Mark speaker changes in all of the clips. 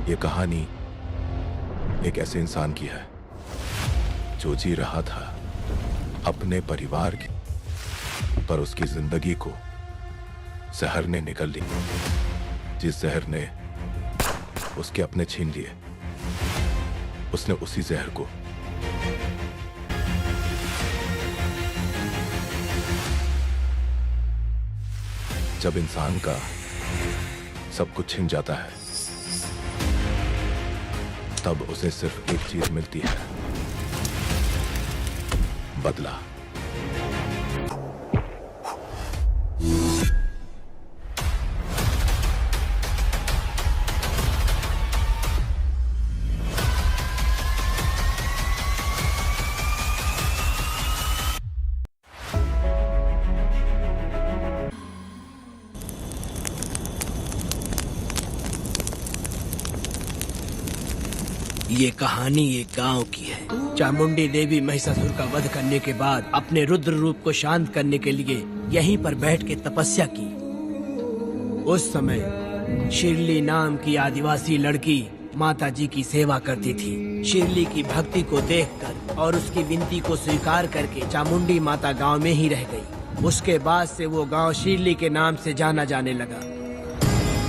Speaker 1: ये कहानी एक ऐसे इंसान की है जो जी रहा था अपने परिवार की, पर उसकी जिंदगी को जहर ने निगल ली। जिस जहर ने उसके अपने छीन लिए, उसने उसी जहर को जब इंसान का सब कुछ छिन जाता है, तब उसे सिर्फ एक चीज मिलती है, बदला।
Speaker 2: ये कहानी एक गांव की है। चामुंडी देवी महिषासुर का वध करने के बाद अपने रुद्र रूप को शांत करने के लिए यहीं पर बैठ के तपस्या की। उस समय शिरली नाम की आदिवासी लड़की माता जी की सेवा करती थी। शिरली की भक्ति को देखकर और उसकी विनती को स्वीकार करके चामुंडी माता गांव में ही रह गई। उसके बाद से वो गांव शिरली के नाम से जाना जाने लगा।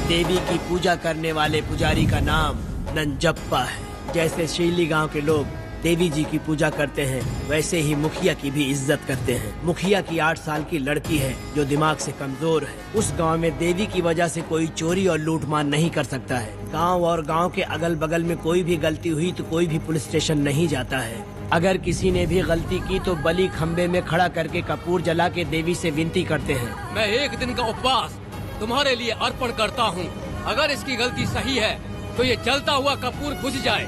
Speaker 2: देवी की पूजा करने वाले पुजारी का नाम नंजप्पा है। जैसे शिरली गांव के लोग देवी जी की पूजा करते हैं, वैसे ही मुखिया की भी इज्जत करते हैं। मुखिया की 8 साल की लड़की है जो दिमाग से कमजोर है। उस गांव में देवी की वजह से कोई चोरी और लूटमार नहीं कर सकता है। गांव और गांव के अगल बगल में कोई भी गलती हुई तो कोई भी पुलिस स्टेशन नहीं जाता है। अगर किसी ने भी गलती की तो बलि खम्बे में खड़ा करके कपूर जला के देवी से विनती करते हैं।
Speaker 3: मैं 1 दिन का उपवास तुम्हारे लिए अर्पण करता हूँ। अगर इसकी गलती सही है तो ये जलता हुआ कपूर बुझ जाए।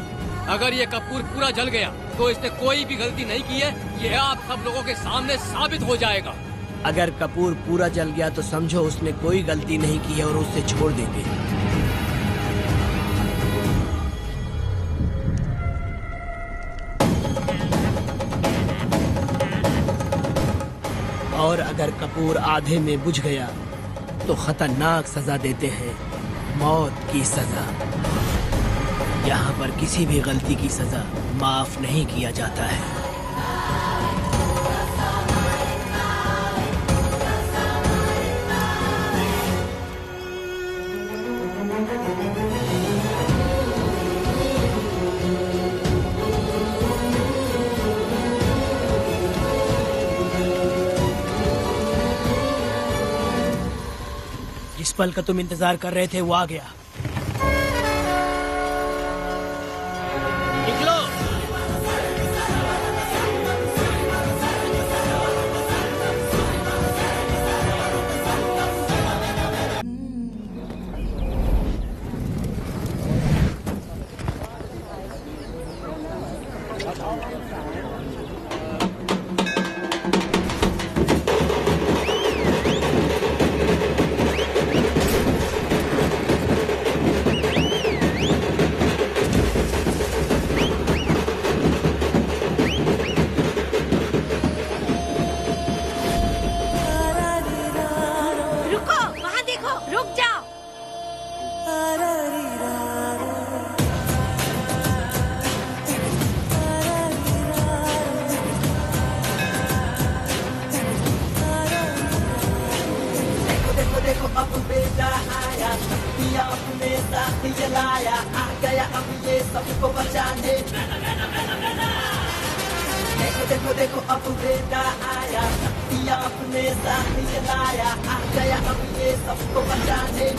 Speaker 3: अगर ये कपूर पूरा जल गया तो इसने कोई भी गलती नहीं की है, ये आप सब लोगों के सामने साबित हो जाएगा।
Speaker 2: अगर कपूर पूरा जल गया तो समझो उसने कोई गलती नहीं की है और उसे छोड़ देंगे। और अगर कपूर आधे में बुझ गया तो खतरनाक सजा देते हैं, मौत की सजा। यहाँ पर किसी भी गलती की सजा माफ नहीं किया जाता है। जिस पल का तुम इंतजार कर रहे थे वो आ गया।
Speaker 4: जलाया आ गया अब ये सबको बचाने। देखो देखो देखो अब बेटा आया, शक्तियाँ अपने साथ जलाया आ गया अब ये सबको बचाने।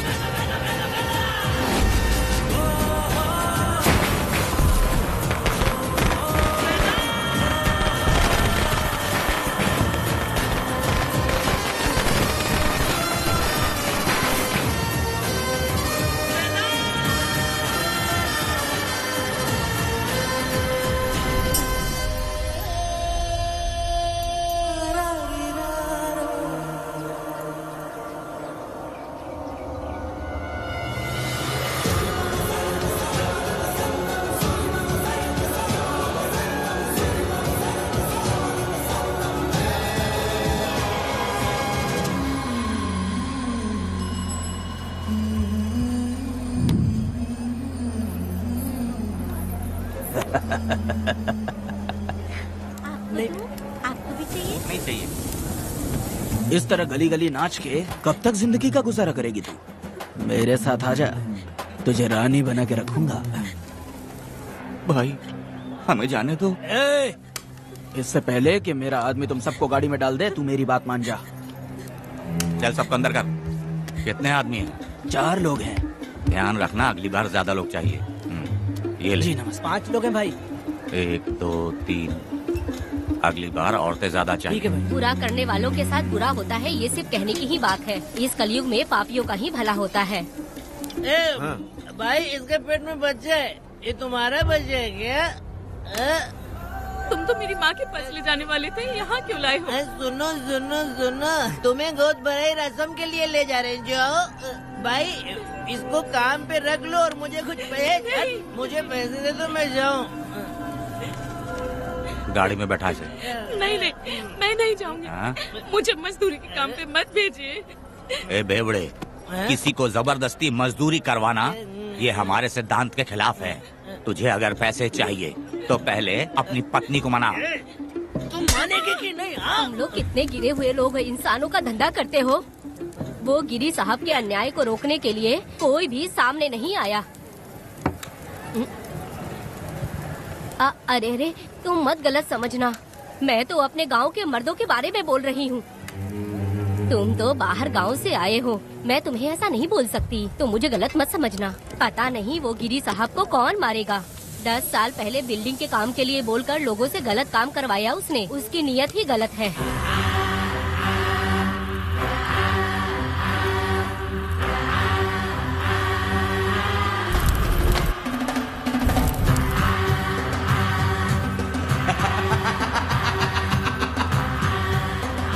Speaker 5: आपको भी चाहिए?
Speaker 6: नहीं चाहिए। इस तरह गली गली नाच के कब तक जिंदगी का गुजारा करेगी तू? मेरे साथ आजा, तुझे रानी बना के रखूंगा। भाई हमें जाने दो। इससे पहले कि मेरा आदमी तुम सबको गाड़ी में डाल दे, तू मेरी बात मान जा।
Speaker 7: चल सबको अंदर कर। कितने आदमी हैं?
Speaker 6: 4 लोग हैं।
Speaker 7: ध्यान रखना, अगली बार ज्यादा लोग चाहिए। ये ले।
Speaker 6: जी नमस्ते।
Speaker 2: 5 लोग हैं भाई।
Speaker 7: 1 2 3। अगली बार औरतें ज्यादा
Speaker 2: ठीक
Speaker 7: चाहिए।
Speaker 2: है भाई।
Speaker 5: बुरा करने वालों के साथ बुरा होता है, ये सिर्फ कहने की ही बात है। इस कलयुग में पापियों का ही भला होता है।
Speaker 2: भाई इसके पेट में बच्चे है, ये तुम्हारा बच्चे है क्या?
Speaker 8: तुम तो मेरी माँ के पास ले जाने वाले थे, यहाँ क्यों लाए हो?
Speaker 2: सुनो सुनो सुनो, तुम्हें गोद भराई रस्म के लिए ले जा रहे हैं। जाओ भाई, इसको काम पे रख लो और मुझे कुछ मुझे पैसे दे दो, मैं जाऊँ।
Speaker 7: गाड़ी में बैठा से।
Speaker 8: नहीं नहीं, मैं नहीं जाऊंगी।
Speaker 7: हाँ?
Speaker 8: मुझे मजदूरी के काम पे मत भेजिए।
Speaker 7: ए बेवड़े, किसी को जबरदस्ती मजदूरी करवाना ये हमारे सिद्धांत के खिलाफ है। तुझे अगर पैसे चाहिए तो पहले अपनी पत्नी को मना।
Speaker 2: तुम मानेगे कि नहीं? हाँ?
Speaker 5: हम लोग कितने गिरे हुए लोग इंसानों का धंधा करते हो। वो गिरी साहब के अन्याय को रोकने के लिए कोई भी सामने नहीं आया। अरे अरे, तुम मत गलत समझना, मैं तो अपने गांव के मर्दों के बारे में बोल रही हूँ। तुम तो बाहर गांव से आए हो, मैं तुम्हें ऐसा नहीं बोल सकती, तो मुझे गलत मत समझना। पता नहीं वो गिरी साहब को कौन मारेगा। 10 साल पहले बिल्डिंग के काम के लिए बोलकर लोगों से गलत काम करवाया उसने। उसकी नीयत ही गलत है।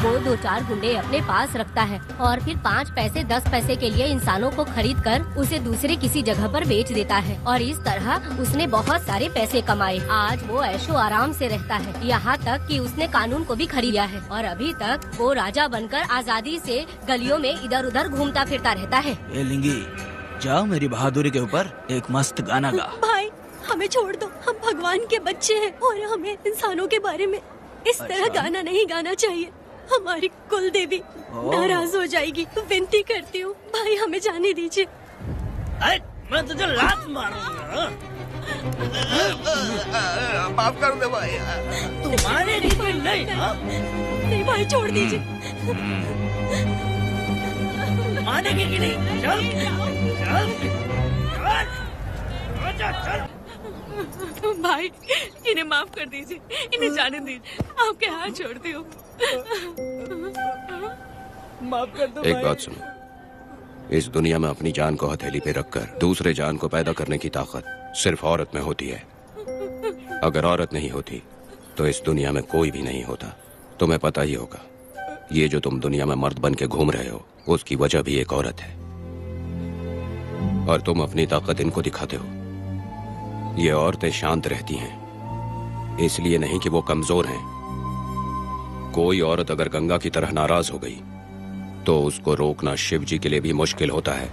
Speaker 5: वो 2-4 गुंडे अपने पास रखता है और फिर 5 पैसे 10 पैसे के लिए इंसानों को खरीद कर उसे दूसरे किसी जगह पर बेच देता है। और इस तरह उसने बहुत सारे पैसे कमाए। आज वो ऐशो आराम से रहता है, यहाँ तक कि उसने कानून को भी खरीदा है और अभी तक वो राजा बनकर आजादी से गलियों में इधर उधर घूमता फिरता रहता है।
Speaker 6: ए लिंगी, जाओ मेरी बहादुरी के ऊपर एक मस्त गाना गा।
Speaker 9: भाई हमें छोड़ दो, हम भगवान के बच्चे हैं और हमें इंसानों के बारे में इस तरह गाना नहीं गाना चाहिए। हमारी कुल देवी नाराज हो जाएगी। विनती करती हूँ भाई, हमें जाने दीजिए।
Speaker 2: मैं तुझे लात मारूंगा।
Speaker 6: माफ कर दे भाई।
Speaker 2: तुम मानेगी कि नहीं? हाँ?
Speaker 9: नहीं भाई, छोड़ दीजिए।
Speaker 2: मानेगी कि नहीं? चल चल चल चल।
Speaker 8: भाई इन्हें माफ कर दीजिए, इन्हें जाने दीजिए, आपके हाथ छोड़ती हूँ।
Speaker 2: माफ कर दो
Speaker 10: एक
Speaker 2: भाई।
Speaker 10: बात सुनो, इस दुनिया में अपनी जान को हथेली पे रखकर दूसरे जान को पैदा करने की ताकत सिर्फ औरत में होती है। अगर औरत नहीं होती तो इस दुनिया में कोई भी नहीं होता। तुम्हें पता ही होगा, ये जो तुम दुनिया में मर्द बन के घूम रहे हो उसकी वजह भी एक औरत है। और तुम अपनी ताकत इनको दिखाते हो। ये औरतें शांत रहती हैं, इसलिए नहीं कि वो कमजोर हैं। कोई औरत अगर गंगा की तरह नाराज हो गई तो उसको रोकना शिव जी के लिए भी मुश्किल होता है।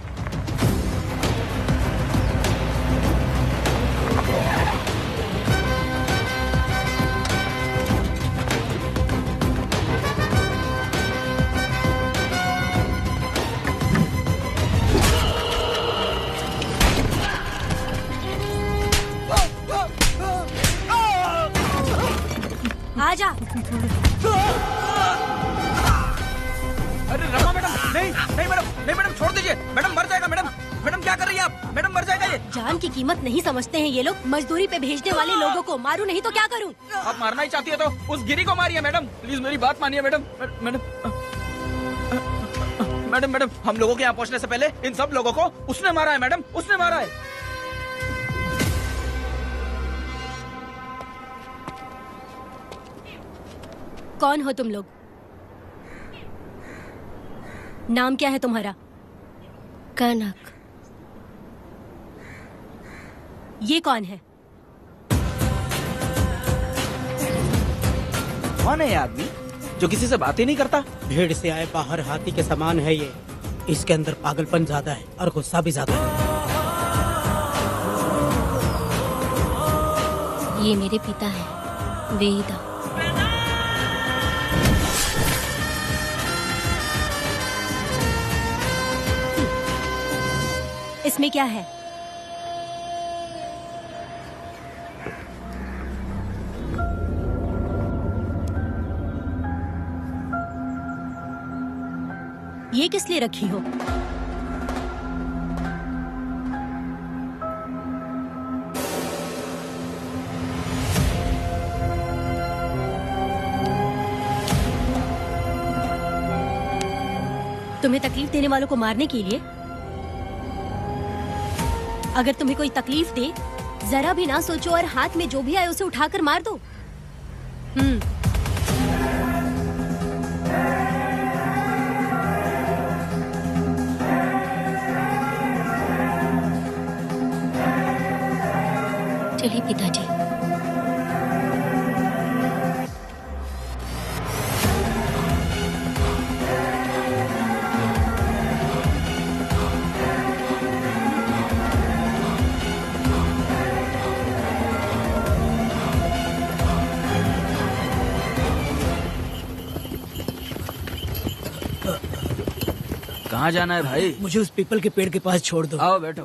Speaker 9: आजा।
Speaker 6: अरे रमा मैडम, नहीं नहीं मैडम, नहीं मैडम, छोड़ दीजिए मैडम, मर जाएगा मैडम। मैडम क्या कर रही है आप? मैडम मर जाएगा ये।
Speaker 9: जान की कीमत नहीं समझते हैं ये लोग। मजदूरी पे भेजने वाले लोगों को मारूं नहीं तो क्या करूं?
Speaker 6: आप मारना ही चाहती है तो उस गिरी को मारिए मैडम, प्लीज मेरी बात मानिए मैडम। मैडम मैडम मैडम, हम लोगों के यहाँ पहुँचने से पहले इन सब लोगों को उसने मारा है मैडम, उसने मारा है।
Speaker 9: कौन हो तुम लोग? नाम क्या है तुम्हारा?
Speaker 5: कनक।
Speaker 9: ये कौन है?
Speaker 6: कौन है ये आदमी जो किसी से बात ही नहीं करता?
Speaker 2: भीड़ से आए बाहर हाथी के समान है ये। इसके अंदर पागलपन ज्यादा है और गुस्सा भी ज्यादा है।
Speaker 5: ये मेरे पिता हैं, वेदा। इसमें क्या है? ये किस लिए रखी हो? तुम्हें तकलीफ देने वालों को मारने के लिए? अगर तुम्हें कोई तकलीफ दे, जरा भी ना सोचो और हाथ में जो भी आए उसे उठाकर मार दो। चलिए पिताजी।
Speaker 6: कहाँ जाना है भाई?
Speaker 2: मुझे उस पीपल के पेड़ के पास छोड़ दो।
Speaker 6: आओ बैठो।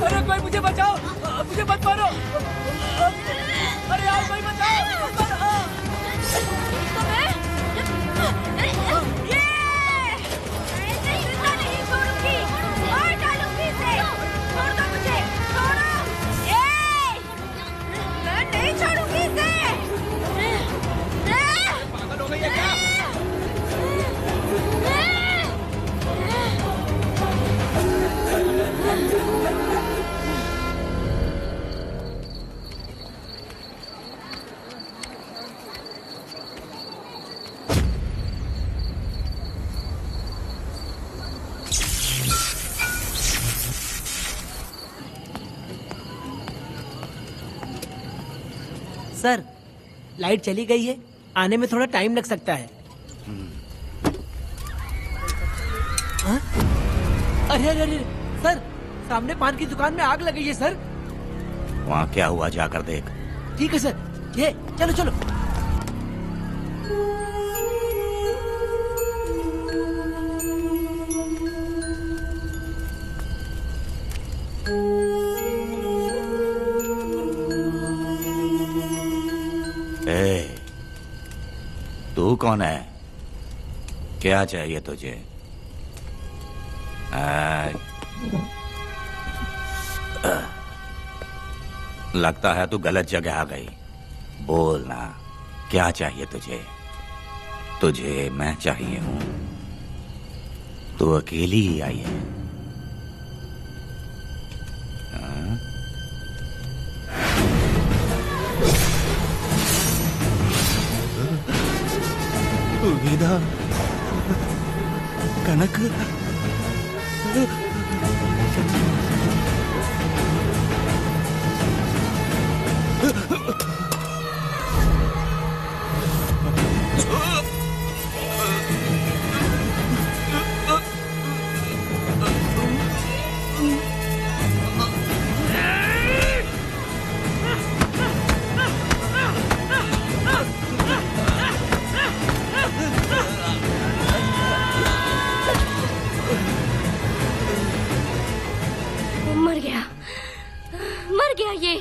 Speaker 2: अरे कोई मुझे बचाओ, मुझे मत मारो। अरे यार कोई बचाओ। सर, लाइट चली गई है, आने में थोड़ा टाइम लग सकता है। हाँ? अरे अरे अरे सर, सामने पान की दुकान में आग लगी है सर।
Speaker 7: वहाँ क्या हुआ जाकर देख।
Speaker 2: ठीक है सर, ये चलो चलो।
Speaker 7: तू कौन है? क्या चाहिए तुझे? लगता है तू गलत जगह आ गई। बोल ना, क्या चाहिए तुझे? तुझे मैं चाहिए हूं। तू अकेली ही आई है।
Speaker 6: वेदा, कनक,
Speaker 5: मर गया ये।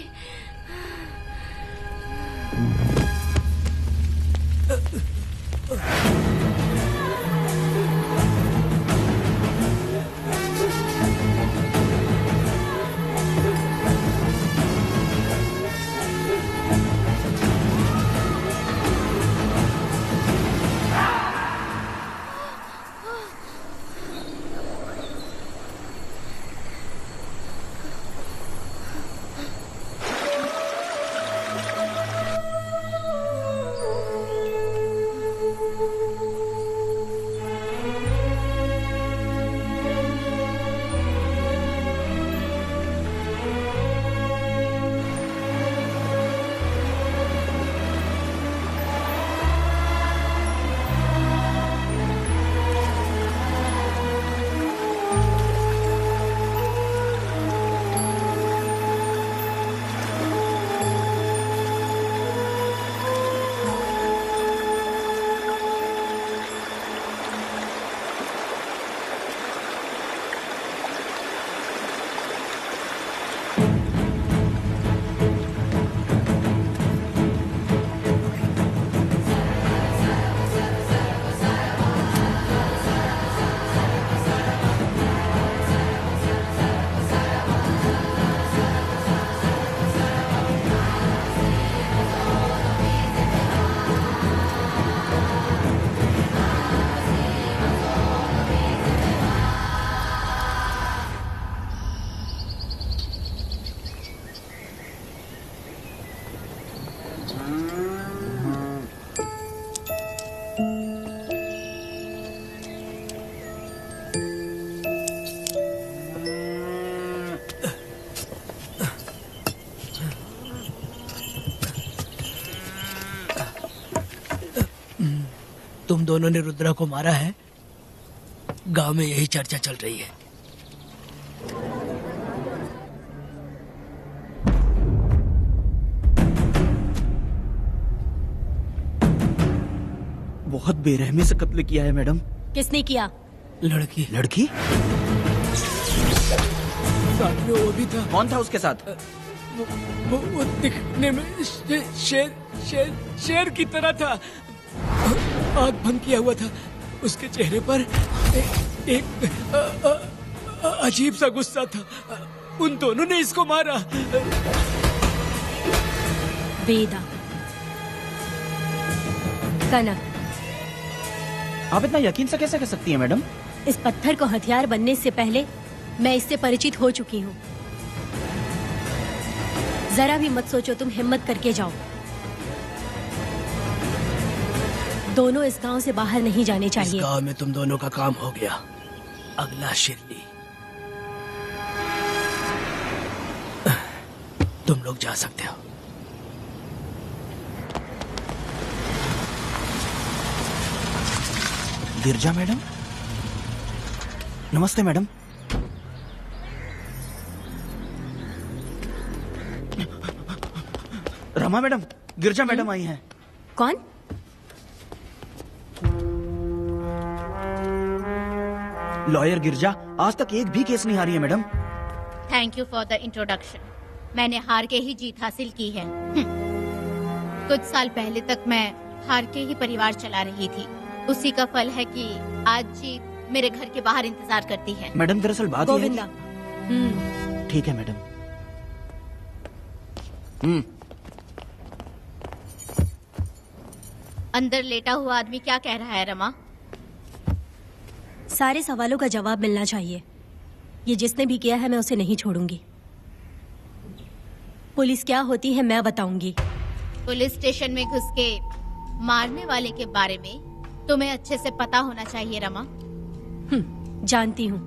Speaker 2: दोनों ने रुद्रा को मारा है, गांव में यही चर्चा चल रही है।
Speaker 6: बहुत बेरहमी से कत्ल किया है मैडम।
Speaker 9: किसने किया?
Speaker 2: लड़की।
Speaker 6: लड़की?
Speaker 2: साथ में वो भी था।
Speaker 6: कौन था उसके साथ?
Speaker 2: वो दिखने में शेर की तरह था। आग बंद किया हुआ था। उसके चेहरे पर एक अजीब सा गुस्सा था। उन दोनों ने इसको मारा।
Speaker 9: वेदा, कनक,
Speaker 6: आप इतना यकीन से कैसे कह सकती हैं मैडम?
Speaker 9: इस पत्थर को हथियार बनने से पहले मैं इससे परिचित हो चुकी हूँ। जरा भी मत सोचो, तुम हिम्मत करके जाओ। दोनों इस गांव से बाहर नहीं जाने चाहिए।
Speaker 2: इस गांव में तुम दोनों का काम हो गया। अगला शिरली। तुम लोग जा सकते हो।
Speaker 6: गिरजा मैडम, नमस्ते मैडम। रमा मैडम, गिरजा मैडम आई हैं।
Speaker 9: कौन?
Speaker 6: लॉयर गिरजा आज तक एक भी केस नहीं हारी है madam.
Speaker 11: Thank you for the introduction. मैंने हार के ही जीत हासिल की है। कुछ साल पहले तक मैं हार के ही परिवार चला रही थी। उसी का फल है कि आज जीत मेरे घर के बाहर इंतजार करती है।
Speaker 6: मैडम दरअसल बात ये है
Speaker 9: गोविंदा।
Speaker 6: कि... ठीक है मैडम।
Speaker 11: अंदर लेटा हुआ आदमी क्या कह रहा है रमा?
Speaker 9: सारे सवालों का जवाब मिलना चाहिए। ये जिसने भी किया है मैं उसे नहीं छोड़ूंगी। पुलिस क्या होती है मैं बताऊंगी।
Speaker 11: पुलिस स्टेशन में घुस के मारने वाले के बारे में तुम्हें अच्छे से पता होना चाहिए रमा।
Speaker 9: जानती हूँ।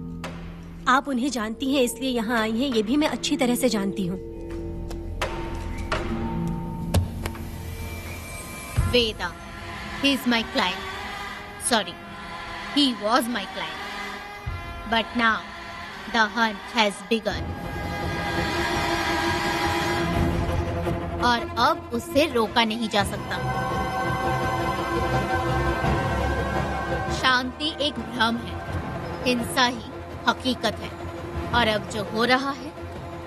Speaker 9: आप उन्हें जानती हैं इसलिए यहाँ आई हैं, ये भी मैं अच्छी तरह से जानती हूँ।
Speaker 11: वेदा, he is my client. Sorry, he was my client. But now the hunt has begun. और अब उससे रोका नहीं जा सकता। शांति एक भ्रम है, हिंसा ही हकीकत है। और अब जो हो रहा है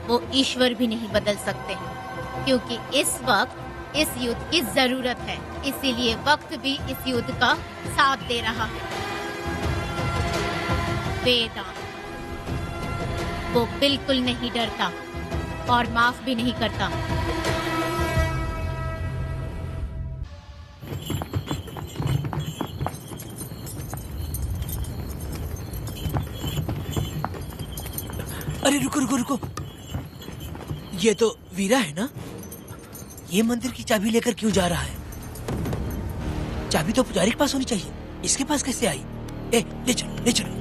Speaker 11: वो ईश्वर भी नहीं बदल सकते, क्योंकि इस वक्त इस युद्ध की जरूरत है। इसीलिए वक्त भी इस युद्ध का साथ दे रहा है। वेदा, वो बिल्कुल नहीं डरता और माफ भी नहीं करता।
Speaker 2: अरे रुको रुको रुको, ये तो वीरा है ना? ये मंदिर की चाबी लेकर क्यों जा रहा है? चाबी तो पुजारी के पास होनी चाहिए, इसके पास कैसे आई? ले चलो ले चलो।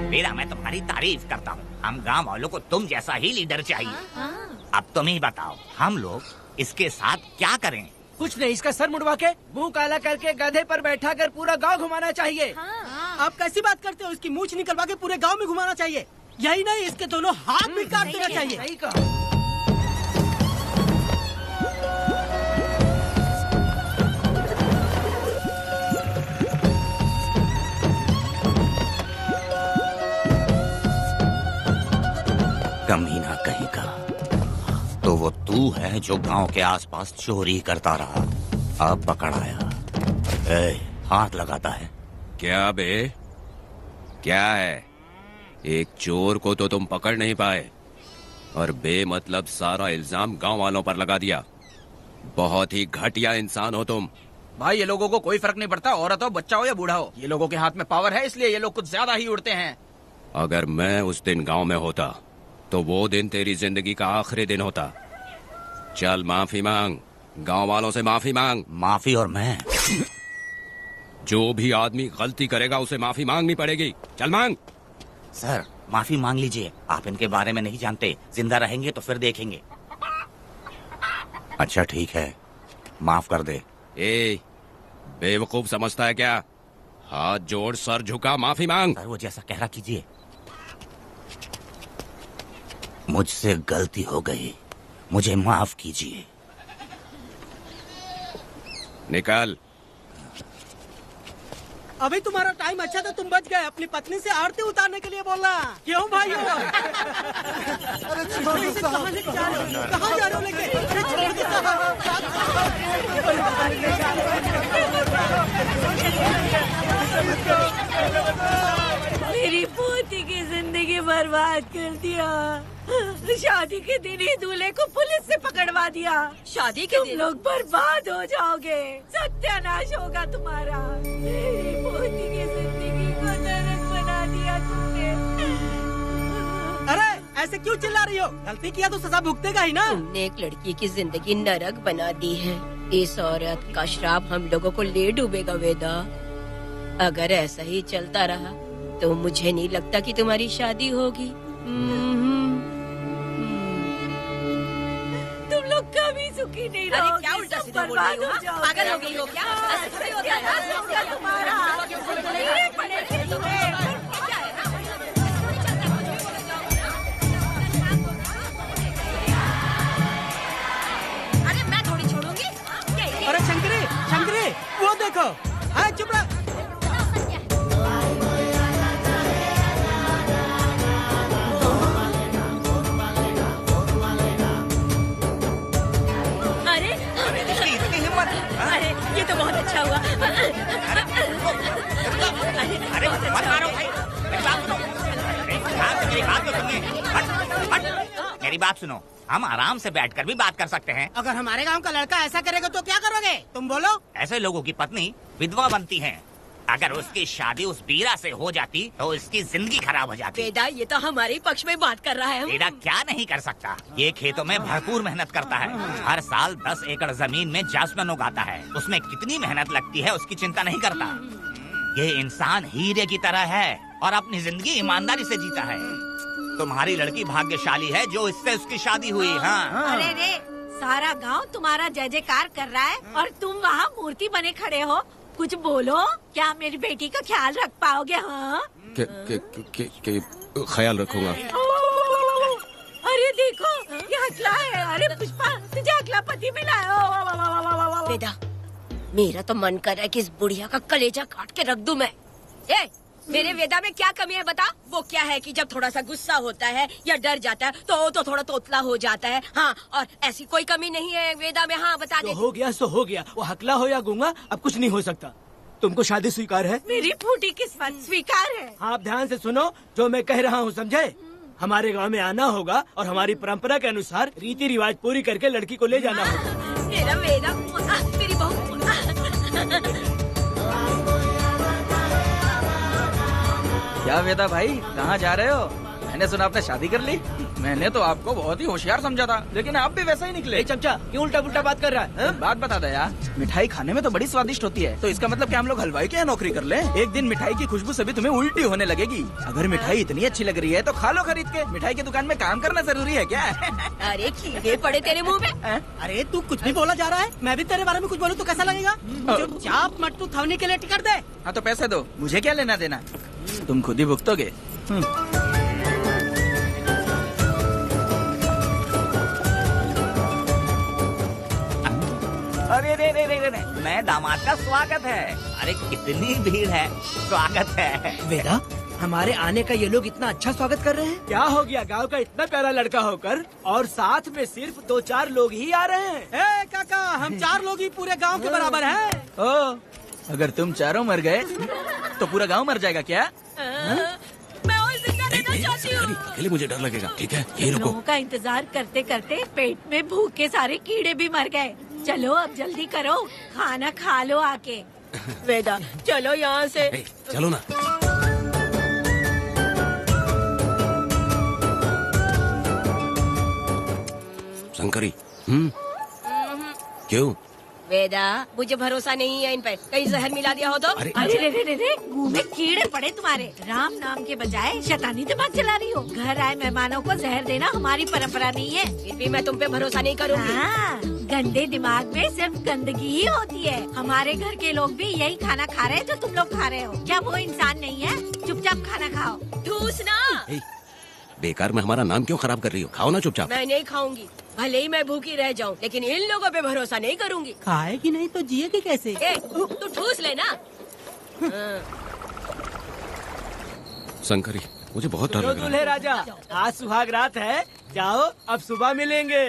Speaker 7: वीरा, मैं तुम्हारी तारीफ करता हूँ। हम गांव वालों को तुम जैसा ही लीडर चाहिए। अब तुम ही बताओ, हम लोग इसके साथ क्या करें?
Speaker 2: कुछ नहीं, इसका सर मुड़वा के मुंह काला करके गधे पर बैठा कर पूरा गांव घुमाना चाहिए।
Speaker 8: आप कैसी बात करते हो? इसकी मूछ निकलवा के पूरे गांव में घुमाना चाहिए।
Speaker 12: यही नहीं, इसके दोनों हाथ भी काट देना चाहिए।
Speaker 2: सही कहा।
Speaker 7: कमीना कहीं का। तो वो तू है जो गांव के आसपास चोरी करता रहा, अब पकड़ाया। हाथ लगाता है।
Speaker 10: क्या बे, क्या है? एक चोर को तो तुम पकड़ नहीं पाए और बेमतलब सारा इल्जाम गांव वालों पर लगा दिया। बहुत ही घटिया इंसान हो तुम।
Speaker 6: भाई ये लोगों को कोई फर्क नहीं पड़ता, औरत हो, बच्चा हो या बूढ़ा हो। ये लोगों के हाथ में पावर है, इसलिए ये लोग कुछ ज्यादा ही उड़ते हैं।
Speaker 10: अगर मैं उस दिन गांव में होता तो वो दिन तेरी जिंदगी का आखिरी दिन होता। चल माफी मांग, गांव वालों से माफी मांग।
Speaker 7: माफी? और मैं?
Speaker 10: जो भी आदमी गलती करेगा उसे माफी मांगनी पड़ेगी। चल मांग।
Speaker 7: सर माफी मांग लीजिए, आप इनके बारे में नहीं जानते। जिंदा रहेंगे तो फिर देखेंगे। अच्छा ठीक है, माफ कर दे।
Speaker 10: ए, बेवकूफ समझता है क्या? हाथ जोड़, सर झुका, माफी मांग।
Speaker 7: सर वो जैसा कह रहा कीजिए। मुझसे गलती हो गई, मुझे माफ कीजिए।
Speaker 10: निकल।
Speaker 12: अभी तुम्हारा टाइम अच्छा था, तुम बच गए। अपनी पत्नी से आरती उतारने के लिए बोलना। क्यों भाइयों? अरे कहाँ लेके जा रहे हो? कहाँ जा रहे हो लेके? अरे छोड़ के
Speaker 8: मेरी पोती की जिंदगी बर्बाद कर दिया। शादी के दिन ही दूल्हे को पुलिस से पकड़वा दिया।
Speaker 9: शादी के दिन
Speaker 8: तुम लोग बर्बाद हो जाओगे, सत्यानाश होगा तुम्हारा। मेरी पोती की जिंदगी को नरक बना दिया तुमने।
Speaker 12: अरे ऐसे क्यों चिल्ला रही हो? गलती किया तो सजा भुगतेगा ही ना।
Speaker 9: तुमने एक लड़की की जिंदगी नरक बना दी है। इस औरत का श्राप हम लोगों को ले डूबेगा वेदा। अगर ऐसा ही चलता रहा तो मुझे नहीं लगता कि तुम्हारी शादी होगी।
Speaker 8: तुम लोग कभी सुखी नहीं रहोगे।
Speaker 9: अरे क्या उल्टा सीधा बोल रही हो? पागल हो गई हो क्या? ऐसा थोड़ी होता है।
Speaker 8: तुम्हारा
Speaker 9: अरे मैं थोड़ी छोड़ूंगी।
Speaker 12: अरे शंकरी, शंकरी, वो देखो। हाँ चुप रह।
Speaker 8: अरे ये तो बहुत अच्छा हुआ।
Speaker 7: अरे मत मारो भाई, मेरी बात सुनो। हम आराम से बैठकर भी बात कर सकते हैं।
Speaker 12: अगर हमारे गांव का लड़का ऐसा करेगा तो क्या करोगे? तुम बोलो।
Speaker 7: ऐसे लोगों की पत्नी विधवा बनती है। अगर उसकी शादी उस बीरा से हो जाती तो इसकी जिंदगी खराब हो जाती।
Speaker 9: वेदा ये तो हमारे पक्ष में बात कर रहा है।
Speaker 7: वेदा क्या नहीं कर सकता? ये खेतों में भरपूर मेहनत करता है। हर साल 10 एकड़ जमीन में जासमन उगाता है। उसमें कितनी मेहनत लगती है उसकी चिंता नहीं करता। ये इंसान हीरे की तरह है और अपनी जिंदगी ईमानदारी से जीता है। तुम्हारी लड़की भाग्यशाली है जो इससे उसकी शादी हुई। हाँ।
Speaker 8: अरे रे, सारा गांव तुम्हारा जय जयकार कर रहा है और तुम वहाँ मूर्ति बने खड़े हो। कुछ बोलो, क्या मेरी बेटी का ख्याल रख पाओगे? हाँ
Speaker 10: ख्याल रखूंगा।
Speaker 8: अरे देखो ये हकला है। अरे पुष्पा, तुझे हकला पति मिला है।
Speaker 9: वेदा मेरा तो मन कर रहा है कि इस बुढ़िया का कलेजा काट के रख दूं मैं। मेरे वेदा में क्या कमी है बता? वो क्या है कि जब थोड़ा सा गुस्सा होता है या डर जाता है तो थोड़ा तोतला हो जाता है। हाँ, और ऐसी कोई कमी नहीं है वेदा में। हाँ बता दे।
Speaker 2: हो गया सो हो गया। वो हकला हो या गूंगा अब कुछ नहीं हो सकता। तुमको शादी स्वीकार है?
Speaker 8: मेरी फूटी किस्मत स्वीकार है।
Speaker 2: हाँ, आप ध्यान से सुनो जो मैं कह रहा हूँ, समझे? हमारे गांव में आना होगा और हमारी परंपरा के अनुसार रीति रिवाज पूरी करके लड़की को ले जाना होगा।
Speaker 9: मेरा वेदा, मेरी बहू।
Speaker 6: क्या वेदा भाई, कहाँ जा रहे हो? मैंने सुना आपने शादी कर ली। मैंने तो आपको बहुत ही होशियार समझा था, लेकिन आप भी वैसा ही निकले।
Speaker 2: चमचा क्यों उल्टा पुल्टा बात कर रहा है?
Speaker 6: बात बता दे यार, मिठाई खाने में तो बड़ी स्वादिष्ट होती है, तो इसका मतलब क्या हम लोग हलवाई के यहाँ नौकरी कर लें? एक दिन मिठाई की खुशबू से भी तुम्हें उल्टी होने लगेगी। अगर मिठाई इतनी अच्छी लग रही है तो खा लो खरीद के। मिठाई की दुकान में काम करना जरूरी है क्या?
Speaker 9: अरे कीड़े पड़े तेरे मुँह में।
Speaker 12: अरे तू कुछ भी बोला जा रहा है। मैं भी तेरे बारे में कुछ बोलूँ तो कैसा लगेगा? चुपचाप मट्टू थवने के लिए टिकट दे।
Speaker 6: हाँ तो पैसे दो, मुझे क्या लेना देना, तुम खुद ही भुगतोगे।
Speaker 13: अरे रे रे रे रे नए दामाद का स्वागत है। अरे कितनी भीड़ है, स्वागत है।
Speaker 2: वेदा, हमारे आने का ये लोग इतना अच्छा स्वागत कर रहे हैं।
Speaker 12: क्या हो गया गांव का इतना प्यारा लड़का होकर और साथ में सिर्फ 2-4 लोग ही आ रहे हैं। ए काका, हम 4 लोग ही पूरे गांव के बराबर हैं।
Speaker 6: ओ, अगर तुम चारों मर गए तो पूरा गांव मर जाएगा क्या?
Speaker 8: मैं और जिंदा रहना चाहती हूँ।
Speaker 10: अकेले मुझे डर लगेगा। ठीक है, यही रुको।
Speaker 8: लोगों का इंतजार करते करते पेट में भूख के सारे कीड़े भी मर गए। चलो अब जल्दी करो, खाना खा लो आके। वेदा, चलो यहाँ से।
Speaker 10: चलो ना। शंकरी, क्यों?
Speaker 5: वेदा, मुझे भरोसा नहीं है इन पे, कहीं जहर मिला दिया हो तो?
Speaker 8: अरे रे रे रे रे, मुंह में कीड़े पड़े तुम्हारे। राम नाम के बजाय शैतानी दिमाग चला रही हो। घर आए मेहमानों को जहर देना हमारी परंपरा नहीं है।
Speaker 5: फिर भी मैं तुम पे भरोसा नहीं करूँगी।
Speaker 8: हाँ, गंदे दिमाग में सिर्फ गंदगी ही होती है। हमारे घर के लोग भी यही खाना खा रहे हैं जो तुम लोग खा रहे हो। क्या वो इंसान नहीं है? चुपचाप खाना खाओ।
Speaker 5: ठूसना।
Speaker 10: बेकार में हमारा नाम क्यों खराब कर रही हो? खाओ ना चुपचाप।
Speaker 5: मैं नहीं खाऊंगी, भले ही मैं भूखी रह जाऊं, लेकिन इन लोगों पे भरोसा नहीं करूंगी।
Speaker 12: खाएगी नहीं तो जिएगी कैसे?
Speaker 5: तू ठूस लेना।
Speaker 10: शंकरी, मुझे बहुत डर लग रहा
Speaker 12: दूल्हे
Speaker 10: है।
Speaker 12: राजा, आज सुहाग रात है, जाओ अब सुबह मिलेंगे।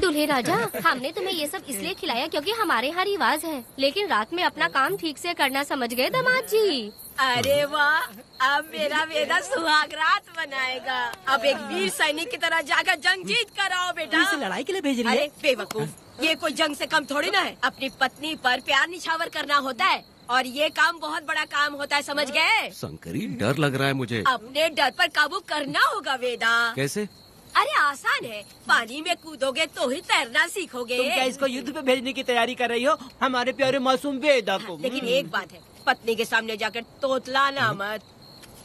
Speaker 5: दूल्हे राजा, हमने तुम्हें ये सब इसलिए खिलाया क्योंकि हमारे यहाँ रिवाज है, लेकिन रात में अपना काम ठीक से करना समझ गए दामाद जी।
Speaker 8: अरे वाह, अब मेरा वेदा सुहाग रात मनाएगा।
Speaker 5: अब एक वीर सैनिक की तरह जाकर जंग जीत कर आओ बेटा।
Speaker 12: इसे लड़ाई के लिए भेज रही है?
Speaker 5: अरे बेवकूफ, ये कोई जंग से कम थोड़ी ना है। अपनी पत्नी पर प्यार निछावर करना होता है और ये काम बहुत बड़ा काम होता है, समझ गए?
Speaker 10: शंकरी, डर लग रहा है मुझे।
Speaker 5: अपने डर पर काबू करना होगा वेदा।
Speaker 10: कैसे?
Speaker 5: अरे आसान है, पानी में कूदोगे तो ही तैरना सीखोगे।
Speaker 12: तुम क्या इसको युद्ध पे भेजने की तैयारी कर रही हो? हमारे प्यारे मासूम वेदा को।
Speaker 5: लेकिन एक बात है, पत्नी के सामने जाकर तोतलाना मत।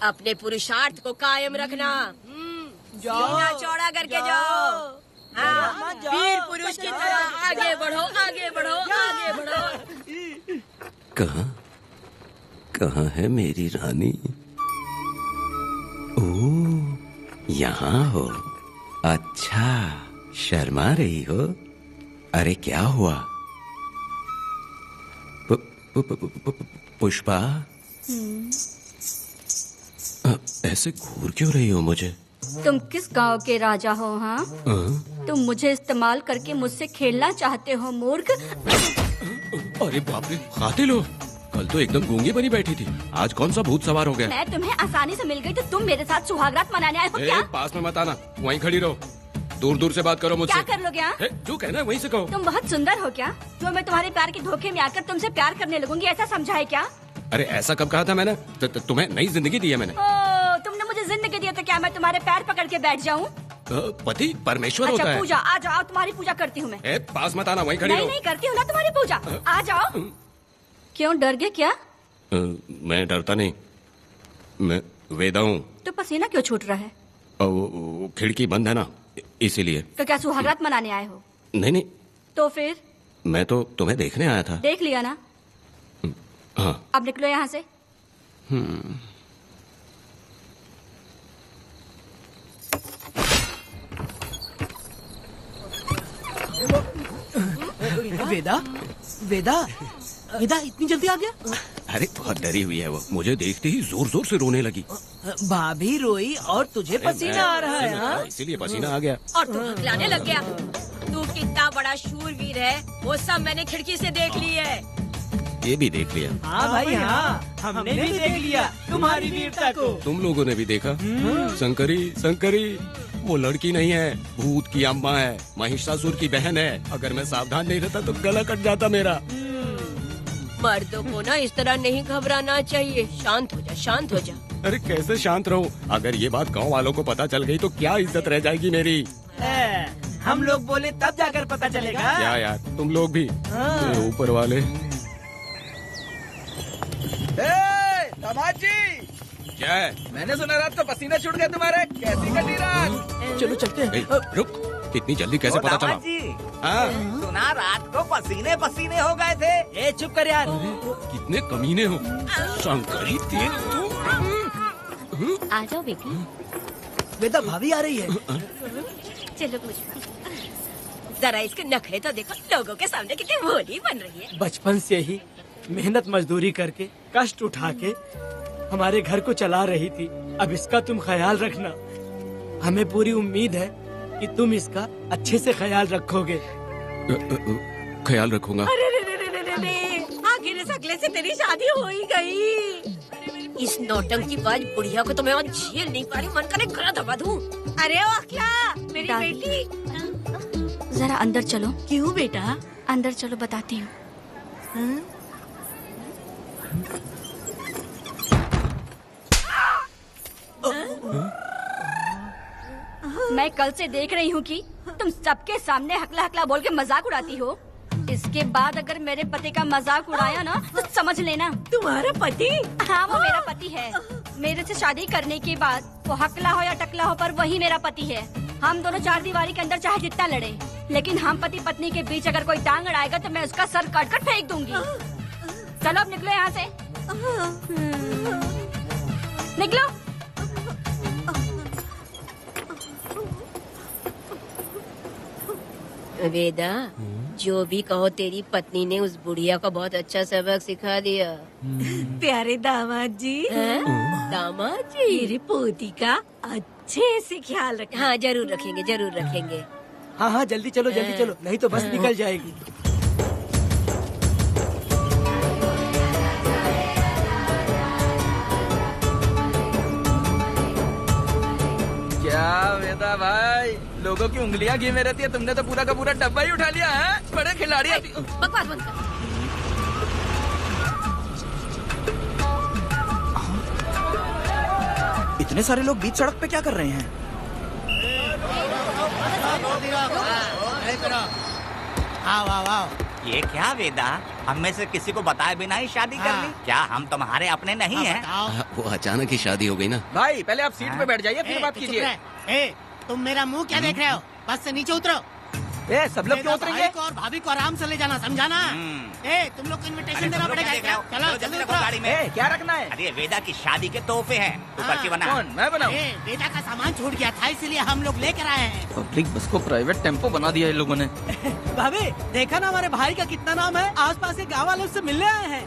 Speaker 5: अपने पुरुषार्थ को कायम रखना। सीना चौड़ा करके जाओ। हाँ, वीर पुरुष की तरह आगे बढ़ो, आगे बढ़ो, आगे बढ़ो।
Speaker 10: कहाँ है मेरी रानी? ओ, यहाँ हो। अच्छा, शर्मा रही हो? अरे क्या हुआ? पुष्पा, ऐसे घूर क्यों रही हो मुझे?
Speaker 9: तुम किस गांव के राजा हो? हाँ, तुम मुझे इस्तेमाल करके मुझसे खेलना चाहते हो मूर्ख?
Speaker 10: अरे बाप रे, कातिल हो। कल तो एकदम गूंगी बनी बैठी थी, आज कौन सा भूत सवार हो गया?
Speaker 9: मैं तुम्हें आसानी से मिल गई तो तुम मेरे साथ सुहागरात मनाने आए हो क्या?
Speaker 10: पास में मत आना, वहीं खड़ी रहो। दूर दूर से बात करो मुझसे।
Speaker 9: क्या कर लोगे? हाँ?
Speaker 10: जो कहना है वहीं से कहो।
Speaker 9: तुम बहुत सुंदर हो क्या? जो मैं तुम्हारे प्यार के धोखे में आकर तुमसे प्यार करने लगूंगी, ऐसा समझा है क्या?
Speaker 10: अरे ऐसा कब कहा था मैंने? तुम्हें नई जिंदगी दी है मैंने।
Speaker 9: ओ, तुमने मुझे जिंदगी दी है तो क्या मैं तुम्हारे पैर पकड़ के बैठ जाऊँ?
Speaker 10: पति परमेश्वर
Speaker 9: अच्छा,
Speaker 10: होता है।
Speaker 9: पूजा, आ जाओ, तुम्हारी पूजा करती हूँ मैं।
Speaker 10: पास मत आना, वहीं खड़ी रहो।
Speaker 9: नहीं करती हूँ ना तुम्हारी पूजा, आ जाओ। क्यों डर गए क्या?
Speaker 10: मैं डरता नहीं, मैं वेदा हूँ।
Speaker 9: तो पसीना क्यों छूट रहा है?
Speaker 10: वो खिड़की बंद है ना, इसीलिए।
Speaker 9: तो क्या सुहागरात मनाने आए हो?
Speaker 10: नहीं,
Speaker 9: तो फिर?
Speaker 10: मैं तो तुम्हें देखने आया था।
Speaker 9: देख लिया ना?
Speaker 10: हाँ।
Speaker 9: अब निकलो यहाँ से।
Speaker 12: वेदा, वेदा, वेदा इतनी जल्दी आ गया?
Speaker 10: अरे बहुत डरी हुई है वो, मुझे देखते ही जोर जोर से रोने लगी।
Speaker 12: भाभी रोई और तुझे पसीना आ रहा है? हाँ?
Speaker 10: इसीलिए पसीना आ गया।
Speaker 5: और तू हकलाने लग गया। तू कितना बड़ा शूरवीर है, वो सब मैंने खिड़की से देख ली है।
Speaker 10: ये भी देख लिया?
Speaker 12: हाँ भाई हाँ, हमने भी देख लिया तुम्हारी वीरता को।
Speaker 10: तुम लोगों ने भी देखा? शंकरी, शंकरी, वो लड़की नहीं है, भूत की अम्मा है, महिषासुर की बहन है। अगर मैं सावधान नहीं रहता तो गला कट जाता मेरा।
Speaker 5: मर्दों को ना इस तरह नहीं घबराना चाहिए। शांत हो जा, शांत हो जा।
Speaker 10: अरे कैसे शांत रहूं? अगर ये बात गांव वालों को पता चल गई तो क्या इज्जत रह जाएगी मेरी?
Speaker 12: हम लोग बोले तब जाकर पता चलेगा।
Speaker 10: क्या यार, तुम लोग भी ऊपर वाले।
Speaker 14: दामाद जी,
Speaker 10: क्या है?
Speaker 14: मैंने सुना रात को पसीने छूट गए तुम्हारे, कैसी कटी रात?
Speaker 12: चलो चलते हैं।
Speaker 10: रुक, इतनी जल्दी कैसे पता चला?
Speaker 13: जी,
Speaker 10: हाँ?
Speaker 13: सुना रात को पसीने पसीने हो गए थे।
Speaker 12: ए चुप कर यार।
Speaker 10: कितने कमीने हो शंकरी, तेज तू।
Speaker 5: आ जाओ बेटी।
Speaker 12: वेदा, भाभी आ रही है।
Speaker 5: चलो पुष्पा।
Speaker 8: जरा इसके नखरे तो देखो, लोगों के सामने कितनी भोली बन रही है।
Speaker 2: बचपन से ही मेहनत मजदूरी करके कष्ट उठा के हमारे घर को चला रही थी। अब इसका तुम ख्याल रखना। हमें पूरी उम्मीद है कि तुम इसका अच्छे से ख्याल रखोगे।
Speaker 10: ख्याल रखूंगा।
Speaker 8: अरे रे रे रे रे रे, आखिर इस अगले से तेरी शादी हो ही गई। इस नौटंकीबाज बुढ़िया को तो मैं और झेल नहीं पा रही, मन करे गला दबा दूं। अरे ओ अखिला, मेरी बेटी,
Speaker 9: जरा अंदर चलो।
Speaker 8: क्यों बेटा?
Speaker 9: अंदर चलो, बताती हूँ। मैं कल से देख रही हूँ कि तुम सबके सामने हकला हकला बोल के मजाक उड़ाती हो। इसके बाद अगर मेरे पति का मजाक उड़ाया ना तो समझ लेना।
Speaker 8: तुम्हारा पति?
Speaker 9: हाँ, वो मेरा पति है। मेरे से शादी करने के बाद वो हकला हो या टकला हो, पर वही मेरा पति है। हम दोनों चार दीवारी के अंदर चाहे जितना लड़े, लेकिन हम पति पत्नी के बीच अगर कोई टांग अड़ाएगा तो मैं उसका सर काट कर फेंक दूंगी। चलो अब निकलो यहाँ से, निकलो।
Speaker 8: वेदा, जो भी कहो, तेरी पत्नी ने उस बुढ़िया को बहुत अच्छा सबक सिखा दिया। प्यारे दामाद जी, दामाद जी, मेरी पोती का अच्छे से ख्याल रखें। हाँ, जरूर रखेंगे, जरूर रखेंगे।
Speaker 2: हाँ हाँ, जल्दी चलो, जल्दी चलो, नहीं तो बस निकल जाएगी।
Speaker 14: क्या वेदा भाई, लोगों की उंगलियां घी में रहती है, तुमने तो पूरा का पूरा डब्बा ही उठा लिया है। बड़े खिलाड़ी।
Speaker 8: बकवास बंद कर।
Speaker 6: इतने सारे लोग बीच सड़क पे क्या कर रहे हैं?
Speaker 13: ये क्या वेदा, हम में से किसी को बताए बिना ही शादी कर ली? क्या हम तुम्हारे अपने नहीं हैं?
Speaker 10: वो अचानक ही शादी हो गई ना।
Speaker 14: भाई पहले आप सीट पे बैठ जाइए, फिर बात कीजिए।
Speaker 12: तुम मेरा मुंह क्या देख रहे हो? बस से नीचे उतरो।
Speaker 14: सब लोग क्यों उतरेंगे?
Speaker 12: भाई को और भाभी को आराम से ले जाना, समझाना? तुम लोग को इनविटेशन देना पड़ेगा। चलो जल्दी उतरो।
Speaker 13: गाड़ी में
Speaker 14: क्या रखना है?
Speaker 13: अरे वेदा की शादी के तोहफे हैं, तू पर्ची बना।
Speaker 14: कौन? मैं बनाऊं?
Speaker 12: बेटा का सामान छूट गया था, इसलिए हम लोग लेकर आए हैं।
Speaker 6: पब्लिक बस को प्राइवेट टेम्पो बना दिया इन लोगों ने।
Speaker 12: भाभी, देखा ना हमारे भाई का कितना नाम है? आसपास के गाँव वाले उससे मिलने आए हैं।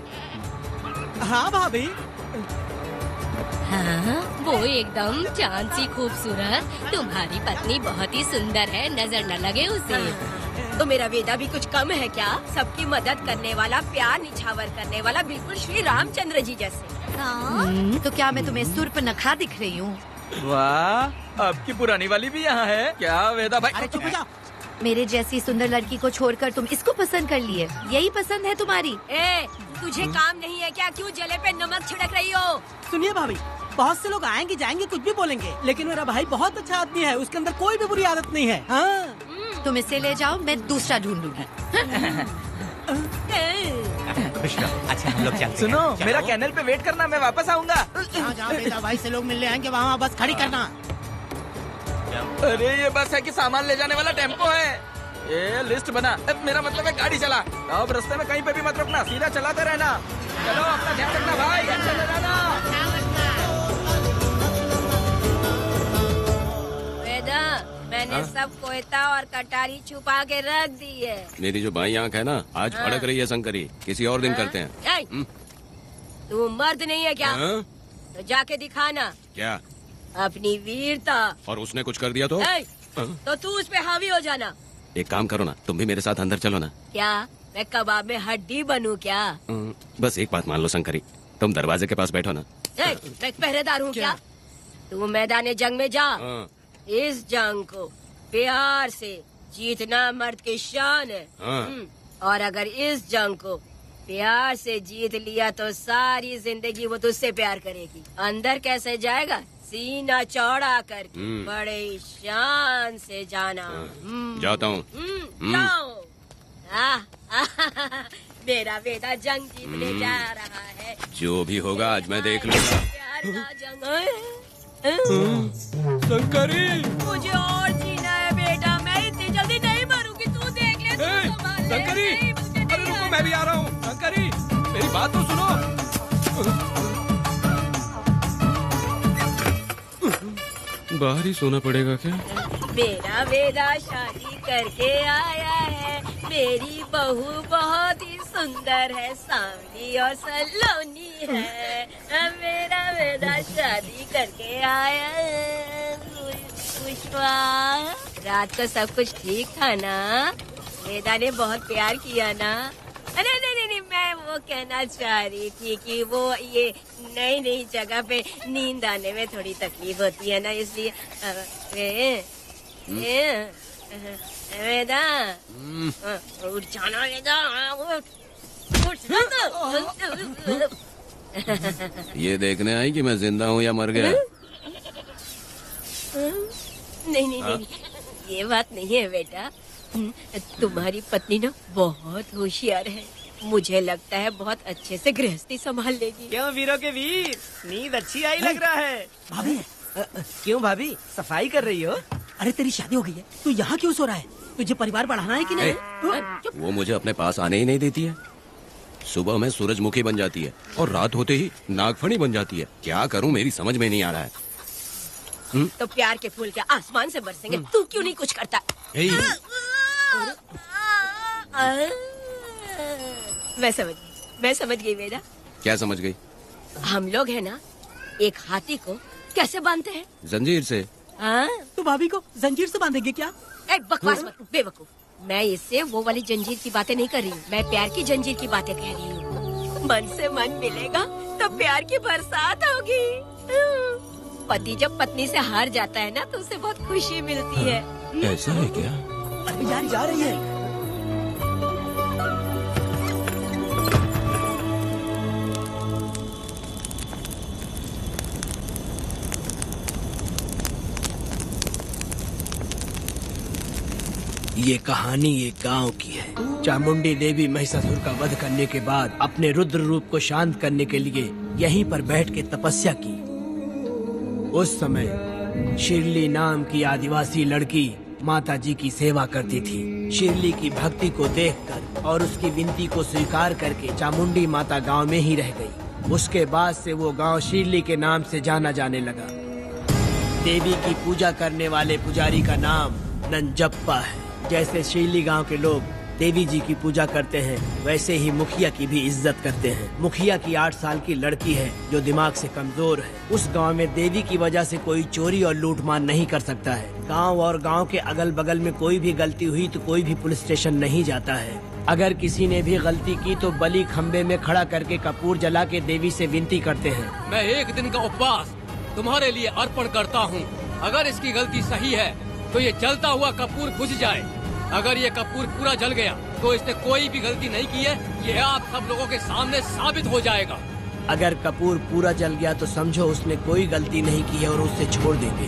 Speaker 12: हाँ भाभी।
Speaker 5: हाँ, वो एकदम चांद सी खूबसूरत। तुम्हारी पत्नी बहुत ही सुंदर है, नजर न लगे उसे।
Speaker 8: तो मेरा वेदा भी कुछ कम है क्या? सबकी मदद करने वाला, प्यार निछावर करने वाला, बिल्कुल श्री रामचंद्र जी जैसे।
Speaker 11: तो क्या मैं तुम्हें सुर्पनखा दिख रही हूँ?
Speaker 14: वाह, आपकी पुरानी वाली भी यहाँ है क्या वेदा भाई?
Speaker 12: अरे चुप हो जाओ।
Speaker 11: मेरे जैसी सुंदर लड़की को छोड़कर तुम इसको पसंद कर लिए, यही पसंद है तुम्हारी?
Speaker 8: तुझे काम नहीं है क्या? क्यों जले पे नमक छिड़क रही हो?
Speaker 12: सुनिए भाभी, बहुत से लोग आएंगे जाएंगे, कुछ भी बोलेंगे, लेकिन मेरा भाई बहुत अच्छा आदमी है, उसके अंदर कोई भी बुरी आदत नहीं है। हाँ।
Speaker 11: तुम इसे ले जाओ, मैं दूसरा ढूंढ लूंगी।
Speaker 13: खुश रहो। अच्छा हम लोग चलते हैं।
Speaker 14: सुनो,
Speaker 13: चलो।
Speaker 14: मेरा कैनल पे वेट करना, मैं वापस आऊंगा।
Speaker 12: जहाँ बेटा भाई से लोग मिलने आएंगे वहाँ बस खड़ी करना।
Speaker 14: अरे ये बस है कि सामान ले जाने वाला टेम्पो है। ये लिस्ट बना, मेरा मतलब है गाड़ी चला। अब रास्ते में कहीं पे भी मत रुकना, सीधा चलाते रहना। चलो अपना ध्यान रखना भाई, अच्छे से जाना।
Speaker 8: वेदा, मैंने सब कोयता और कटारी छुपा के रख दी है।
Speaker 10: मेरी जो बाई आंख है ना, आज फड़क रही है शंकरी। किसी और दिन करते हैं।
Speaker 8: तू मर्द नहीं है क्या? तो जाके दिखाना
Speaker 10: क्या?
Speaker 8: अपनी वीरता।
Speaker 10: और उसने कुछ कर दिया तो?
Speaker 8: तो तू उस पे हावी हो जाना।
Speaker 10: एक काम करो ना, तुम भी मेरे साथ अंदर चलो ना।
Speaker 8: क्या मैं कबाब में हड्डी बनूं क्या?
Speaker 10: बस एक बात मान लो शंकरी, तुम दरवाजे के पास बैठो ना।
Speaker 8: मैं पहरेदार हूँ क्या? तू मैदान जंग में जा। इस जंग को प्यार से जीतना मर्द की शान है। और अगर इस जंग को प्यार से जीत लिया तो सारी जिंदगी वो तुझसे प्यार करेगी। अंदर कैसे जाएगा? सीना चौड़ा करके बड़े शान से जाना।
Speaker 10: जाता हूँ।
Speaker 8: जाओ। मेरा बेटा जंग जीतने जा रहा है।
Speaker 10: जो भी होगा आज मैं देख लूंगा।
Speaker 8: प्यार का जंग
Speaker 14: शंकरी,
Speaker 8: मुझे और जीना है बेटा, मैं इतनी जल्दी नहीं मरूंगी। तू देख ले, तू संभाल ले।
Speaker 14: शंकरी, अरे रुको, मैं भी आ रहा हूँ। शंकरी, मेरी बात तो सुनो।
Speaker 10: बाहर ही सोना पड़ेगा क्या?
Speaker 8: मेरा वेदा शादी करके आया है। मेरी बहू बहुत ही सुंदर है, सांवली और सलोनी है। मेरा वेदा शादी करके आया है। पुष्पा, रात को सब कुछ ठीक था ना? वेदा ने बहुत प्यार किया ना? नहीं, मैं वो कहना चाह रही थी कि वो ये नई जगह पे नींद आने में थोड़ी तकलीफ होती है ना, इसलिए वेदा उठ जाना, वेदा उठ।
Speaker 10: ये देखने आई कि मैं जिंदा हूँ या मर गया?
Speaker 8: नहीं, ये बात नहीं है बेटा। तुम्हारी पत्नी ना बहुत होशियार है। मुझे लगता है बहुत अच्छे से गृहस्थी संभाल लेगी।
Speaker 12: क्यों वीरों के वीर, नींद अच्छी आई लग रहा है। भाभी क्यों भाभी सफाई कर रही हो? अरे तेरी शादी हो गई है, तू यहाँ क्यों सो रहा है? तुझे परिवार बढ़ाना है कि नहीं?
Speaker 10: वो मुझे अपने पास आने ही नहीं देती है। सुबह में सूरजमुखी बन जाती है और रात होते ही नागफनी बन जाती है। क्या करूँ, मेरी समझ में नहीं आ रहा है।
Speaker 8: तो प्यार के फूल क्या आसमान से बरसेंगे? तू क्यों नहीं कुछ करता? मैं समझ गई वेदा।
Speaker 10: क्या समझ गई?
Speaker 8: हम लोग है ना, एक हाथी को कैसे बांधते हैं?
Speaker 10: जंजीर से।
Speaker 12: तो भाभी को जंजीर से बांधेंगे क्या?
Speaker 8: बकवास मत, बेवकूफ। मैं इससे वो वाली जंजीर की बातें नहीं कर रही हूँ, मैं प्यार की जंजीर की बातें कह रही हूँ। मन से मन मिलेगा तो प्यार की बरसात होगी। पति जब पत्नी से हार जाता है ना तो उसे बहुत खुशी मिलती है।
Speaker 10: ऐसा है क्या?
Speaker 12: अरे यार जा रही है।
Speaker 2: ये कहानी एक गांव की है। चामुंडी देवी महिषासुर का वध करने के बाद अपने रुद्र रूप को शांत करने के लिए यहीं पर बैठ के तपस्या की। उस समय शिरली नाम की आदिवासी लड़की माता जी की सेवा करती थी। शिरली की भक्ति को देखकर और उसकी विनती को स्वीकार करके चामुंडी माता गांव में ही रह गई। उसके बाद से वो गांव शिरली के नाम से जाना जाने लगा। देवी की पूजा करने वाले पुजारी का नाम नंजप्पा है। जैसे शिरली गांव के लोग देवी जी की पूजा करते हैं, वैसे ही मुखिया की भी इज्जत करते हैं। मुखिया की 8 साल की लड़की है जो दिमाग से कमजोर है। उस गांव में देवी की वजह से कोई चोरी और लूटमार नहीं कर सकता है। गांव और गांव के अगल बगल में कोई भी गलती हुई तो कोई भी पुलिस स्टेशन नहीं जाता है। अगर किसी ने भी गलती की तो बलि खम्बे में खड़ा करके कपूर जला के देवी से विनती करते हैं।
Speaker 3: मैं 1 दिन का उपवास तुम्हारे लिए अर्पण करता हूँ। अगर इसकी गलती सही है तो ये जलता हुआ कपूर बुझ जाए। अगर ये कपूर पूरा जल गया तो इसने कोई भी गलती नहीं की है, ये आप सब लोगों के सामने साबित हो जाएगा।
Speaker 2: अगर कपूर पूरा जल गया तो समझो उसने कोई गलती नहीं की है और उसे छोड़ देंगे।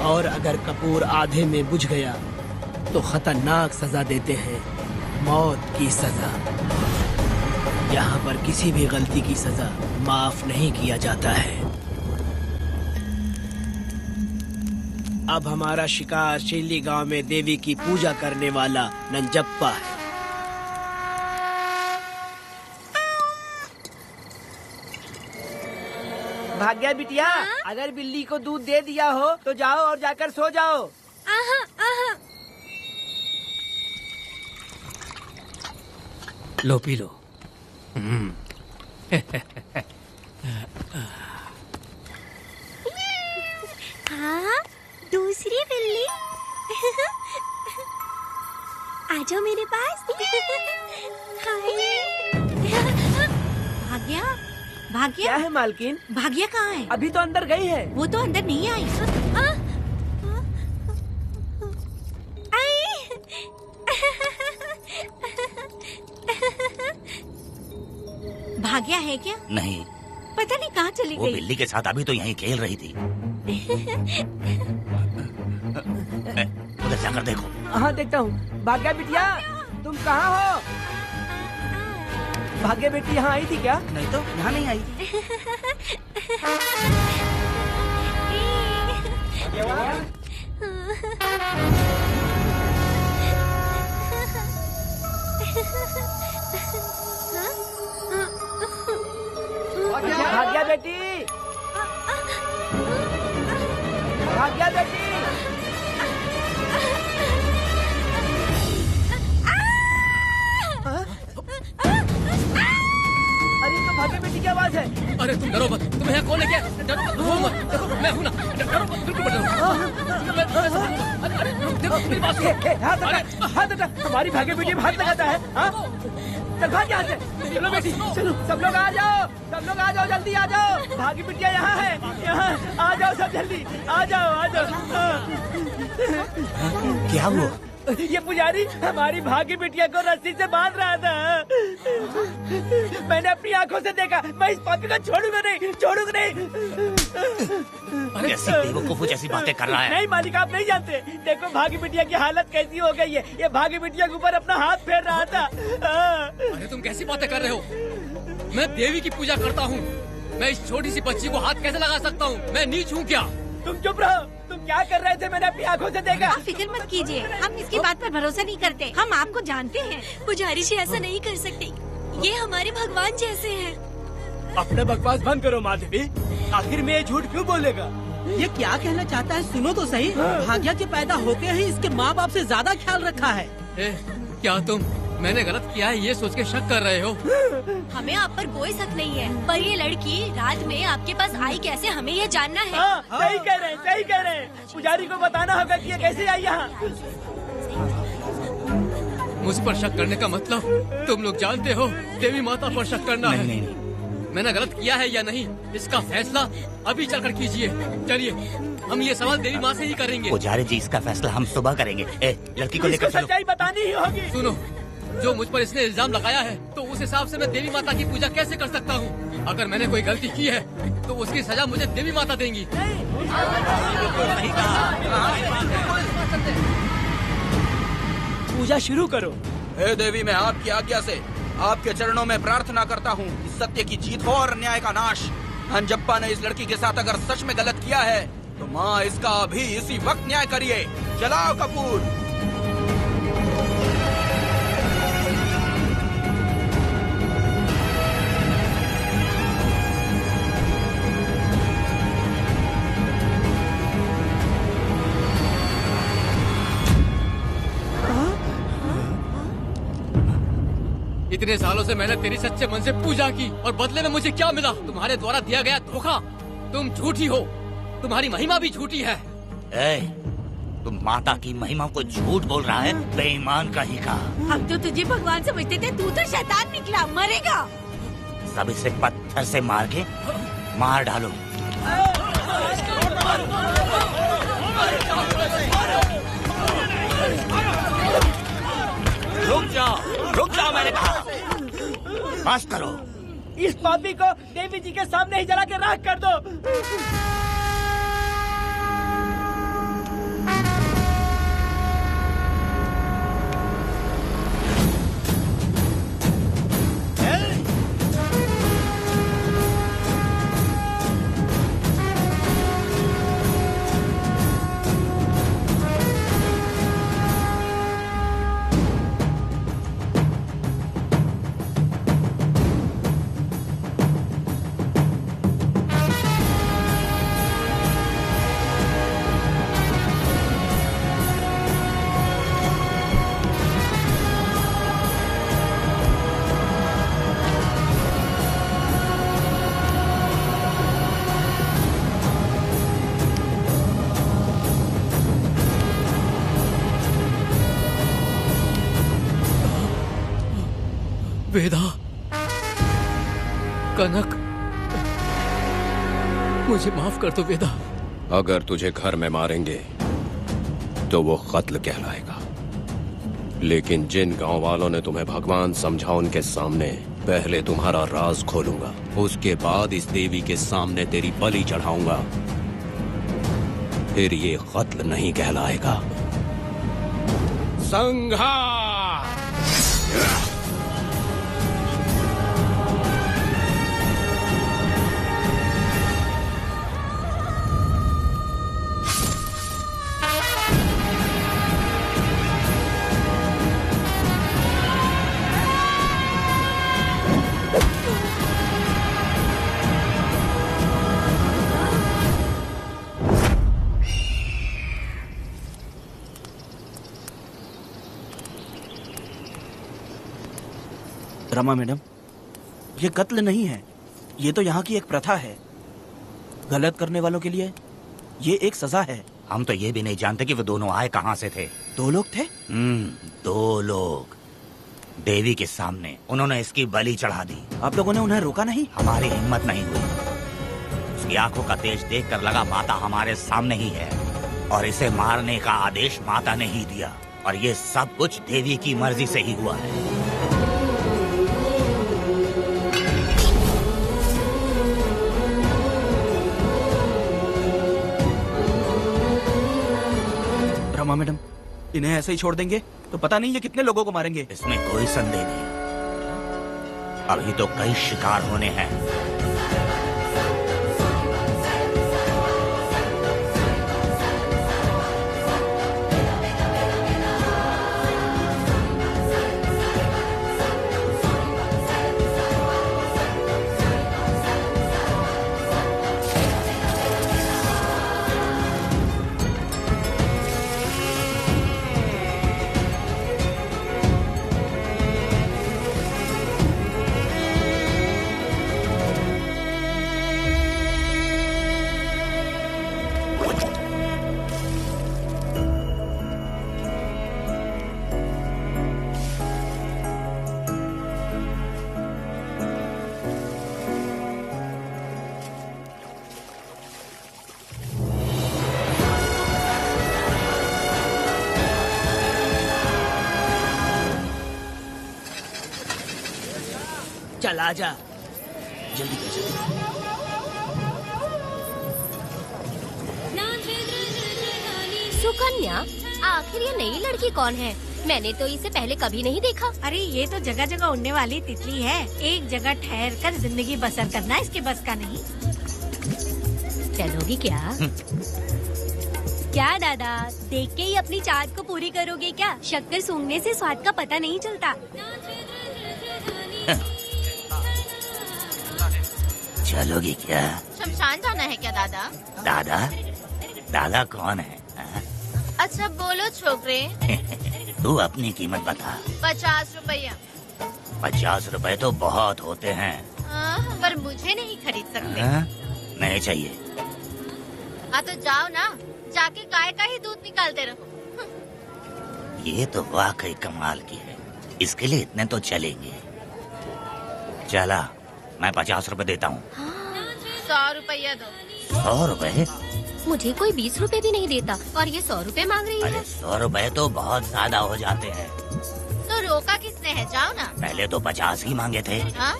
Speaker 2: और अगर कपूर आधे में बुझ गया तो खतरनाक सजा देते हैं, मौत की सजा। यहाँ पर किसी भी गलती की सजा माफ नहीं किया जाता है। अब हमारा शिकार शिरली गांव में देवी की पूजा करने वाला नंजप्पा है।
Speaker 12: भाग्या बिटिया, अगर बिल्ली को दूध दे दिया हो तो जाओ और जाकर सो जाओ।
Speaker 2: लो पी लो।
Speaker 9: हाँ, दूसरी बिल्ली। आ जाओ मेरे पास।
Speaker 11: भाग्या, भाग्या
Speaker 12: क्या है मालकिन?
Speaker 11: भाग्या कहाँ है?
Speaker 12: अभी तो अंदर गई है।
Speaker 11: वो तो अंदर नहीं आई। भाग्या है क्या?
Speaker 7: नहीं,
Speaker 11: पता नहीं कहाँ चली
Speaker 7: वो
Speaker 11: गई।
Speaker 7: बिल्ली के साथ अभी तो यहीं खेल रही थी। उधर जाकर देखो।
Speaker 12: हाँ देखता हूँ। भाग्या बिटिया, तुम कहाँ हो? भाग्या बेटी यहाँ आई थी क्या?
Speaker 6: नहीं तो यहाँ नहीं आई।
Speaker 12: भाग्या बेटी, भाग्या बेटी। अरे तो भाग्या बेटी की आवाज है।
Speaker 3: अरे तुम डरो मत, तुम्हें यहाँ कौन लेके आया? डरो मत, रो मत, देखो मैं हूँ ना, डरो मत, बिल्कुल मत डरो। अरे देखो मेरी बात सुनो।
Speaker 12: हाथ हटा, हमारी भाग्य बेटी में हाथ लगाता है। चल भाग यहाँ से। चलो बेटी, चलो सब लोग आ जाओ, सब लोग आ जाओ, जल्दी आ जाओ। भाग्य बिटिया यहाँ है, यहाँ आ जाओ सब जल्दी, आ जाओ आ जाओ।
Speaker 7: क्या हुआ?
Speaker 12: ये पुजारी हमारी भाग्य बिटिया को रस्सी से बांध रहा था। मैंने अपनी आंखों से देखा, मैं इस पापी को छोड़ूंगा नहीं, छोड़ूंगा नहीं।
Speaker 7: कैसी बेवकूफों जैसी बातें कर रहा है?
Speaker 12: नहीं मालिक, आप नहीं जानते। देखो भाग्य बिटिया की हालत कैसी हो गई है। ये भाग्य बिटिया के ऊपर अपना हाथ फेर रहा था।
Speaker 3: अरे तुम कैसी बातें कर रहे हो? मैं देवी की पूजा करता हूँ, मैं इस छोटी सी बच्ची को हाथ कैसे लगा सकता हूँ? मैं नीच हूँ क्या?
Speaker 12: तुम चुप रहो, तुम क्या कर रहे थे? मैंने अपनी आंखों से देखा।
Speaker 9: आप फिक्र मत कीजिए, हम इसकी बात पर भरोसा नहीं करते, हम आपको जानते हैं। पुजारी जी ऐसा नहीं कर सकते, ये हमारे भगवान जैसे हैं।
Speaker 12: अपना बकवास बंद करो माँ देवी, आखिर में ये झूठ क्यों बोलेगा?
Speaker 2: ये क्या कहना चाहता है? सुनो तो सही। भाग्या के पैदा होते ही इसके माँ बाप से ज्यादा ख्याल रखा है।
Speaker 3: क्या तुम मैंने गलत किया है ये सोच के शक कर रहे हो?
Speaker 9: हमें आप पर कोई शक नहीं है, पर ये लड़की रात में आपके पास आई कैसे, हमें ये जानना है।
Speaker 12: सही कह रहे हैं, सही कह रहे हैं। पुजारी को बताना होगा कि ये कैसे आई यहाँ।
Speaker 3: मुझ पर शक करने का मतलब तुम लोग जानते हो, देवी माता पर शक करना है।
Speaker 7: नहीं।
Speaker 3: मैंने गलत किया है या नहीं, इसका फैसला अभी चलकर कीजिए। चलिए, हम ये सवाल देवी माँ से ही करेंगे।
Speaker 7: पुजारी जी, इसका फैसला हम सुबह करेंगे। लड़की को लेकर चलो।
Speaker 12: सच्चाई बतानी ही होगी।
Speaker 3: सुनो, जो मुझ पर इसने इल्जाम लगाया है, तो उस हिसाब से मैं देवी माता की पूजा कैसे कर सकता हूँ? अगर मैंने कोई गलती की है, तो उसकी सजा मुझे देवी माता देंगी।
Speaker 12: पूजा शुरू करो।
Speaker 14: हे देवी, मैं आपकी आज्ञा से आपके चरणों में प्रार्थना करता हूँ, सत्य की जीत हो और न्याय का नाश। अंजप्पा ने इस लड़की के साथ अगर सच में गलत किया है, तो माँ इसका अभी इसी वक्त न्याय करिए। जलाओ कपूर।
Speaker 3: इतने सालों से मैंने तेरी सच्चे मन से पूजा की, और बदले में मुझे क्या मिला? तुम्हारे द्वारा दिया गया धोखा। तुम झूठी हो, तुम्हारी महिमा भी झूठी है।
Speaker 7: तुम माता की महिमा को झूठ बोल रहा है, बेईमान कहीं का।
Speaker 9: हम तो तुझे भगवान समझते थे, तू तो शैतान निकला, मरेगा।
Speaker 7: सब इसे पत्थर से मार के मार डालो। रुक जाओ मैंने कहा। बस करो।
Speaker 12: इस पापी को देवी जी के सामने ही जला के राख कर दो।
Speaker 3: वेदा, कनक, मुझे माफ कर दो वेदा।
Speaker 10: अगर तुझे घर में मारेंगे तो वो कत्ल कहलाएगा, लेकिन जिन गांव वालों ने तुम्हें भगवान समझा उनके सामने पहले तुम्हारा राज खोलूंगा, उसके बाद इस देवी के सामने तेरी बलि चढ़ाऊंगा, फिर ये कत्ल नहीं कहलाएगा। संघार!
Speaker 6: रमा मैडम, ये कत्ल नहीं है, ये तो यहाँ की एक प्रथा है। गलत करने वालों के लिए ये एक सजा है।
Speaker 7: हम तो ये भी नहीं जानते कि वो दोनों आए कहाँ से थे।
Speaker 6: 2 लोग थे?
Speaker 7: 2 लोग देवी के सामने, उन्होंने इसकी बलि चढ़ा दी।
Speaker 6: आप लोगों ने उन्हें रोका नहीं?
Speaker 7: हमारी हिम्मत नहीं हुई। उसकी आंखों का तेज देखकर लगा माता हमारे सामने ही है और इसे मारने का आदेश माता ने ही दिया, और ये सब कुछ देवी की मर्जी से ही हुआ है।
Speaker 6: रमा मैडम, इन्हें ऐसे ही छोड़ देंगे तो पता नहीं ये कितने लोगों को मारेंगे।
Speaker 7: इसमें कोई संदेह नहीं, अभी तो कई शिकार होने हैं।
Speaker 2: चल आजा, जल्दी कर जल्दी।
Speaker 5: सुकन्या, आखिर ये नई लड़की कौन है? मैंने तो इसे पहले कभी नहीं देखा।
Speaker 15: अरे ये तो जगह जगह उड़ने वाली तितली है। एक जगह ठहर कर जिंदगी बसर करना इसके बस का नहीं।
Speaker 5: चलोगी क्या?
Speaker 9: क्या दादा, देख के ही अपनी चाहत को पूरी करोगे क्या? शक्कर सूंघने से स्वाद का पता नहीं चलता।
Speaker 7: चलोगी क्या?
Speaker 11: शमशान जाना है क्या दादा?
Speaker 7: दादा? दादा कौन है?
Speaker 11: अच्छा बोलो छोकरे।
Speaker 7: तू अपनी कीमत बता।
Speaker 11: 50 रुपया।
Speaker 7: 50 रुपए तो बहुत होते हैं।
Speaker 11: पर मुझे नहीं खरीद सकते।
Speaker 7: नहीं चाहिए।
Speaker 11: हाँ तो जाओ ना, जाके गाय का ही दूध निकालते रहो।
Speaker 7: ये तो वाकई कमाल की है, इसके लिए इतने तो चलेंगे। चला, मैं 50 रुपए देता हूँ।
Speaker 11: 100 रुपया दो।
Speaker 7: 100 रुपए?
Speaker 5: मुझे कोई 20 रुपए भी नहीं देता और ये 100 रुपए मांग रही है।
Speaker 7: अरे 100 रुपए तो बहुत ज्यादा हो जाते हैं।
Speaker 11: तो रोका किसने है? जाओ ना।
Speaker 7: पहले तो 50 ही मांगे थे।
Speaker 11: हाँ?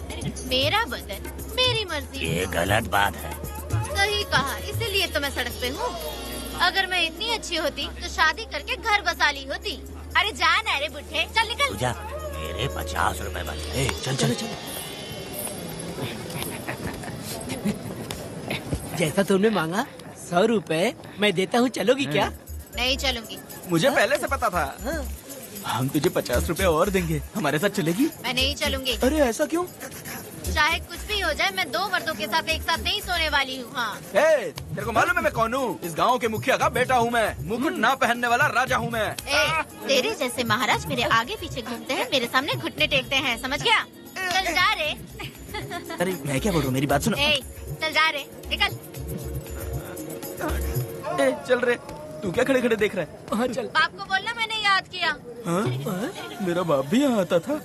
Speaker 11: मेरा बदन, मेरी मर्जी।
Speaker 7: ये गलत बात है।
Speaker 11: सही कहा, इसीलिए तो मैं सड़क पे हूँ। अगर मैं इतनी अच्छी होती तो शादी करके घर बसा ली होती। अरे जा ना रे बुढ़े, चल निकल।
Speaker 7: जा, मेरे 50 रुपए बचे।
Speaker 6: चल चल चल।
Speaker 2: जैसा तुमने मांगा 100 रुपए मैं देता हूँ, चलोगी क्या?
Speaker 11: नहीं चलूंगी।
Speaker 14: मुझे पहले से पता था।
Speaker 6: हम तुझे 50 रुपए और देंगे, हमारे साथ चलेगी?
Speaker 11: मैं नहीं चलूंगी।
Speaker 6: अरे ऐसा क्यों?
Speaker 11: चाहे कुछ भी हो जाए, मैं 2 मर्दों के साथ एक साथ नहीं सोने वाली हूँ। हाँ।
Speaker 14: तेरे को मालूम है मैं कौन हूँ? इस गांव के मुखिया का बेटा हूँ मैं। मुकुट ना पहनने वाला राजा हूँ मैं।
Speaker 11: तेरे जैसे महाराज मेरे आगे पीछे घूमते हैं, मेरे सामने घुटने टेकते हैं, समझ गया? चल जा रे।
Speaker 6: अरे मैं क्या बोल रहा हूँ, मेरी बात सुनो।
Speaker 11: चल जा रे, निकल।
Speaker 14: चल रे, तू क्या खड़े खड़े देख रहा है?
Speaker 2: हाँ चल।
Speaker 11: बाप को बोलना मैंने याद किया।
Speaker 14: हाँ? मेरा बाप भी यहाँ आता था।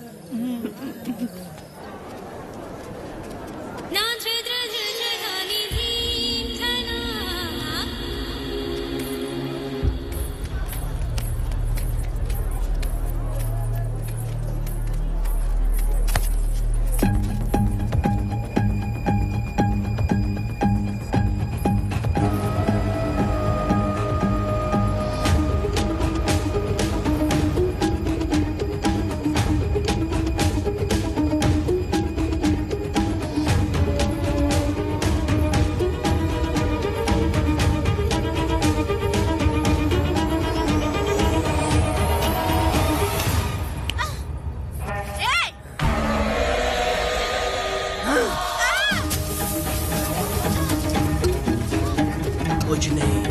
Speaker 2: कुछ नहीं,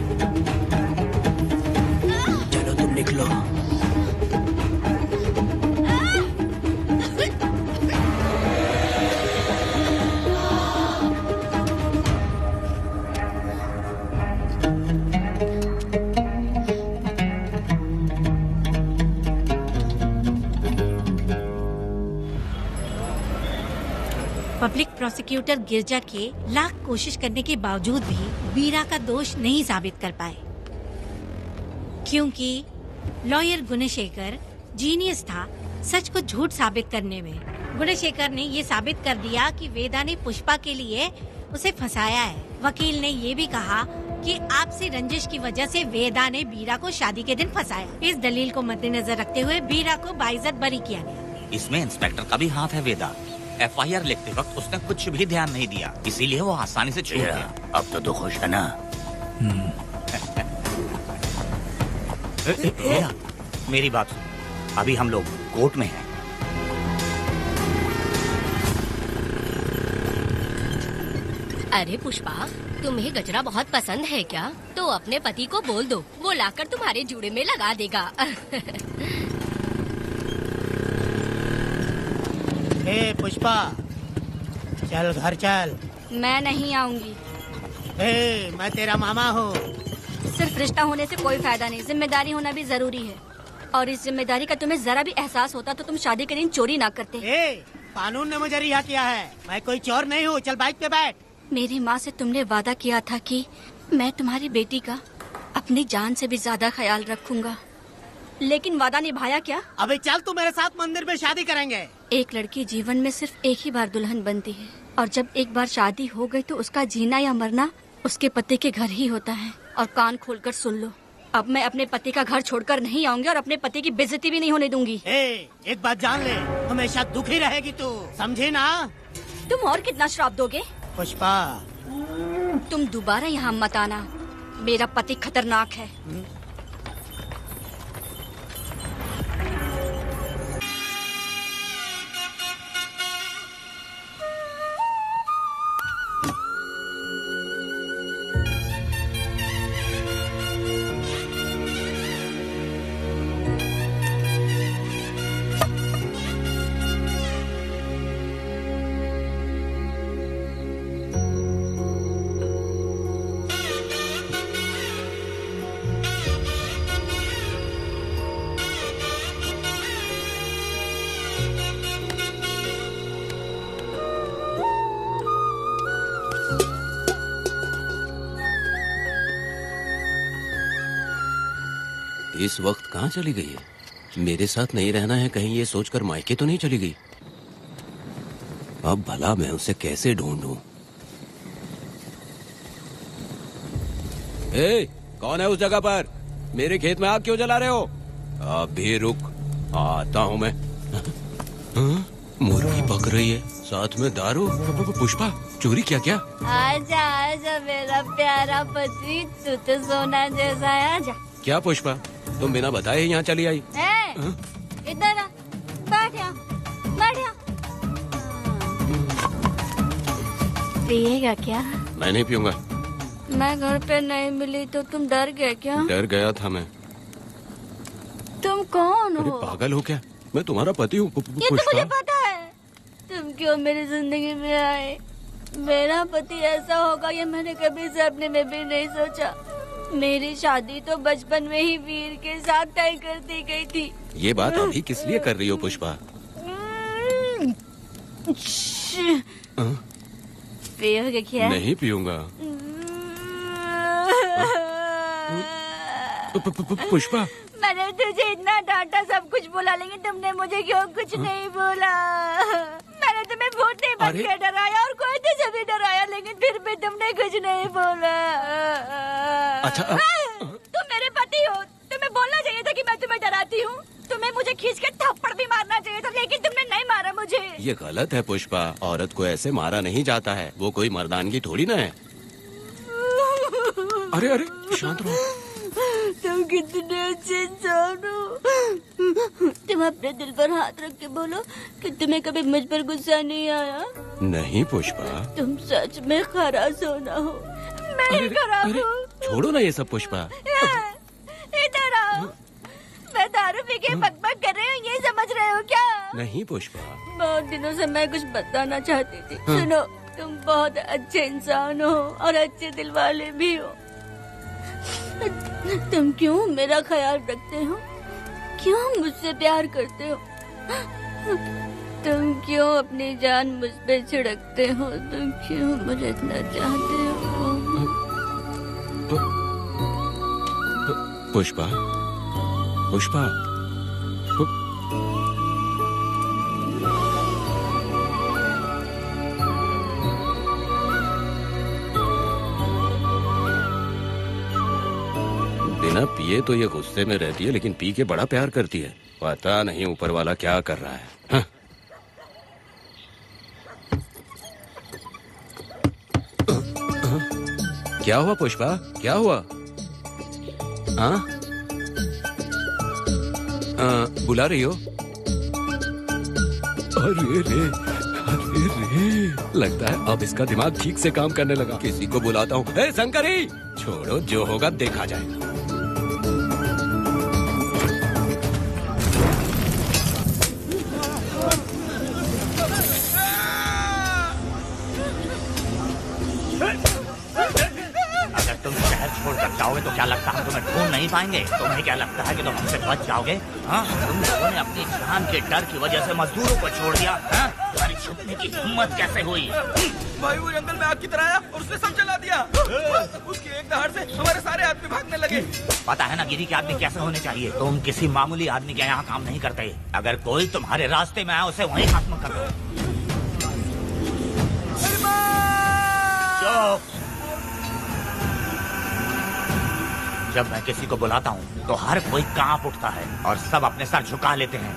Speaker 2: चलो तुम निकलो।
Speaker 15: प्रोसिक्यूटर गिरजा के लाख कोशिश करने के बावजूद भी वीरा का दोष नहीं साबित कर पाए, क्योंकि लॉयर गुणशेखर जीनियस था सच को झूठ साबित करने में। गुणशेखर ने ये साबित कर दिया कि वेदा ने पुष्पा के लिए उसे फंसाया है। वकील ने ये भी कहा कि आपसी रंजिश की वजह से वेदा ने वीरा को शादी के दिन फंसाया। इस दलील को मद्देनजर रखते हुए वीरा को बाइज्जत बरी किया गया।
Speaker 13: इसमें इंस्पेक्टर का भी हाथ है वेदा। FIR लिखते वक्त उसने कुछ भी ध्यान नहीं दिया, इसीलिए वो आसानी से छूट गया।
Speaker 7: अब तो तू खुश है ना?
Speaker 13: वेदा, मेरी बात सुन, अभी हम लोग कोर्ट में हैं।
Speaker 5: अरे पुष्पा, तुम्हें गजरा बहुत पसंद है क्या? तो अपने पति को बोल दो, वो लाकर तुम्हारे जूड़े में लगा देगा।
Speaker 12: ए पुष्पा, चल घर चल।
Speaker 16: मैं नहीं आऊंगी।
Speaker 12: ए, मैं तेरा मामा हूँ।
Speaker 16: सिर्फ रिश्ता होने से कोई फायदा नहीं, जिम्मेदारी होना भी जरूरी है। और इस जिम्मेदारी का तुम्हें जरा भी एहसास होता तो तुम शादी के दिन चोरी ना करते।
Speaker 12: कानून ने मुझे रिहा किया है, मैं कोई चोर नहीं हूँ। चल बाइक पे बैठ।
Speaker 16: मेरी माँ से तुमने वादा किया था कि मैं तुम्हारी बेटी का अपनी जान से भी ज्यादा ख्याल रखूंगा, लेकिन वादा निभाया क्या?
Speaker 12: अबे चल, तू मेरे साथ मंदिर में शादी करेंगे।
Speaker 16: एक लड़की जीवन में सिर्फ एक ही बार दुल्हन बनती है, और जब एक बार शादी हो गई तो उसका जीना या मरना उसके पति के घर ही होता है। और कान खोलकर सुन लो, अब मैं अपने पति का घर छोड़कर नहीं आऊंगी और अपने पति की बेइज्जती भी नहीं होने दूंगी।
Speaker 12: एक बात जान ले, हमेशा दुखी रहेगी तू, समझी ना?
Speaker 16: तुम और कितना श्राप दोगे?
Speaker 12: पुष्पा,
Speaker 16: तुम दोबारा यहाँ मत आना, मेरा पति खतरनाक है।
Speaker 10: इस वक्त कहाँ चली गई है? मेरे साथ नहीं रहना है कहीं ये सोचकर मायके तो नहीं चली गई? अब भला मैं उसे कैसे ढूंढूं? ए, कौन है उस जगह पर? मेरे खेत में आग क्यों जला रहे हो? अभी रुक, आता हूँ मैं। हाँ? मुर्गी पक रही है, साथ में दारू। पुष्पा, चोरी क्या? क्या?
Speaker 16: आजा आजा मेरा प्यारा पति, तू तो सोना जैसा है। आजा।
Speaker 10: क्या पुष्पा, तुम बिना बताए ही यहाँ चली आई?
Speaker 16: इधर आ, बैठ यहाँ, बैठ यहाँ। पिएगा क्या?
Speaker 10: मैं नहीं पीऊंगा।
Speaker 16: मैं घर पे नहीं मिली तो तुम डर गए क्या?
Speaker 10: डर गया था मैं।
Speaker 16: तुम कौन
Speaker 10: अरे
Speaker 16: हो?
Speaker 10: पागल हो क्या? मैं तुम्हारा पति हूँ।
Speaker 16: ये तो मुझे पता है। तुम क्यों मेरी जिंदगी में आए? मेरा पति ऐसा होगा ये मैंने कभी सपने में भी नहीं सोचा। मेरी शादी तो बचपन में ही वीर के साथ तय कर दी गई थी।
Speaker 10: ये बात अभी किस लिए कर रही हो पुष्पा?
Speaker 16: पियोगे क्या?
Speaker 10: नहीं पीऊंगा। पुष्पा,
Speaker 16: मैंने तुझे इतना डांटा, सब कुछ बोला, लेकिन तुमने मुझे क्यों कुछ नहीं बोला? मैंने तुम्हें भूत नहीं बन के डराया और कोई तुझे भी डराया, लेकिन फिर भी तुमने कुछ नहीं बोला।
Speaker 10: अच्छा,
Speaker 16: तुम मेरे पति हो, तुम्हें बोलना चाहिए था कि मैं तुम्हें डराती हूँ। तुम्हें मुझे खींच के थप्पड़ भी मारना चाहिए था, लेकिन तुमने नहीं मारा मुझे।
Speaker 10: ये गलत है पुष्पा, औरत को ऐसे मारा नहीं जाता है, वो कोई मर्दानगी थोड़ी ना है। अरे अरे शांत रहो।
Speaker 16: तुम कितने अच्छे इंसान हो। तुम अपने दिल पर हाथ रख के बोलो कि तुम्हें कभी मुझ पर गुस्सा नहीं आया।
Speaker 10: नहीं पुष्पा,
Speaker 16: तुम सच में खरा सोना हो। मैं खराब हूँ।
Speaker 10: छोड़ो ना ये सब पुष्पा।
Speaker 16: इधर आओ। मैं दारू पी के बकबक कर रही हूँ, ये समझ रहे हो क्या?
Speaker 10: नहीं पुष्पा,
Speaker 16: बहुत दिनों से मैं कुछ बताना चाहती थी। सुनो, तुम बहुत अच्छे इंसान हो और अच्छे दिल वाले भी हो। तुम क्यों मेरा ख्याल रखते हो? क्यों मुझसे प्यार करते हो? तुम क्यों अपनी जान मुझ पे छिड़कते हो? तुम क्यों मुझे इतना चाहते हो?
Speaker 10: पुष्पा, पुष्पा, बिना पिए तो ये गुस्से में रहती है, लेकिन पी के बड़ा प्यार करती है। पता नहीं ऊपर वाला क्या कर रहा है। हाँ? क्या हुआ पुष्पा, क्या हुआ? हाँ? बुला रही हो? अरे रे, अरे रे, लगता है अब इसका दिमाग ठीक से काम करने लगा। किसी को बुलाता हूँ। ए शंकरी, छोड़ो, जो होगा देखा जाएगा।
Speaker 13: तुम शहर छोड़कर जाओगे तो क्या लगता है तुम्हें ढूंढ नहीं पाएंगे? तुम्हें क्या लगता है कि तुम हमसे बच जाओगे? हाँ, तुम लोगों ने अपनी जान के डर की वजह से मजदूरों को छोड़ दिया। हाँ? तुम्हारी छुपने की हिम्मत कैसे हुई?
Speaker 14: भाई वो जंगल में आग की तरह आया और उसने सब जला दिया। उसके एक दहाड़ से हमारे सारे आदमी भागने लगे।
Speaker 13: पता है ना गिरी के आदमी कैसे होने चाहिए? तुम किसी मामूली आदमी के यहाँ काम नहीं करते। अगर कोई तुम्हारे रास्ते में आए उसे वहीं खत्म कर दो। जब मैं किसी को बुलाता हूँ तो हर कोई कांप उठता है और सब अपने सर झुका लेते हैं।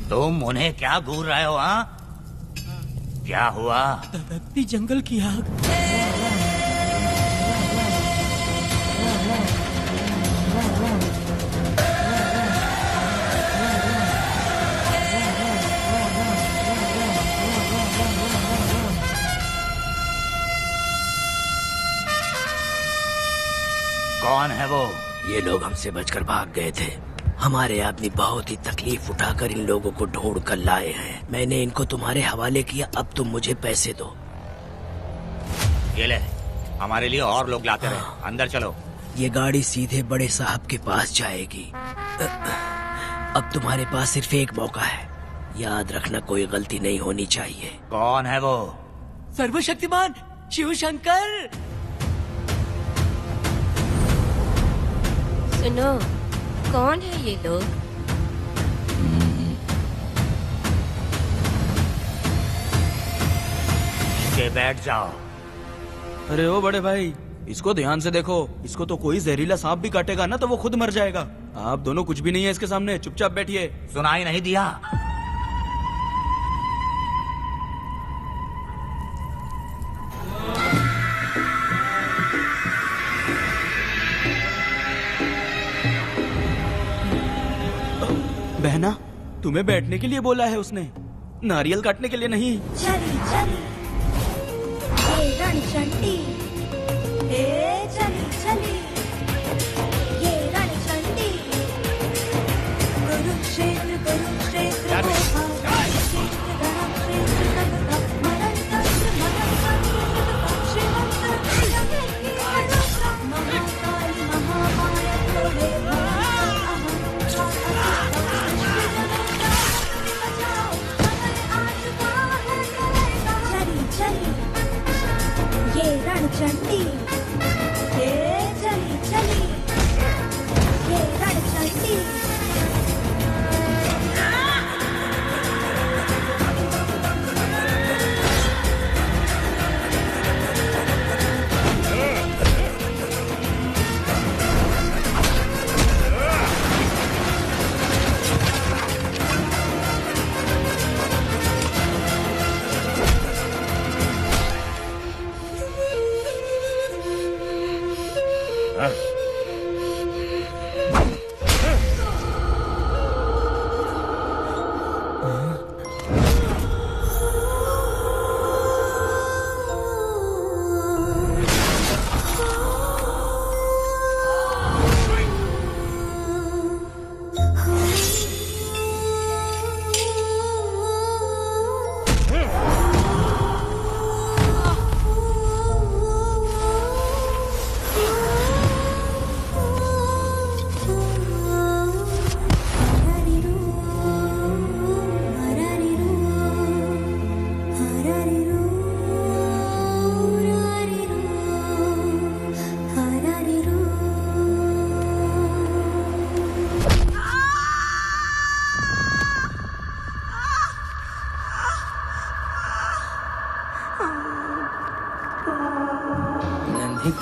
Speaker 13: तुम उन्हें क्या घूर रहे हो? हाँ, क्या हुआ?
Speaker 2: दबकती जंगल की आग।
Speaker 13: कौन है वो?
Speaker 2: ये लोग हमसे बचकर भाग गए थे। हमारे आदमी बहुत ही तकलीफ उठाकर इन लोगों को ढूंढ कर लाए हैं। मैंने इनको तुम्हारे हवाले किया, अब तुम मुझे पैसे दो।
Speaker 13: ये ले, हमारे लिए और लोग लाते रहे। अंदर चलो।
Speaker 2: ये गाड़ी सीधे बड़े साहब के पास जाएगी। अब तुम्हारे पास सिर्फ एक मौका है, याद रखना कोई गलती नहीं होनी चाहिए।
Speaker 13: कौन है वो?
Speaker 2: सर्वशक्तिमान शिव शंकर।
Speaker 8: सुनो, कौन है ये लोग?
Speaker 13: के बैठ जाओ।
Speaker 6: अरे ओ बड़े भाई, इसको ध्यान से देखो। इसको तो कोई जहरीला सांप भी काटेगा ना तो वो खुद मर जाएगा। आप दोनों कुछ भी नहीं है इसके सामने, चुपचाप बैठिए।
Speaker 13: सुनाई नहीं दिया?
Speaker 6: बहना, तुम्हें बैठने के लिए बोला है उसने, नारियल काटने के लिए नहीं।
Speaker 17: चली चली ये रणचंडी, चली चली ये रणचंडी, कुरुक्षेत्र कुरुक्षेत्र ये रण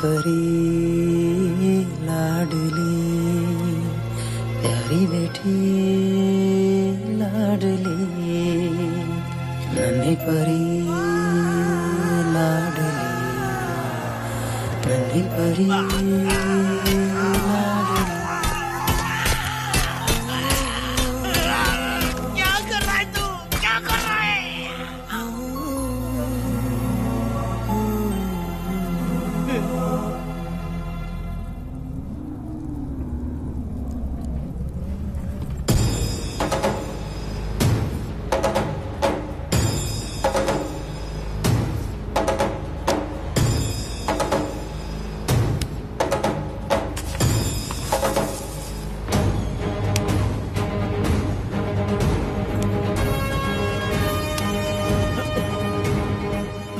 Speaker 18: परी लाडली प्यारी बेटी लाडली नन्ही परी लाडली नन्ही परी
Speaker 13: क्या कर रहा है तू? क्या कर रहा है?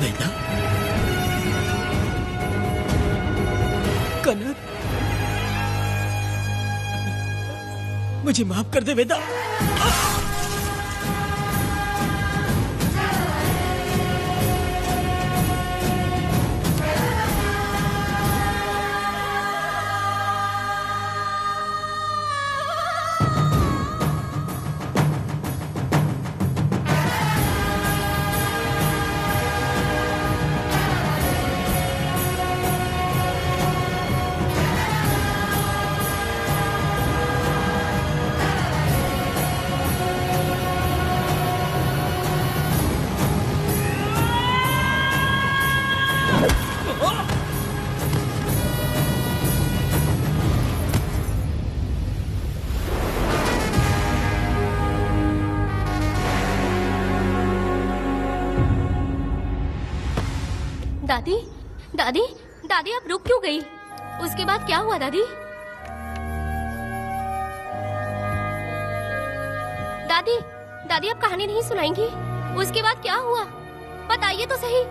Speaker 2: वेदा, कनक, मुझे माफ कर दे वेदा।
Speaker 5: दादी, दादी, दादी आप रुक क्यों गई? उसके बाद क्या हुआ दादी? दादी, दादी आप कहानी नहीं सुनाएंगी? उसके बाद क्या हुआ? बताइए तो सही।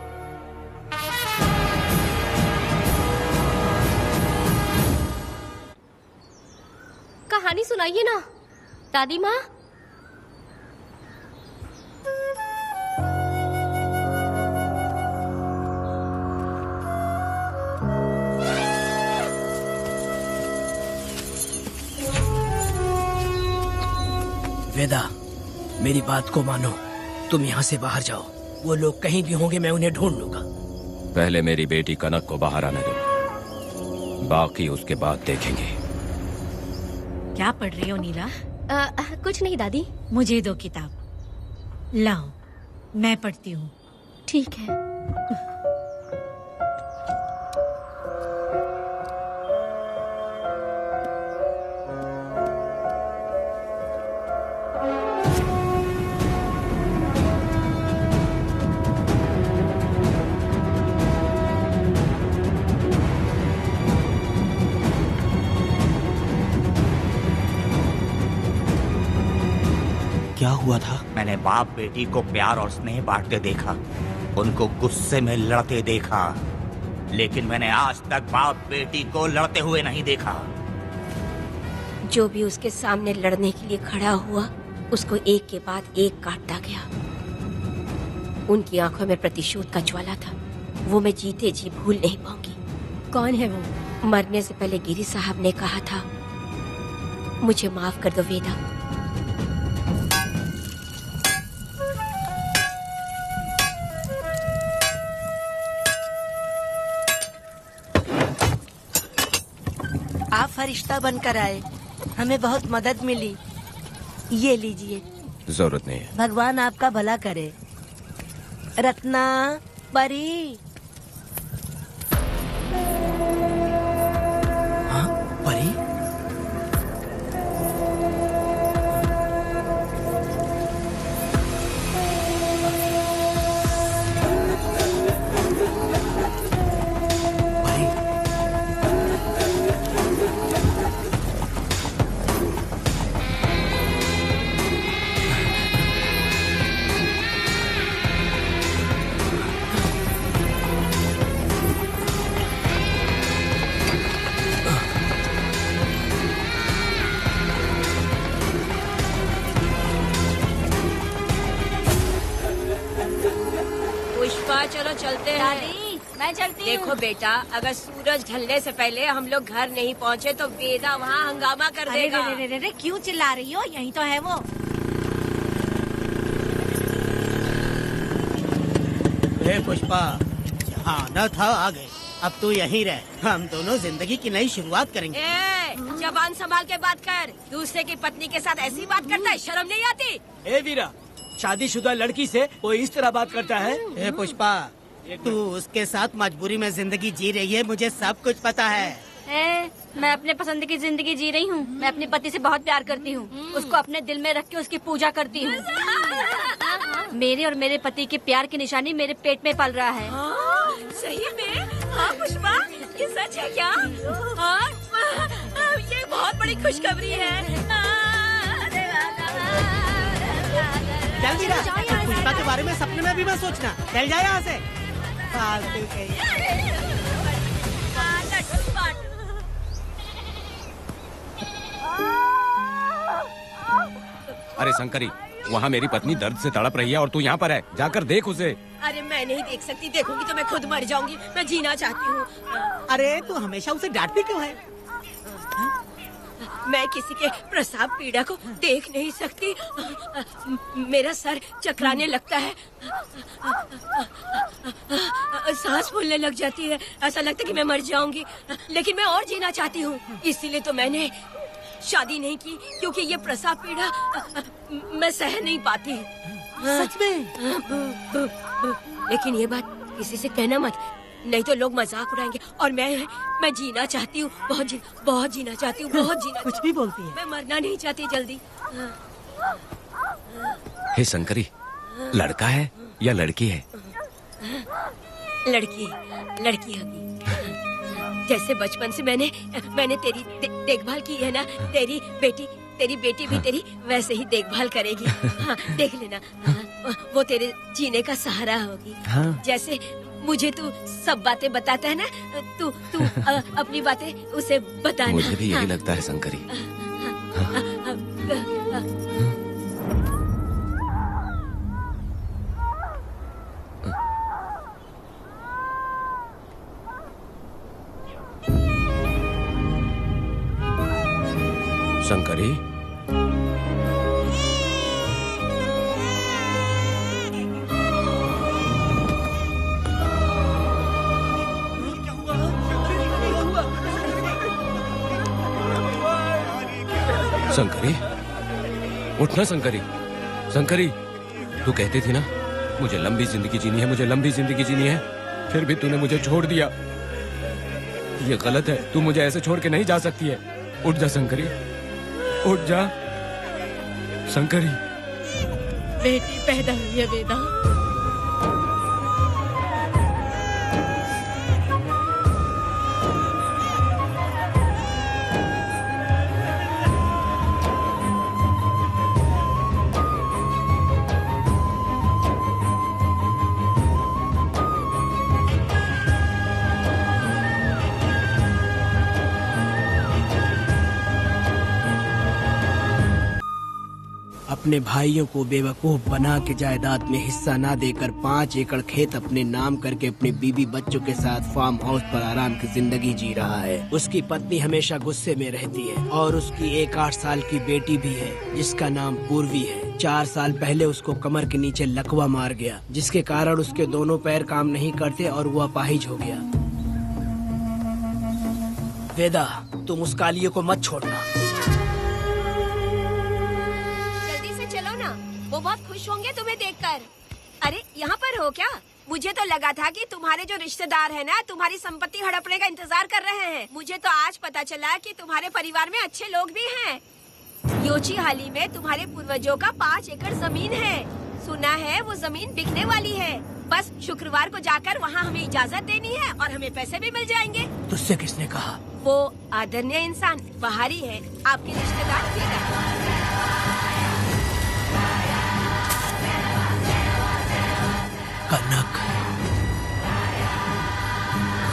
Speaker 5: कहानी सुनाइए ना, दादी माँ।
Speaker 2: वेदा, मेरी बात को मानो, तुम यहाँ से बाहर जाओ। वो लोग कहीं भी होंगे, मैं उन्हें ढूंढ लूंगा।
Speaker 10: पहले मेरी बेटी कनक को बाहर आने दो, बाकी उसके बाद देखेंगे।
Speaker 15: क्या पढ़ रही हो नीला?
Speaker 5: कुछ नहीं दादी।
Speaker 15: मुझे दो किताब लाओ, मैं पढ़ती हूँ।
Speaker 5: ठीक है।
Speaker 6: क्या हुआ था?
Speaker 13: मैंने बाप बेटी को प्यार और स्नेह बांटते देखा, उनको गुस्से में लड़ते देखा, लेकिन मैंने आज तक बाप बेटी को लड़ते हुए नहीं देखा।
Speaker 8: जो भी उसके सामने लड़ने के लिए खड़ा हुआ, उसको एक के बाद एक काटता गया। उनकी आंखों में प्रतिशोध का ज्वाला था, वो मैं जीते जी भूल नहीं पाऊंगी।
Speaker 15: कौन है वो?
Speaker 8: मरने से पहले गिरी साहब ने कहा था, मुझे माफ कर दो वेदा।
Speaker 19: आप फरिश्ता बनकर आए, हमें बहुत मदद मिली। ये लीजिए।
Speaker 10: जरूरत नहीं है।
Speaker 19: भगवान आपका भला करे। रत्ना, परी।
Speaker 2: हाँ, परी?
Speaker 8: पुष्पा, चलो चलते हैं।
Speaker 16: दादी,
Speaker 5: मैं चलती
Speaker 8: देखो
Speaker 5: हूँ।
Speaker 8: बेटा, अगर सूरज ढलने से पहले हम लोग घर नहीं पहुँचे तो वेदा वहाँ हंगामा कर
Speaker 15: अरे
Speaker 8: देगा।
Speaker 15: रे रे रे रे, क्यों चिल्ला रही हो? यही तो है वो।
Speaker 2: हे पुष्पा, आना था आ गए। अब तू यहीं रह, हम दोनों जिंदगी की नई शुरुआत करेंगे।
Speaker 8: ए, जबान संभाल के बात कर। दूसरे की पत्नी के साथ ऐसी बात करता है, शर्म नहीं आती?
Speaker 2: ए वीरा, शादीशुदा लड़की से कोई इस तरह बात करता है? ए पुष्पा, तू उसके साथ मजबूरी में जिंदगी जी रही है, मुझे सब कुछ पता है।
Speaker 16: मैं अपने पसंद की जिंदगी जी रही हूँ। मैं अपने पति से बहुत प्यार करती हूँ। उसको अपने दिल में रख के उसकी पूजा करती हूँ। मेरे और मेरे पति के प्यार की निशानी मेरे पेट में पल रहा है।
Speaker 8: सही में? हाँ पुष्पा, ये सच है क्या? हाँ, ये बहुत बड़ी खुशखबरी है।
Speaker 2: चल वीरा, पुष्पा के बारे में सपने में भी मत सोचना। चल जा यहाँ से। फालतू कहीं।
Speaker 10: अरे शंकरी, वहाँ मेरी पत्नी दर्द से तड़प रही है और तू यहाँ पर है। जाकर देख उसे।
Speaker 8: अरे मैं नहीं देख सकती, देखूंगी तो मैं खुद मर जाऊंगी। मैं जीना चाहती हूँ।
Speaker 2: अरे तू हमेशा उसे डांटती क्यों है?
Speaker 8: मैं किसी के प्रसाव पीड़ा को देख नहीं सकती। मेरा सर चकराने लगता है, सांस फूलने लग जाती है, ऐसा लगता है कि मैं मर जाऊंगी। लेकिन मैं और जीना चाहती हूँ, इसीलिए तो मैंने शादी नहीं की, क्योंकि ये प्रसाव पीड़ा मैं सह नहीं पाती।
Speaker 2: सच में?
Speaker 8: लेकिन ये बात किसी से कहना मत, नहीं तो लोग मजाक उड़ाएंगे। और मैं जीना चाहती हूँ, बहुत जीना चाहती हूँ, बहुत जीना।
Speaker 2: कुछ भी बोलती है।
Speaker 8: मैं मरना नहीं चाहती जल्दी।
Speaker 10: हे शंकरी, लड़का है या लड़की है?
Speaker 8: लड़की होगी। जैसे बचपन से मैंने तेरी देखभाल की है ना, तेरी बेटी भी तेरी वैसे ही देखभाल करेगी। हाँ, देख लेना। हाँ, वो तेरे जीने का सहारा होगी।
Speaker 10: हाँ।
Speaker 8: जैसे मुझे तू सब बातें बताता है ना, तू अपनी बातें उसे बताना।
Speaker 10: मुझे भी यही
Speaker 8: हाँ।
Speaker 10: लगता है शंकरी। शंकरी, शंकरी, उठना शंकरी। शंकरी, तू कहती थी ना मुझे लंबी जिंदगी जीनी है, मुझे लंबी जिंदगी जीनी है, फिर भी तूने मुझे छोड़ दिया। ये गलत है, तू मुझे ऐसे छोड़ के नहीं जा सकती है। उठ जा शंकरी, उठ जा शंकरी।
Speaker 8: बेटी पैदा हुई है वेदा।
Speaker 2: अपने भाइयों को बेवकूफ बना के जायदाद में हिस्सा ना देकर 5 एकड़ खेत अपने नाम करके अपने बीवी बच्चों के साथ फार्म हाउस पर आराम की जिंदगी जी रहा है। उसकी पत्नी हमेशा गुस्से में रहती है और उसकी एक 8 साल की बेटी भी है जिसका नाम पूर्वी है। 4 साल पहले उसको कमर के नीचे लकवा मार गया, जिसके कारण उसके दोनों पैर काम नहीं करते और वो अपाहिज हो गया। वेदा, तुम उस कालिये को मत छोड़ना।
Speaker 8: चलो ना, वो बहुत खुश होंगे तुम्हें देखकर। अरे यहाँ पर हो क्या? मुझे तो लगा था कि तुम्हारे जो रिश्तेदार हैं ना, तुम्हारी संपत्ति हड़पने का इंतजार कर रहे हैं। मुझे तो आज पता चला कि तुम्हारे परिवार में अच्छे लोग भी हैं। योची हाली में तुम्हारे पूर्वजों का 5 एकड़ जमीन है। सुना है वो जमीन बिकने वाली है। बस शुक्रवार को जाकर वहाँ हमें इजाजत देनी है और हमें पैसे भी मिल जाएंगे।
Speaker 2: तुझसे किसने कहा?
Speaker 8: वो आदरणीय इंसान बाहरी है, आपके रिश्तेदार भी है।
Speaker 2: कनक,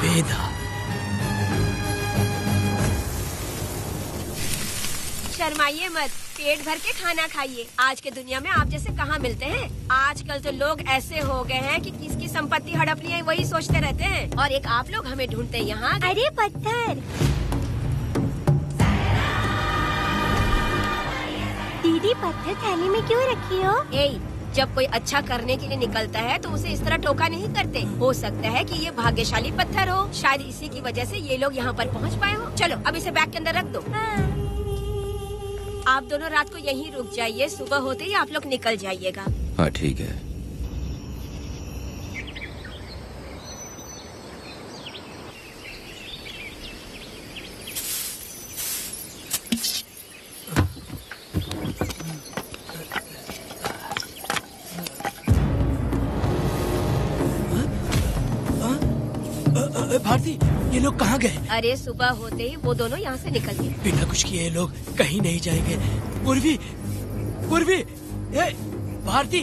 Speaker 2: वेदा,
Speaker 8: शर्माइए मत, पेट भर के खाना खाइए। आज के दुनिया में आप जैसे कहाँ मिलते हैं। आजकल तो लोग ऐसे हो गए हैं कि किसकी संपत्ति हड़प ली है वही सोचते रहते हैं। और एक आप लोग हमें ढूंढते हैं यहाँ।
Speaker 17: अरे पत्थर, दीदी पत्थर थैली में क्यों रखी हो?
Speaker 8: जब कोई अच्छा करने के लिए निकलता है तो उसे इस तरह टोका नहीं करते। हो सकता है कि ये भाग्यशाली पत्थर हो, शायद इसी की वजह से ये लोग यहाँ पर पहुँच पाए हो। चलो अब इसे बैग के अंदर रख दो। आप दोनों रात को यहीं रुक जाइए, सुबह होते ही आप लोग निकल जाइएगा।
Speaker 10: हाँ ठीक है।
Speaker 2: भारती, ये लोग कहाँ गए?
Speaker 8: अरे सुबह होते ही वो दोनों यहाँ से निकल गए।
Speaker 2: बिना कुछ किए ये लोग कहीं नहीं जाएंगे। पूर्वी, पूर्वी, ए, भारती,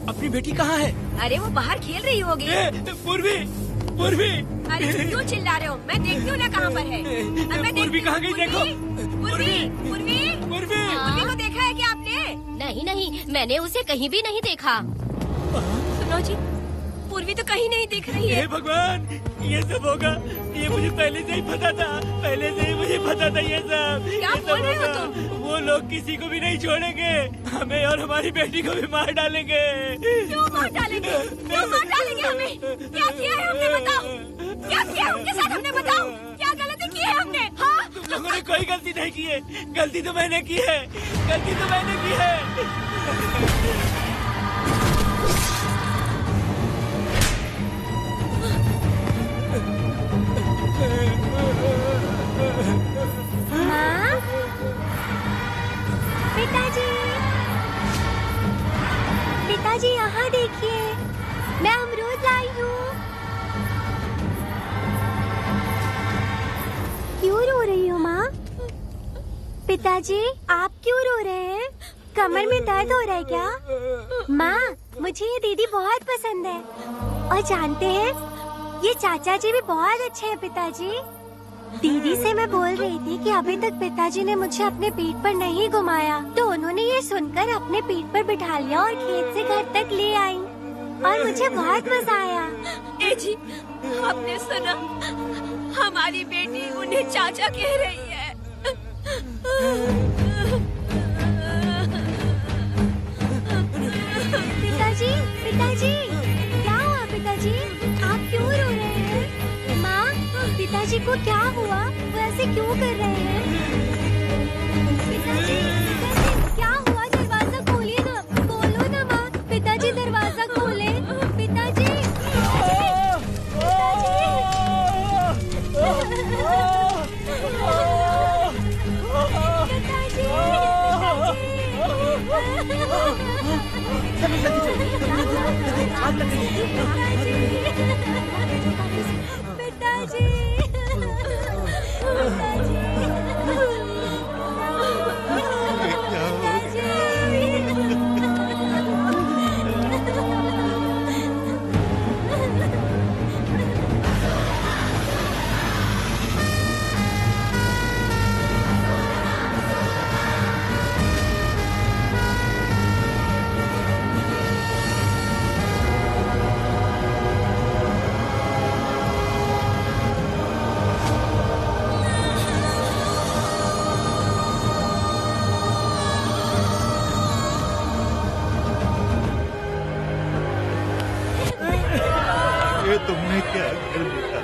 Speaker 2: अपनी बेटी कहाँ है?
Speaker 8: अरे वो बाहर खेल रही होगी।
Speaker 2: पूर्वी, पूर्वी।
Speaker 8: अरे क्यों चिल्ला रहे हो? मैं देखती हूँ ना कहाँ पर है।
Speaker 2: पूर्वी कहाँ गई? देखो।
Speaker 8: पूर्वी, पूर्वी, पूर्वी को देखा है क्या आपने?
Speaker 5: नहीं, मैंने उसे कहीं भी नहीं देखा।
Speaker 8: सुनो जी, पूर्वी तो कहीं नहीं दिख रही है।
Speaker 2: हे भगवान, ये सब होगा, ये मुझे पहले से ही पता था। पहले से ही मुझे पता था ये सब।
Speaker 8: क्या बोल रहे हो तुम?
Speaker 2: वो लोग किसी को भी नहीं छोड़ेंगे, हमें और हमारी बेटी को भी मार डालेंगे।
Speaker 8: क्यों मार डालेंगे? क्यों मार डालेंगे हमें? क्या किया है हमने बताओ? क्या किया है उनके साथ हमने बताओ? क्या गलती की है हमने? हाँ?
Speaker 2: तुम लोगों ने कोई गलती नहीं की है। गलती तो मैंने की है, गलती तो मैंने की है।
Speaker 17: माँ, पिताजी, पिताजी यहाँ देखिए, मैं अमरूद लाई हूँ। क्यों रो रही हो माँ? पिताजी आप क्यों रो रहे हैं? कमर में दर्द हो रहा है क्या? माँ, मुझे ये दीदी बहुत पसंद है। और जानते हैं, ये चाचा जी भी बहुत अच्छे हैं पिताजी। दीदी से मैं बोल रही थी कि अभी तक पिताजी ने मुझे अपने पीठ पर नहीं घुमाया, तो उन्होंने ये सुनकर अपने पीठ पर बिठा लिया और खेत से घर तक ले आई और मुझे बहुत मजा आया।
Speaker 8: ए जी, आपने सुना? हमारी बेटी उन्हें चाचा कह रही है।
Speaker 17: पिताजी, पिताजी, क्या हुआ पिताजी? आप क्यों रो रहे हैं? माँ, पिताजी को क्या हुआ? वो ऐसे क्यों कर रहे हैं? पिताजी, पिताजी, क्या हुआ? दरवाजा खोलिए ना, खोलो ना माँ। पिताजी दरवाजा खोले। पिताजी,
Speaker 20: ये तुमने क्या कर दिया?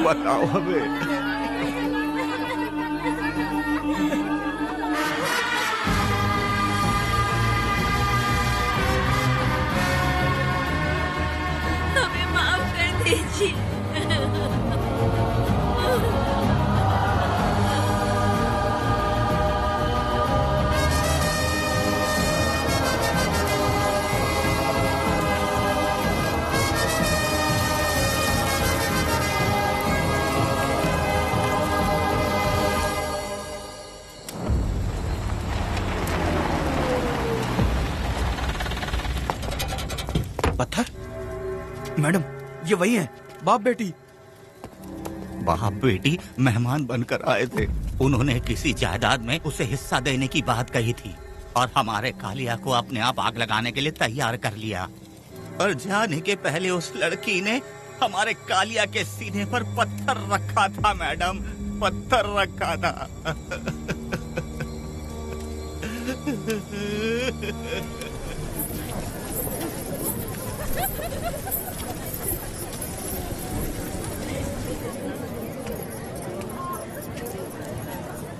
Speaker 20: बताओ हमें।
Speaker 8: हमें माफ कर दीजिए।
Speaker 6: पत्थर? मैडम, ये वही है, बाप बेटी।
Speaker 13: बाप बेटी मेहमान बनकर आए थे। उन्होंने किसी जायदाद में उसे हिस्सा देने की बात कही थी और हमारे कालिया को अपने आप आग लगाने के लिए तैयार कर लिया। और जाने के पहले उस लड़की ने हमारे कालिया के सीने पर पत्थर रखा था मैडम, पत्थर रखा था।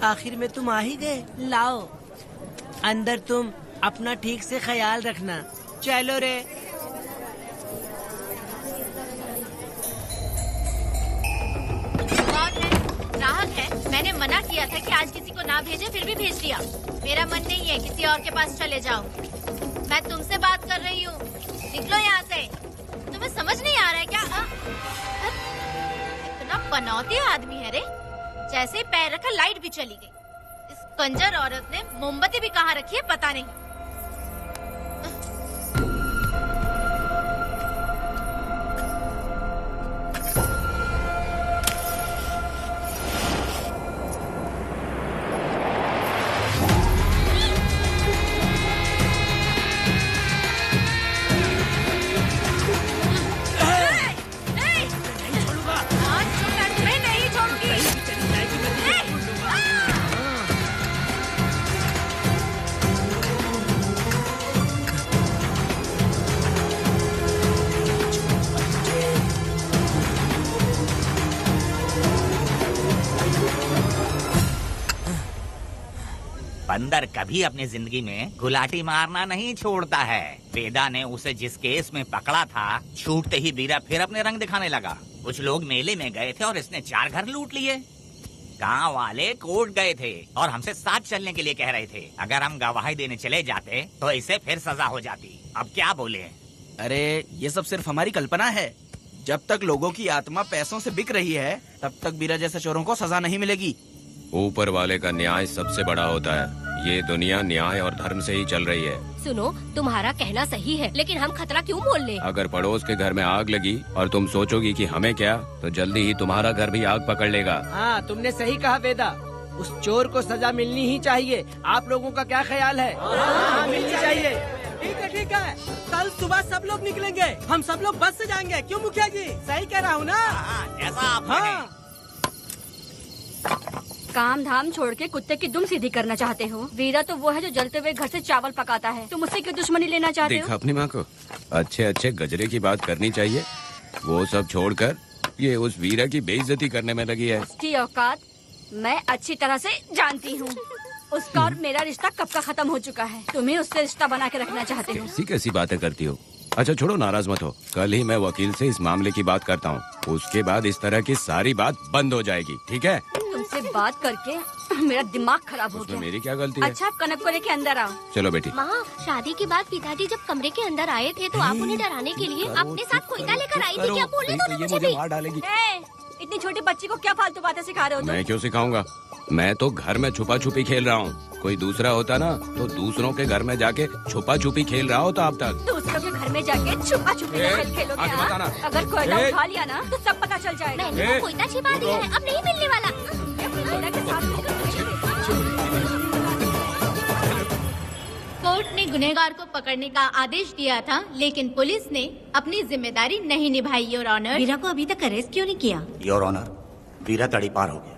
Speaker 19: आखिर में तुम आ ही गए। लाओ अंदर, तुम अपना ठीक से ख्याल रखना। चलो रे।
Speaker 11: ग्राहक है, मैंने मना किया था कि आज किसी को ना भेजे, फिर भी भेज दिया। मेरा मन नहीं है, किसी और के पास चले जाओ। मैं तुमसे बात कर रही हूँ, निकलो यहाँ से। तुम्हें समझ नहीं आ रहा है क्या? इतना पनौती आदमी है रे, जैसे ही पैर रखा लाइट भी चली गई। इस कंजर औरत ने मोमबत्ती भी कहाँ रखी है पता नहीं।
Speaker 13: बंदर कभी अपनी जिंदगी में गुलाटी मारना नहीं छोड़ता है। वेदा ने उसे जिस केस में पकड़ा था, छूटते ही वीरा फिर अपने रंग दिखाने लगा। कुछ लोग मेले में गए थे और इसने 4 घर लूट लिए। गांव वाले कोर्ट गए थे और हमसे साथ चलने के लिए कह रहे थे। अगर हम गवाही देने चले जाते तो इसे फिर सजा हो जाती। अब क्या बोले?
Speaker 6: अरे ये सब सिर्फ हमारी कल्पना है। जब तक लोगों की आत्मा पैसों से बिक रही है, तब तक वीरा जैसे चोरों को सजा नहीं मिलेगी।
Speaker 10: ऊपर वाले का न्याय सबसे बड़ा होता है। ये दुनिया न्याय और धर्म से ही चल रही है।
Speaker 5: सुनो, तुम्हारा कहना सही है, लेकिन हम खतरा क्यों मोल लें?
Speaker 10: अगर पड़ोस के घर में आग लगी और तुम सोचोगी कि हमें क्या, तो जल्दी ही तुम्हारा घर भी आग पकड़ लेगा।
Speaker 12: हाँ, तुमने सही कहा वेदा। उस चोर को सजा मिलनी ही चाहिए। आप लोगों का क्या ख्याल है? हाँ, मिलनी चाहिए। ठीक है। कल सुबह सब लोग निकलेंगे। हम सब लोग बस से जाएंगे। क्यों मुखिया जी? सही कह रहा हूँ ना?
Speaker 13: ऐसा आप
Speaker 16: काम धाम छोड़ के कुत्ते की दुम सीधी करना चाहते हो। वीरा तो वो है जो जलते हुए घर से चावल पकाता है। तुम उससे क्यों दुश्मनी लेना चाहते
Speaker 10: देखा
Speaker 16: हो?
Speaker 10: अपनी माँ को, अच्छे अच्छे गजरे की बात करनी चाहिए। वो सब छोड़कर ये उस वीरा की बेइज्जती करने में लगी है।
Speaker 16: उसकी औकात मैं अच्छी तरह से जानती हूँ। उसका और मेरा रिश्ता कब का खत्म हो चुका है। तुम्हें उससे रिश्ता बना के रखना चाहते हो।
Speaker 10: कैसी कैसी बातें करती हो। अच्छा छोड़ो, नाराज मत हो। कल ही मैं वकील से इस मामले की बात करता हूँ। उसके बाद इस तरह की सारी बात बंद हो जाएगी, ठीक है?
Speaker 16: तुमसे बात करके मेरा दिमाग खराब हो गया।
Speaker 10: मेरी क्या गलती है?
Speaker 16: अच्छा, कनक को लेके अंदर आओ।
Speaker 10: चलो बेटी।
Speaker 5: माँ, शादी के बाद पिताजी जब कमरे के अंदर आए थे तो आप उन्हें डराने के लिए अपने साथ कोयता लेकर आई थी। क्या बोले तो मुझे भी?
Speaker 10: मार डालेगी।
Speaker 16: इतनी छोटी बच्ची को क्या फालतू बातें सिखा रहे हो तुम?
Speaker 10: मैं क्यों सिखाऊंगा? मैं तो घर में छुपा छुपी खेल रहा हूँ। कोई दूसरा होता ना तो दूसरों के घर में जाके छुपा छुपी खेल रहा होता अब तक।
Speaker 16: दूसरों के घर में जाके छुपा छुपी खेलोगे?
Speaker 10: आगे मत आना।
Speaker 16: अगर कोयला उठा लिया ना तो सब पता चल जाएगा।
Speaker 5: मैंने वो कोयता छिपा दिया है, अब नहीं मिलने वाला।
Speaker 11: कोर्ट ने गुनहगार को पकड़ने का आदेश दिया था, लेकिन पुलिस ने अपनी जिम्मेदारी नहीं निभाई। योर ऑनर,
Speaker 15: वीरा को अभी तक अरेस्ट क्यों नहीं किया?
Speaker 13: योर ऑनर, वीरा तड़ी पार हो गया।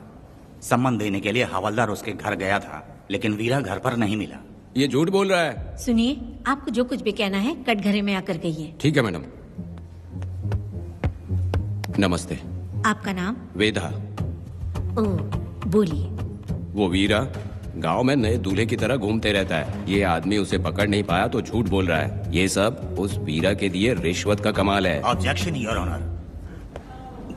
Speaker 13: सम्मान देने के लिए हवलदार उसके घर गया था, लेकिन वीरा घर पर नहीं मिला।
Speaker 10: ये झूठ बोल रहा है।
Speaker 15: सुनिए, आपको जो कुछ भी कहना है कटघरे में आकर कहिए।
Speaker 10: ठीक है मैडम। नमस्ते।
Speaker 15: आपका नाम?
Speaker 10: वेदा।
Speaker 15: ओह, बोलिए।
Speaker 10: वो वीरा गांव में नए दूल्हे की तरह घूमते रहता है। ये आदमी उसे पकड़ नहीं पाया तो झूठ बोल रहा है। ये सब उस वीरा के दिए रिश्वत का कमाल है।
Speaker 13: Objection your honour.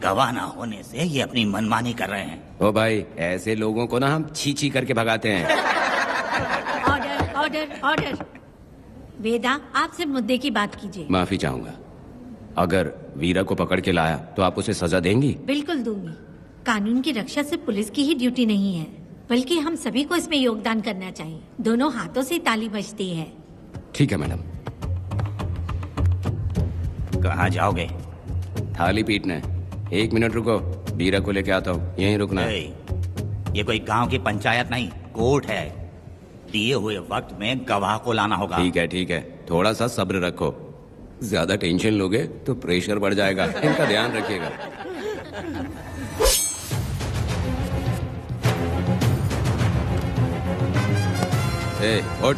Speaker 13: गवाह ना होने से ये अपनी मनमानी कर रहे हैं।
Speaker 10: ओ भाई, ऐसे लोगों को ना हम छी छी करके भगाते हैं।
Speaker 15: Order, order, order. वेदा, आपसे मुद्दे की बात कीजिए।
Speaker 10: माफी चाहूंगा। अगर वीरा को पकड़ के लाया तो आप उसे सजा देंगी?
Speaker 15: बिल्कुल दूंगी। कानून की रक्षा सिर्फ पुलिस की ही ड्यूटी नहीं है, बल्कि हम सभी को इसमें योगदान करना चाहिए। दोनों हाथों से ताली बजती है।
Speaker 10: ठीक है मैडम।
Speaker 13: कहाँ जाओगे?
Speaker 10: थाली पीटने। 1 मिनट रुको, वीरा को लेके आता हूँ। यहीं रुकना है।
Speaker 13: ये कोई गांव की पंचायत नहीं, कोर्ट है। दिए हुए वक्त में गवाह को लाना होगा।
Speaker 10: ठीक है, थोड़ा सा सब्र रखो। ज्यादा टेंशन लोगे तो प्रेशर बढ़ जाएगा, इनका ध्यान रखिएगा। उठ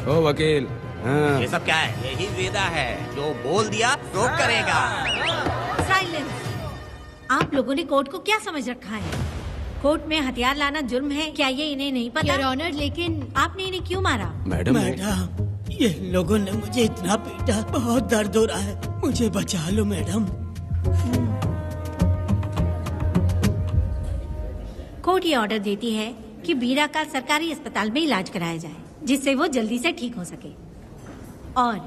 Speaker 10: ओ वकील। हाँ।
Speaker 13: ये सब क्या है? यही वेदा है, जो बोल दिया तो करेगा।
Speaker 15: साइलेंस। आप लोगों ने कोर्ट को क्या समझ रखा है? कोर्ट में हथियार लाना जुर्म है, क्या ये इन्हें नहीं पता?
Speaker 11: योर ऑनर, लेकिन
Speaker 15: आपने इन्हें क्यों मारा?
Speaker 2: मैडम, ये लोगों ने मुझे इतना पीटा, बहुत दर्द हो रहा है, मुझे बचा लो मैडम।
Speaker 15: कोर्ट ये ऑर्डर देती है कि बीरा का सरकारी अस्पताल में इलाज कराया जाए, जिससे वो जल्दी से ठीक हो सके। और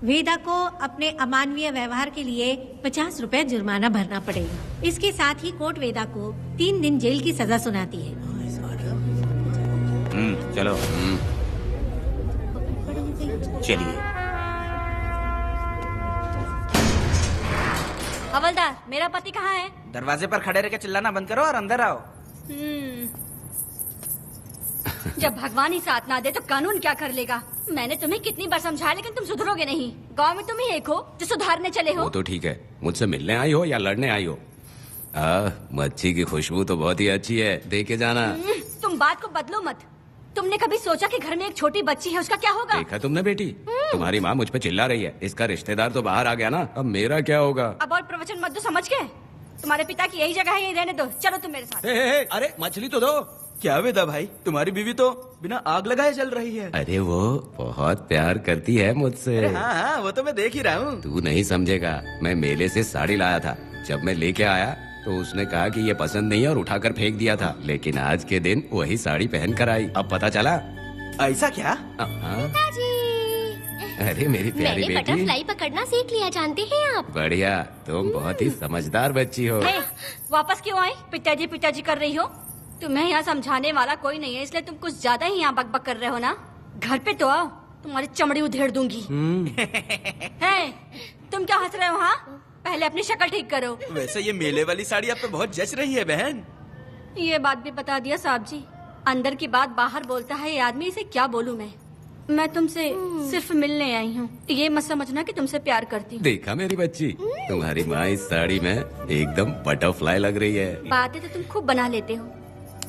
Speaker 15: वेदा को अपने अमानवीय व्यवहार के लिए 50 रुपए जुर्माना भरना पड़ेगा। इसके साथ ही कोर्ट वेदा को 3 दिन जेल की सजा सुनाती है।
Speaker 13: चलो चलिए।
Speaker 16: हवलदार, मेरा पति कहाँ है?
Speaker 14: दरवाजे पर खड़े रह के चिल्लाना बंद करो और अंदर आओ।
Speaker 16: जब भगवान ही साथ ना दे तो कानून क्या कर लेगा? मैंने तुम्हें कितनी बार समझाया, लेकिन तुम सुधरोगे नहीं। गांव में तुम ही एक हो जो सुधारने चले हो।
Speaker 10: वो तो ठीक है, मुझसे मिलने आई हो या लड़ने आई हो? मच्छी की खुशबू तो बहुत ही अच्छी है, दे के जाना।
Speaker 16: तुम बात को बदलो मत। तुमने कभी सोचा कि घर में एक छोटी बच्ची है, उसका क्या होगा?
Speaker 10: देखा तुमने बेटी, तुम्हारी माँ मुझ पे चिल्ला रही है। इसका रिश्तेदार तो बाहर आ गया ना, अब मेरा क्या होगा?
Speaker 16: अब और प्रवचन मत दो, समझ गए? तुम्हारे पिता की यही जगह है, यही रहने दो। चलो तुम मेरे साथ।
Speaker 14: अरे मछली तो दो। क्या वेदा भाई, तुम्हारी बीवी तो बिना आग लगाए चल रही है।
Speaker 10: अरे वो बहुत प्यार करती है मुझसे।
Speaker 14: हाँ, वो तो मैं देख ही रहा हूँ।
Speaker 10: तू नहीं समझेगा, मैं मेले से साड़ी लाया था। जब मैं लेके आया तो उसने कहा कि ये पसंद नहीं है और उठाकर फेंक दिया था, लेकिन आज के दिन वही साड़ी पहन कर आई। अब पता चला।
Speaker 14: ऐसा क्या?
Speaker 10: अरे मेरी प्यारी
Speaker 5: मैंने
Speaker 10: बेटी,
Speaker 5: बटरफ्लाई पकड़ना सीख लिया, जानते हैं आप?
Speaker 10: बढ़िया, तुम बहुत ही समझदार बच्ची हो।
Speaker 16: वापस क्यों आई? पिताजी कर रही हो? तुम्हें यहाँ समझाने वाला कोई नहीं है, इसलिए तुम कुछ ज्यादा ही यहाँ बकबक कर रहे हो ना। घर पे तो आओ, तुम्हारी चमड़ी उधेड़ दूंगी। है, तुम क्या हंस रहे हो? हाँ, पहले अपनी शक्ल ठीक करो।
Speaker 14: वैसे ये मेले वाली साड़ी आप पे बहुत जच रही है बहन।
Speaker 16: ये बात भी बता दिया साहब जी, अंदर की बात बाहर बोलता है ये आदमी, इसे क्या बोलूं मैं तुमसे सिर्फ मिलने आई हूँ, ये मत समझना कि तुमसे प्यार करती हूँ।
Speaker 10: देखा मेरी बच्ची, तुम्हारी माँ इस साड़ी में एकदम बटरफ्लाई लग रही है।
Speaker 16: बातें तो तुम खूब बना लेते हो।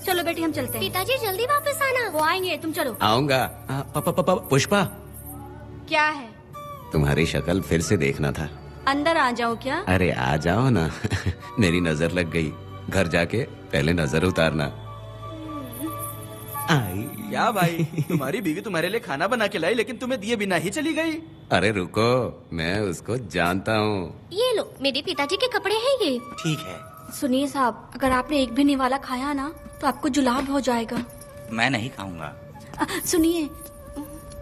Speaker 16: चलो बेटी, हम चलते हैं।
Speaker 5: पिताजी जल्दी वापस आना।
Speaker 16: वो आएंगे, तुम चलो।
Speaker 10: आऊंगा। पुष्पा,
Speaker 16: क्या है?
Speaker 10: तुम्हारी शक्ल फिर से देखना था।
Speaker 16: अंदर आ जाओ क्या?
Speaker 10: अरे आ जाओ ना। मेरी नजर लग गई, घर जाके पहले नजर उतारना।
Speaker 14: क्या भाई, तुम्हारी बीवी तुम्हारे लिए खाना बना के लाई, लेकिन तुम्हें दिए बिना ही चली गई।
Speaker 10: अरे रुको, मैं उसको जानता हूँ।
Speaker 5: ये लो, मेरे पिताजी के कपड़े हैं ये।
Speaker 13: ठीक है।
Speaker 16: सुनिए साहब, अगर आपने एक भी निवाला खाया ना तो आपको जुलाब हो जाएगा।
Speaker 13: मैं नहीं खाऊंगा।
Speaker 16: सुनिए,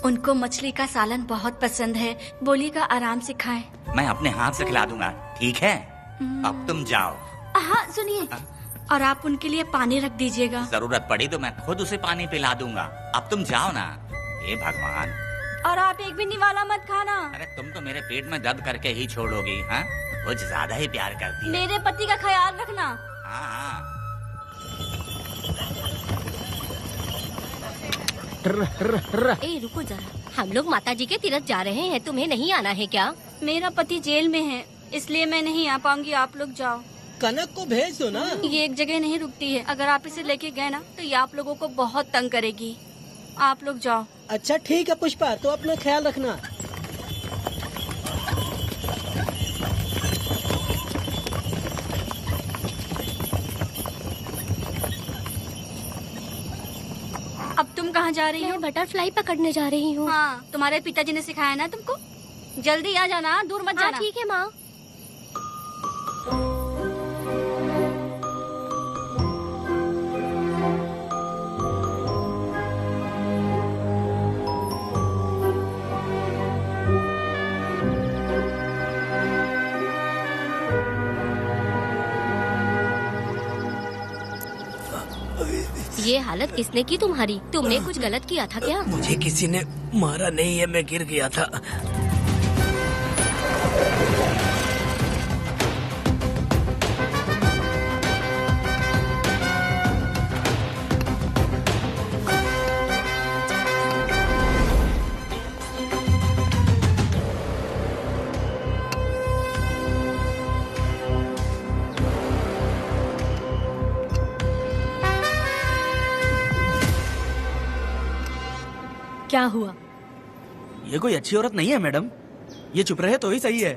Speaker 16: उनको मछली का सालन बहुत पसंद है, बोलिएगा आराम से खाएं।
Speaker 13: मैं अपने हाथ से खिला दूंगा, ठीक है? अब तुम जाओ।
Speaker 16: हाँ सुनिए, और आप उनके लिए पानी रख दीजिएगा।
Speaker 13: जरूरत पड़ी तो मैं खुद उसे पानी पिला दूंगा। अब तुम जाओ ना। हे भगवान।
Speaker 16: और आप एक भी निवाला मत खाना।
Speaker 13: अरे तुम तो मेरे पेट में दर्द करके ही छोड़ोगी। हाँ, कुछ ज्यादा ही प्यार करती है।
Speaker 16: मेरे पति का ख्याल रखना।
Speaker 13: हाँ।
Speaker 5: ए रुको जरा, हम लोग माताजी के तीर्थ जा रहे हैं, तुम्हें नहीं आना है क्या?
Speaker 16: मेरा पति जेल में है, इसलिए मैं नहीं आ पाऊंगी, आप लोग जाओ।
Speaker 2: कनक को भेज दो ना।
Speaker 16: ये एक जगह नहीं रुकती है, अगर आप इसे लेके गए ना तो ये आप लोगों को बहुत तंग करेगी। आप लोग जाओ।
Speaker 2: अच्छा ठीक है पुष्पा, तो अपना ख्याल रखना।
Speaker 16: अब तुम कहाँ जा रही हो?
Speaker 5: बटरफ्लाई पकड़ने जा रही हूँ।
Speaker 16: हाँ, तुम्हारे पिताजी ने सिखाया ना तुमको। जल्दी आ जाना, दूर मत जाना।
Speaker 5: ठीक है माँ। ये हालत किसने की तुम्हारी? तुमने कुछ गलत किया था क्या?
Speaker 2: मुझे किसी ने मारा नहीं है, मैं गिर गया था।
Speaker 9: क्या हुआ?
Speaker 6: ये कोई अच्छी औरत नहीं है मैडम, ये चुप रहे तो ही सही है।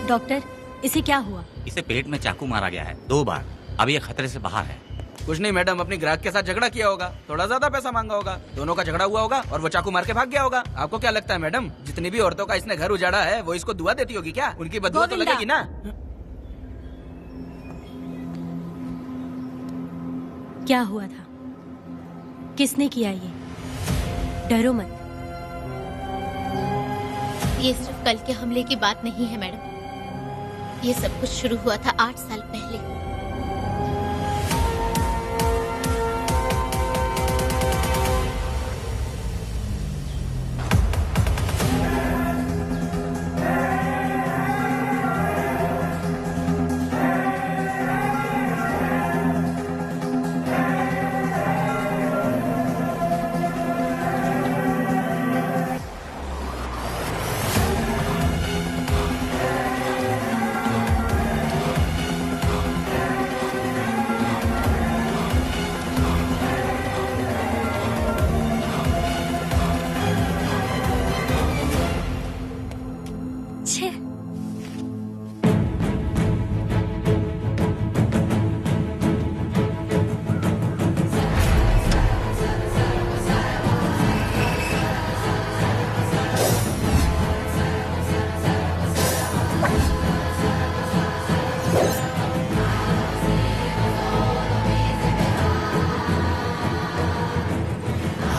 Speaker 9: डॉक्टर, इसे क्या हुआ?
Speaker 13: इसे पेट में चाकू मारा गया है 2 बार। अब ये खतरे से बाहर है।
Speaker 14: कुछ नहीं मैडम, अपनी ग्राहक के साथ झगड़ा किया होगा, थोड़ा ज्यादा पैसा मांगा होगा, दोनों का झगड़ा हुआ होगा और वो चाकू मार के भाग गया होगा। आपको क्या लगता है मैडम, जितनी भी औरतों का इसने घर उजाड़ा है वो इसको दुआ देती होगी क्या? उनकी बदुआ तो लगेगी ना।
Speaker 9: क्या हुआ था? किसने किया ये? डरो मत।
Speaker 11: ये सिर्फ कल के हमले की बात नहीं है मैडम, ये सब कुछ शुरू हुआ था 8 साल पहले।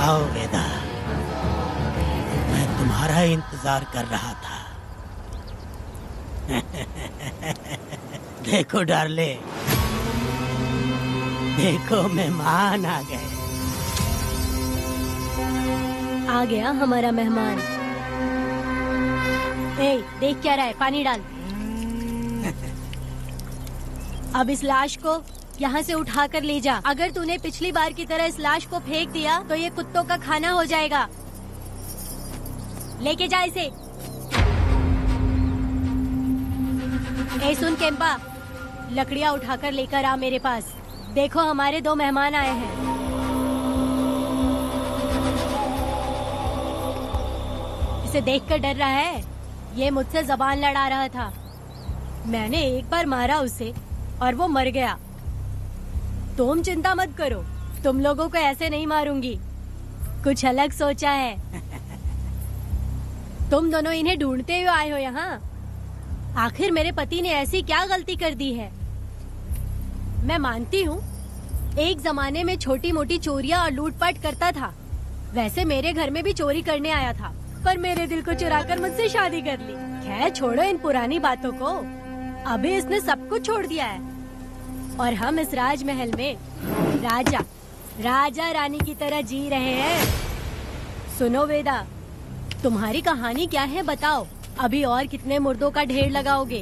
Speaker 19: आओ वेदा, मैं तुम्हारा इंतजार कर रहा था। देखो डार्ले, देखो मेहमान आ गए।
Speaker 9: आ गया हमारा मेहमान। ए, देख क्या रहा है? पानी डाल। अब इस लाश को यहाँ से उठा कर ले जा। अगर तूने पिछली बार की तरह इस लाश को फेंक दिया तो ये कुत्तों का खाना हो जाएगा। लेके जा इसे। ए सुन केम्पा, लकड़ियाँ उठाकर लेकर आ मेरे पास। देखो हमारे 2 मेहमान आए हैं। इसे देखकर डर रहा है? ये मुझसे जबान लड़ा रहा था। मैंने एक बार मारा उसे और वो मर गया। तुम चिंता मत करो, तुम लोगों को ऐसे नहीं मारूंगी। कुछ अलग सोचा है। तुम दोनों इन्हें ढूंढते हुए आए हो यहाँ। आखिर मेरे पति ने ऐसी क्या गलती कर दी है? मैं मानती हूँ एक जमाने में छोटी मोटी चोरियाँ और लूटपाट करता था। वैसे मेरे घर में भी चोरी करने आया था, पर मेरे दिल को चुराकर मुझसे शादी कर ली। खैर छोड़ो इन पुरानी बातों को। अभी इसने सब कुछ छोड़ दिया है और हम इस राजमहल में राजा रानी की तरह जी रहे हैं। सुनो वेदा, तुम्हारी कहानी क्या है बताओ? अभी और कितने मुर्दों का ढेर लगाओगे?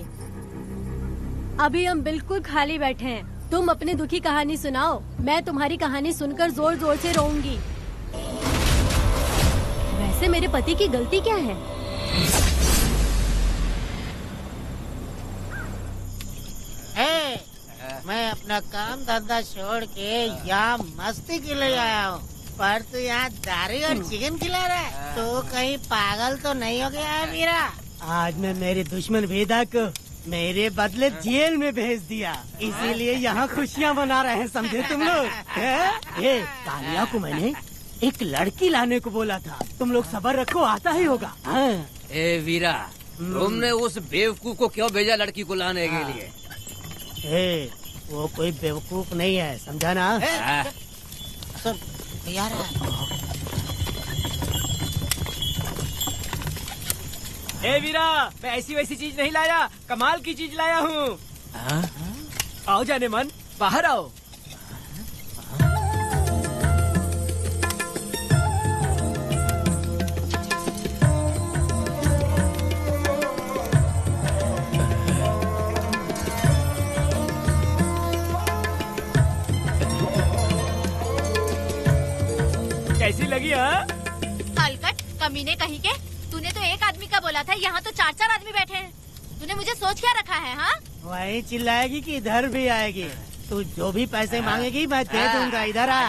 Speaker 9: अभी हम बिल्कुल खाली बैठे हैं। तुम अपनी दुखी कहानी सुनाओ, मैं तुम्हारी कहानी सुनकर जोर जोर से रोऊंगी। वैसे मेरे पति की गलती क्या है?
Speaker 19: मैं अपना काम धंधा छोड़ के यहाँ मस्ती के लिए आया हूँ, पर तू यहाँ दारू और चिकन खिला रहा है। तो कहीं पागल तो नहीं हो गया है मीरा? आज मैं मेरे दुश्मन वेदा को मेरे बदले जेल में भेज दिया, इसीलिए यहाँ खुशियाँ मना रहे हैं, समझे तुम लोग? ये कालिया को मैंने एक लड़की लाने को बोला था, तुम लोग सब्र रखो, आता ही होगा।
Speaker 3: ए वीरा, तुमने उस बेवकूफ को क्यों भेजा लड़की को लाने के लिए?
Speaker 19: वो कोई बेवकूफ नहीं है, समझा ना? सुन यार,
Speaker 12: ए वीरा, मैं ऐसी वैसी चीज नहीं लाया, कमाल की चीज लाया हूँ। आओ जाने मन, बाहर आओ। कैसी लगी?
Speaker 11: हलकट कमीने कहीं के, तूने तो एक आदमी का बोला था, यहाँ तो 4-4 आदमी बैठे हैं। तूने मुझे सोच क्या रखा है? हाँ,
Speaker 19: वही चिल्लाएगी कि इधर भी आएगी? तू जो भी पैसे मांगेगी मैं दे दूंगा, इधर आ।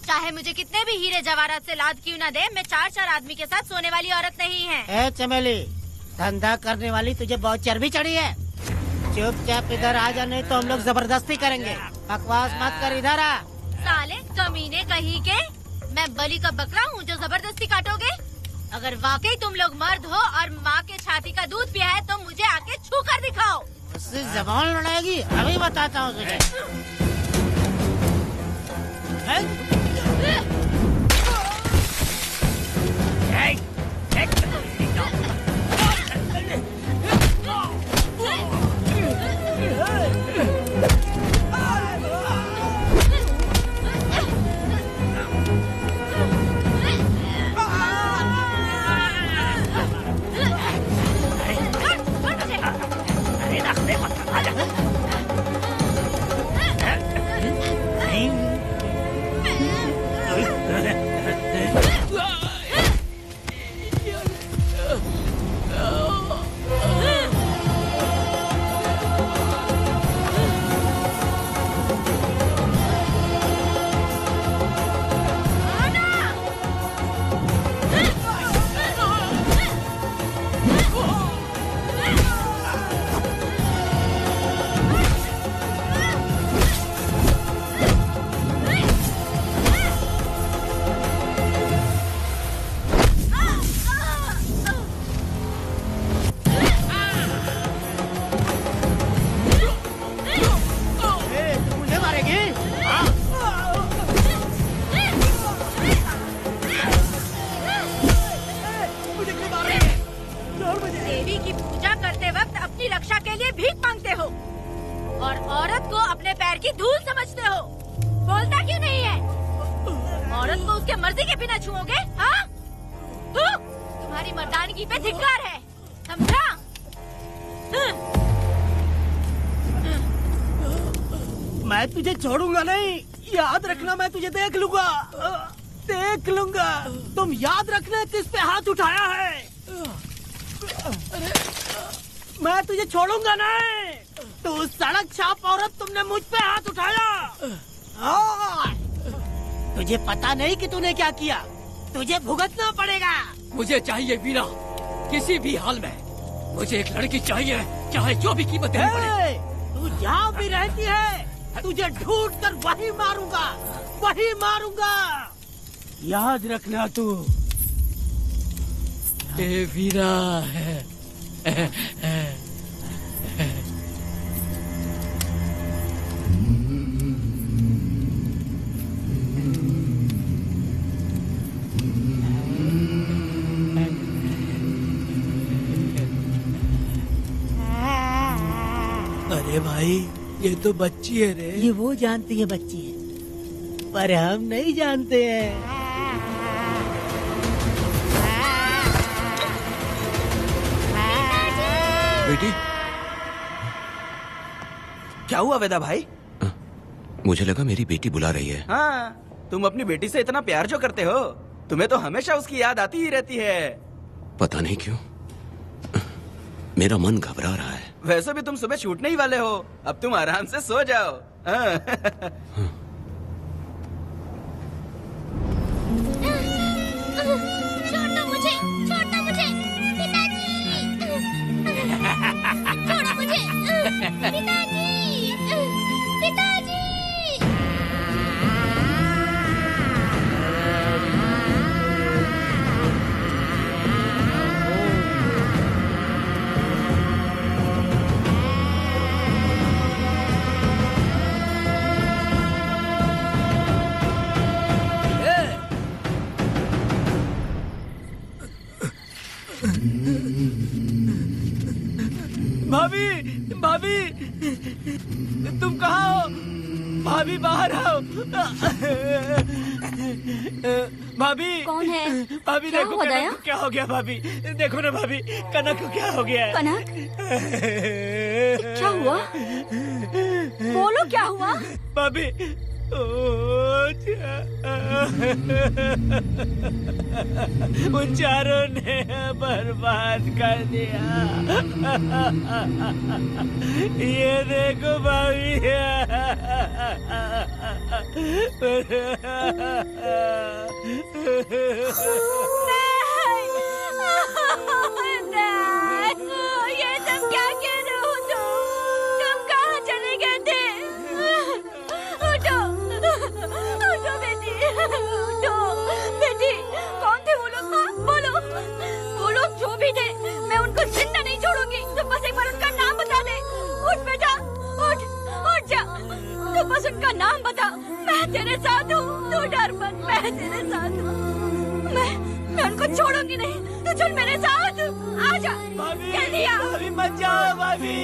Speaker 11: चाहे मुझे कितने भी हीरे जवाहरात से लाद क्यों न दे, मैं 4 आदमी के साथ सोने वाली औरत नहीं है।
Speaker 19: ए चमेली, धंधा करने वाली तुझे बहुत चर्बी चढ़ी है। चुपचाप इधर आ जा, नहीं तो हम लोग जबरदस्ती करेंगे। बकवास मत कर, इधर आ।
Speaker 11: साले कमीने कहीं के, मैं बलि का बकरा हूँ जो जबरदस्ती काटोगे? अगर वाकई तुम लोग मर्द हो और माँ के छाती का दूध पिया है तो मुझे आके छू कर दिखाओ।
Speaker 19: उससे जबान लड़ाएगी, अभी बताता हूँ तुझे।
Speaker 11: देवी की पूजा करते वक्त अपनी रक्षा के लिए भीख मांगते हो और औरत को अपने पैर की धूल समझते हो। बोलता क्यों नहीं है? औरत को उसके मर्जी के बिना छुओगे? हाँ? तुम्हारी मर्दानगी पे धिक्कार है, समझा?
Speaker 12: मैं तुझे छोड़ूंगा नहीं, याद रखना। मैं तुझे देख लूंगा, देख लूंगा। तुम याद रखना किस पे हाथ उठाया है। मैं तुझे छोड़ूंगा नहीं। तू सड़क छाप औरत, तुमने मुझ पे हाथ उठाया। तुझे पता नहीं कि तूने क्या किया, तुझे भुगतना पड़ेगा।
Speaker 3: मुझे चाहिए वीरा, किसी भी हाल में मुझे एक लड़की चाहिए, चाहे जो भी कीमत देनी पड़े।
Speaker 12: तू जहाँ भी रहती है, तुझे ढूंढ कर वही मारूंगा, वही मारूंगा। याद रखना तू।
Speaker 3: ये वीरा है।
Speaker 12: अरे भाई, ये तो बच्ची है रे। ये वो जानती है बच्ची है, पर हम नहीं जानते हैं।
Speaker 10: बेटी,
Speaker 6: क्या हुआ वेदा भाई?
Speaker 10: मुझे लगा मेरी बेटी बुला रही है।
Speaker 6: हाँ, तुम अपनी बेटी से इतना प्यार जो करते हो, तुम्हें तो हमेशा उसकी याद आती ही रहती है।
Speaker 10: पता नहीं क्यों मेरा मन घबरा रहा है।
Speaker 6: वैसे भी तुम सुबह छूटने ही वाले हो, अब तुम आराम से सो जाओ।
Speaker 11: छोड़ो मुझे, छोड़ो मुझे, पिताजी, छोड़ो मुझे, पिताजी, पिताजी।
Speaker 12: भाभी, भाभी, तुम कहाँ हो? भाभी बाहर आओ। भाभी
Speaker 16: कौन है?
Speaker 12: भाभी
Speaker 16: क्या
Speaker 12: देखो
Speaker 16: हुआ
Speaker 12: कनक
Speaker 16: दया?
Speaker 12: को क्या हो गया। भाभी देखो ना, भाभी कनक को क्या हो गया है।
Speaker 16: कनक, क्या हुआ? बोलो क्या हुआ?
Speaker 12: भाभी उन चारों ने बर्बाद कर दिया। ये देखो भाभी,
Speaker 9: ये सब क्या कह रहे हो तुम कहाँ चले गए थे? उठो उठो बेटी, उठो बेटी। कौन थे वो लोग? बोलो, वो लोग जो भी थे मैं उनको जिंदा नहीं छोड़ूंगी। तो बस एक बार उनका नाम बता दे। उठ बेटा, उठ जा, तो बस उनका नाम बता। मैं तेरे साथ हूँ, तू डर मत, मैं तेरे साथ हूँ। मैं उनको छोड़ूंगी नहीं, तू चल मेरे साथ। आजा जल्दी आ।
Speaker 12: भाभी मत जाओ भाभी।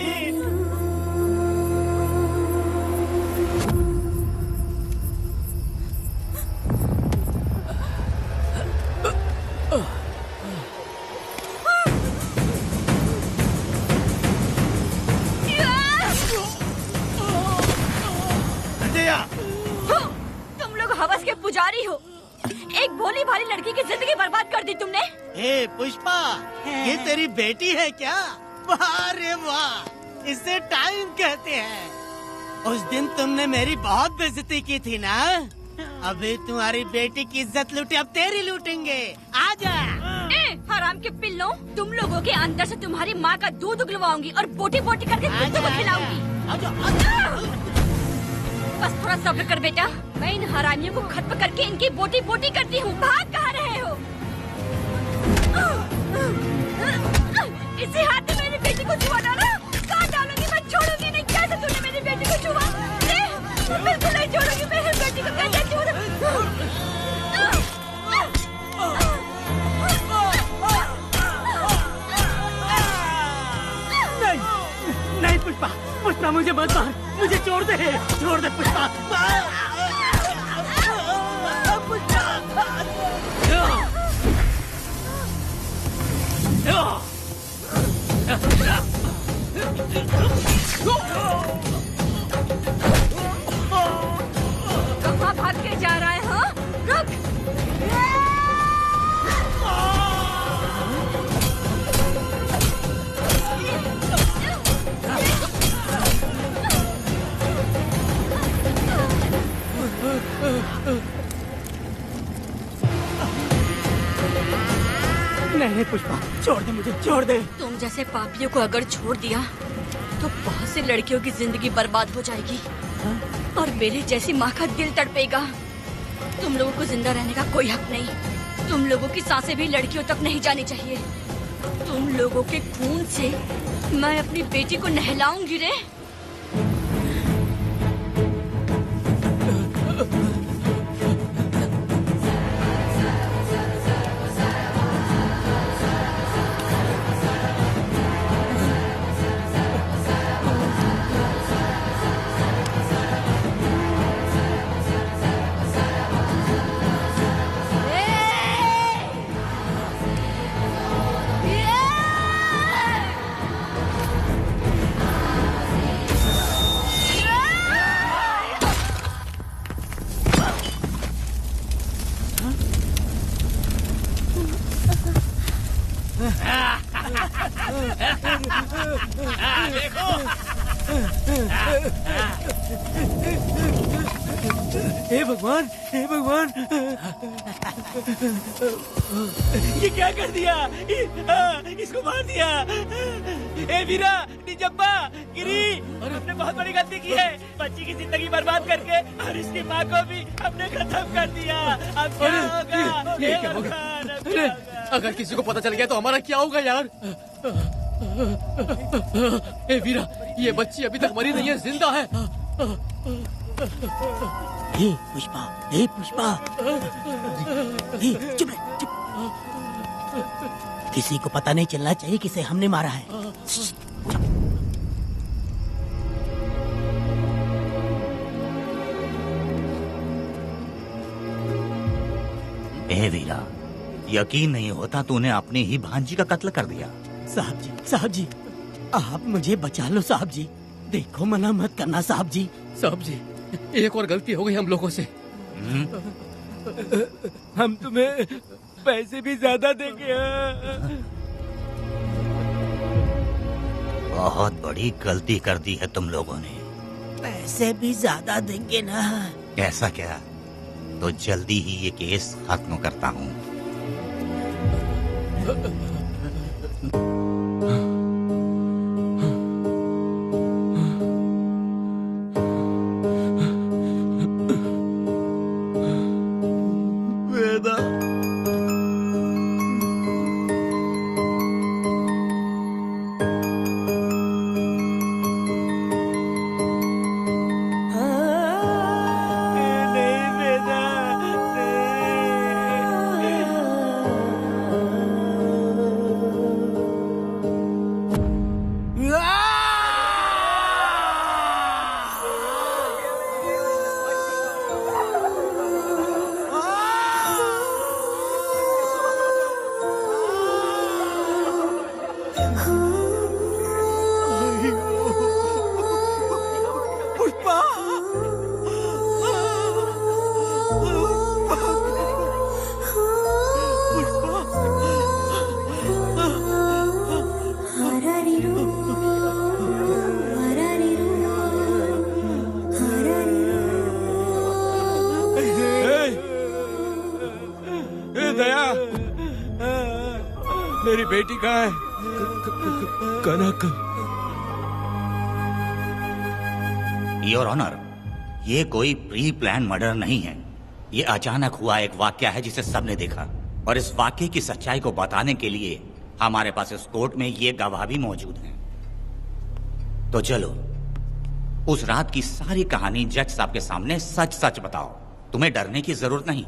Speaker 9: तुम लोग हवस के पुजारी हो। एक भोली भाली लड़की की जिंदगी बर्बाद कर दी तुमने।
Speaker 19: ए पुष्पा, ये तेरी बेटी है क्या? वाह रे वाह, इसे टाइम कहते हैं। उस दिन तुमने मेरी बहुत बेइज्जती की थी ना? अभी तुम्हारी बेटी की इज्जत लूटी, अब तेरी लूटेंगे। आजा।
Speaker 9: हराम के पिल्लों, तुम लोगों के अंदर से तुम्हारी माँ का दूध उगलवाऊंगी और बोटी बोटी करके कुत्तों को खिलाऊंगी। बस थोड़ा सब्र कर बेटा, मैं इन हरामियों को खत्म करके इनकी बोटी बोटी करती हूँ। भाग कहाँ रहे हो? इसी हाथ में मेरी बेटी को छुआ डाला। कहाँ डालूंगी, मैं छोड़ूंगी नहीं। कैसे तूने मेरी बेटी को छुआ? बिल्कुल नहीं छोड़ूंगी मेरी बेटी को। कैसे छुआ?
Speaker 12: नहीं पुष्पा, पुष्पा मुझे मत मार, मुझे छोड़ दे पुष्पा।
Speaker 9: कहाँ भाग के जा रहा है? हाँ, रुक।
Speaker 12: नहीं पुष्पा, छोड़ दे मुझे, छोड़ दे।
Speaker 16: तुम जैसे पापियों को अगर छोड़ दिया तो बहुत सी लड़कियों की जिंदगी बर्बाद हो जाएगी और मेरी जैसी माँ का दिल तड़पेगा। तुम लोगों को जिंदा रहने का कोई हक नहीं। तुम लोगों की सांसें भी लड़कियों तक नहीं जानी चाहिए। तुम लोगों के खून से मैं अपनी बेटी को नहलाऊंगी रे।
Speaker 13: देखो,
Speaker 12: हे भगवान, हे भगवान, ये क्या कर दिया? इसको मार दिया। हे वीरा, निजब्बा, गिरी, हमने बहुत बड़ी गलती की है। बच्ची की जिंदगी बर्बाद करके और इसकी माँ को भी हमने खत्म कर दिया। अब क्या होगा?
Speaker 3: ये क्या होगा? अगर किसी को पता चल गया तो हमारा क्या होगा यार? ए वीरा, ये बच्ची अभी तक मरी नहीं है, जिंदा है।
Speaker 19: हे पुष्पा, हे पुष्पा, हे चुप रह, चुप। किसी को पता नहीं चलना चाहिए किसे हमने मारा है।
Speaker 13: ए वीरा, यकीन नहीं होता तूने अपनी ही भांजी का कत्ल कर दिया।
Speaker 19: साहब जी, आप मुझे बचा लो साहब जी। देखो, मना मत करना साहब जी।
Speaker 3: साहब जी, एक और गलती हो गई हम लोगों से।
Speaker 12: हम तुम्हें पैसे भी ज्यादा देंगे।
Speaker 13: बहुत बड़ी गलती कर दी है तुम लोगों ने।
Speaker 19: पैसे भी ज्यादा देंगे ना?
Speaker 7: ऐसा क्या? तो जल्दी ही ये केस खत्म करता हूँ।
Speaker 6: वेदा,
Speaker 12: नहीं वेदा, पुष्पा,
Speaker 14: ए दया, मेरी बेटी कहाँ है? कनक।
Speaker 7: योर ऑनर, ये कोई प्री प्लान मर्डर नहीं है। ये अचानक हुआ एक वाकया है जिसे सबने देखा, और इस वाकये की सच्चाई को बताने के लिए हमारे पास इस कोर्ट में ये गवाह भी मौजूद हैं। तो चलो, उस रात की सारी कहानी जज साहब के सामने सच सच बताओ। तुम्हें डरने की जरूरत नहीं।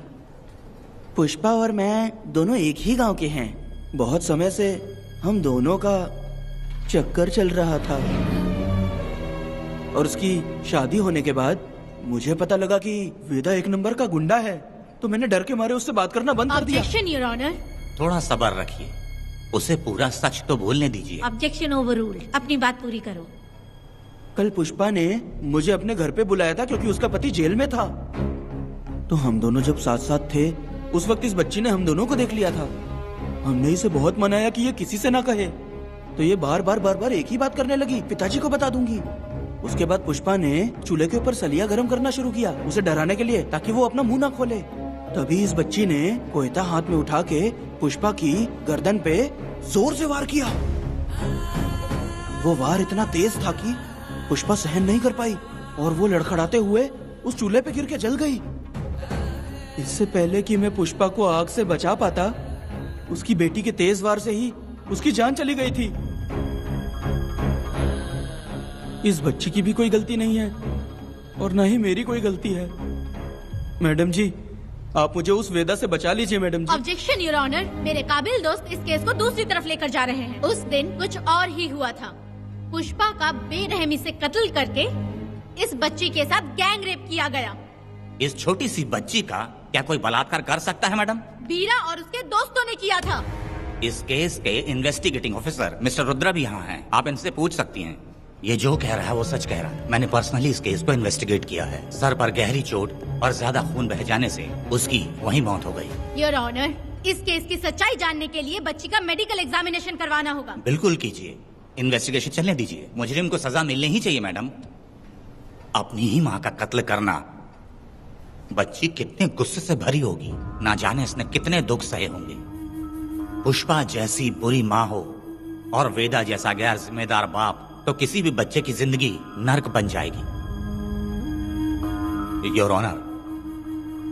Speaker 6: पुष्पा और मैं दोनों एक ही गांव के हैं। बहुत समय से हम दोनों का चक्कर चल रहा था, और उसकी शादी होने के बाद मुझे पता लगा कि वेदा एक नंबर का गुंडा है, तो मैंने डर के मारे उससे बात करना बंद कर दिया।
Speaker 11: Objection your honour.
Speaker 7: थोड़ा सब्र रखिए, उसे पूरा सच तो बोलने दीजिए।
Speaker 15: Objection overruled. अपनी बात पूरी करो।
Speaker 6: कल पुष्पा ने मुझे अपने घर पे बुलाया था क्योंकि उसका पति जेल में था। तो हम दोनों जब साथ साथ थे, उस वक्त इस बच्ची ने हम दोनों को देख लिया था। हमने इसे बहुत मनाया कि ये किसी से ना कहे, तो ये बार बार एक ही बात करने लगी, पिताजी को बता दूंगी। उसके बाद पुष्पा ने चूल्हे के ऊपर सलिया गर्म करना शुरू किया, उसे डराने के लिए, ताकि वो अपना मुंह ना खोले। तभी इस बच्ची ने कोयता हाथ में उठा के पुष्पा की गर्दन पे जोर से वार किया। वो वार इतना तेज था कि पुष्पा सहन नहीं कर पाई, और वो लड़खड़ाते हुए उस चूल्हे पे गिर के जल गई। इससे पहले कि मैं पुष्पा को आग से बचा पाता, उसकी बेटी के तेज वार से ही उसकी जान चली गई थी। इस बच्ची की भी कोई गलती नहीं है, और न ही मेरी कोई गलती है। मैडम जी, आप मुझे उस वेदा से बचा लीजिए madam ji.
Speaker 11: Objection your honour. मेरे काबिल दोस्त इस केस को दूसरी तरफ लेकर जा रहे हैं। उस दिन कुछ और ही हुआ था। पुष्पा का बेरहमी से कत्ल करके इस बच्ची के साथ गैंग रेप किया गया।
Speaker 7: इस छोटी सी बच्ची का क्या कोई बलात्कार कर सकता है मैडम?
Speaker 11: बीरा और उसके दोस्तों ने किया था।
Speaker 7: इस केस के इन्वेस्टिगेटिंग ऑफिसर मिस्टर रुद्रा भी यहाँ हैं। आप इनसे पूछ सकती हैं। ये जो कह रहा है वो सच कह रहा है। मैंने पर्सनली इस केस को इन्वेस्टिगेट किया है। सर पर गहरी चोट और ज्यादा खून बह जाने से उसकी वहीं मौत हो गई।
Speaker 11: योर ऑनर, इस केस की सच्चाई जानने के लिए बच्ची का मेडिकल एग्जामिनेशन करवाना होगा।
Speaker 7: बिल्कुल कीजिए, इन्वेस्टिगेशन चलने दीजिए। मुजरिम को सजा मिलनी ही चाहिए मैडम। अपनी ही माँ का कत्ल करना, बच्ची कितने गुस्से से भरी होगी, ना जाने इसने कितने दुख सहे होंगे। पुष्पा जैसी बुरी माँ हो और वेदा जैसा गैर जिम्मेदार बाप, तो किसी भी बच्चे की जिंदगी नर्क बन जाएगी। योर ऑनर,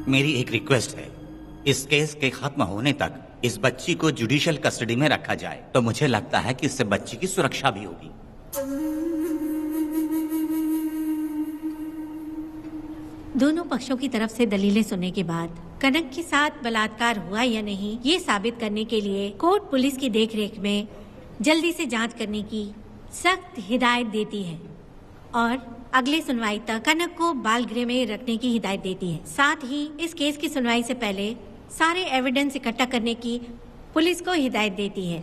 Speaker 7: मेरी एक रिक्वेस्ट है, इस केस के खत्म होने तक इस बच्ची को जुडिशियल कस्टडी में रखा जाए, तो मुझे लगता है कि इससे बच्ची की सुरक्षा भी होगी।
Speaker 15: दोनों पक्षों की तरफ से दलीलें सुनने के बाद कनक के साथ बलात्कार हुआ या नहीं, ये साबित करने के लिए कोर्ट पुलिस की देखरेख में जल्दी से जांच करने की सख्त हिदायत देती है, और अगले सुनवाई तक कनक को बाल गृह में रखने की हिदायत देती है। साथ ही इस केस की सुनवाई से पहले सारे एविडेंस इकट्ठा करने की पुलिस को हिदायत देती है।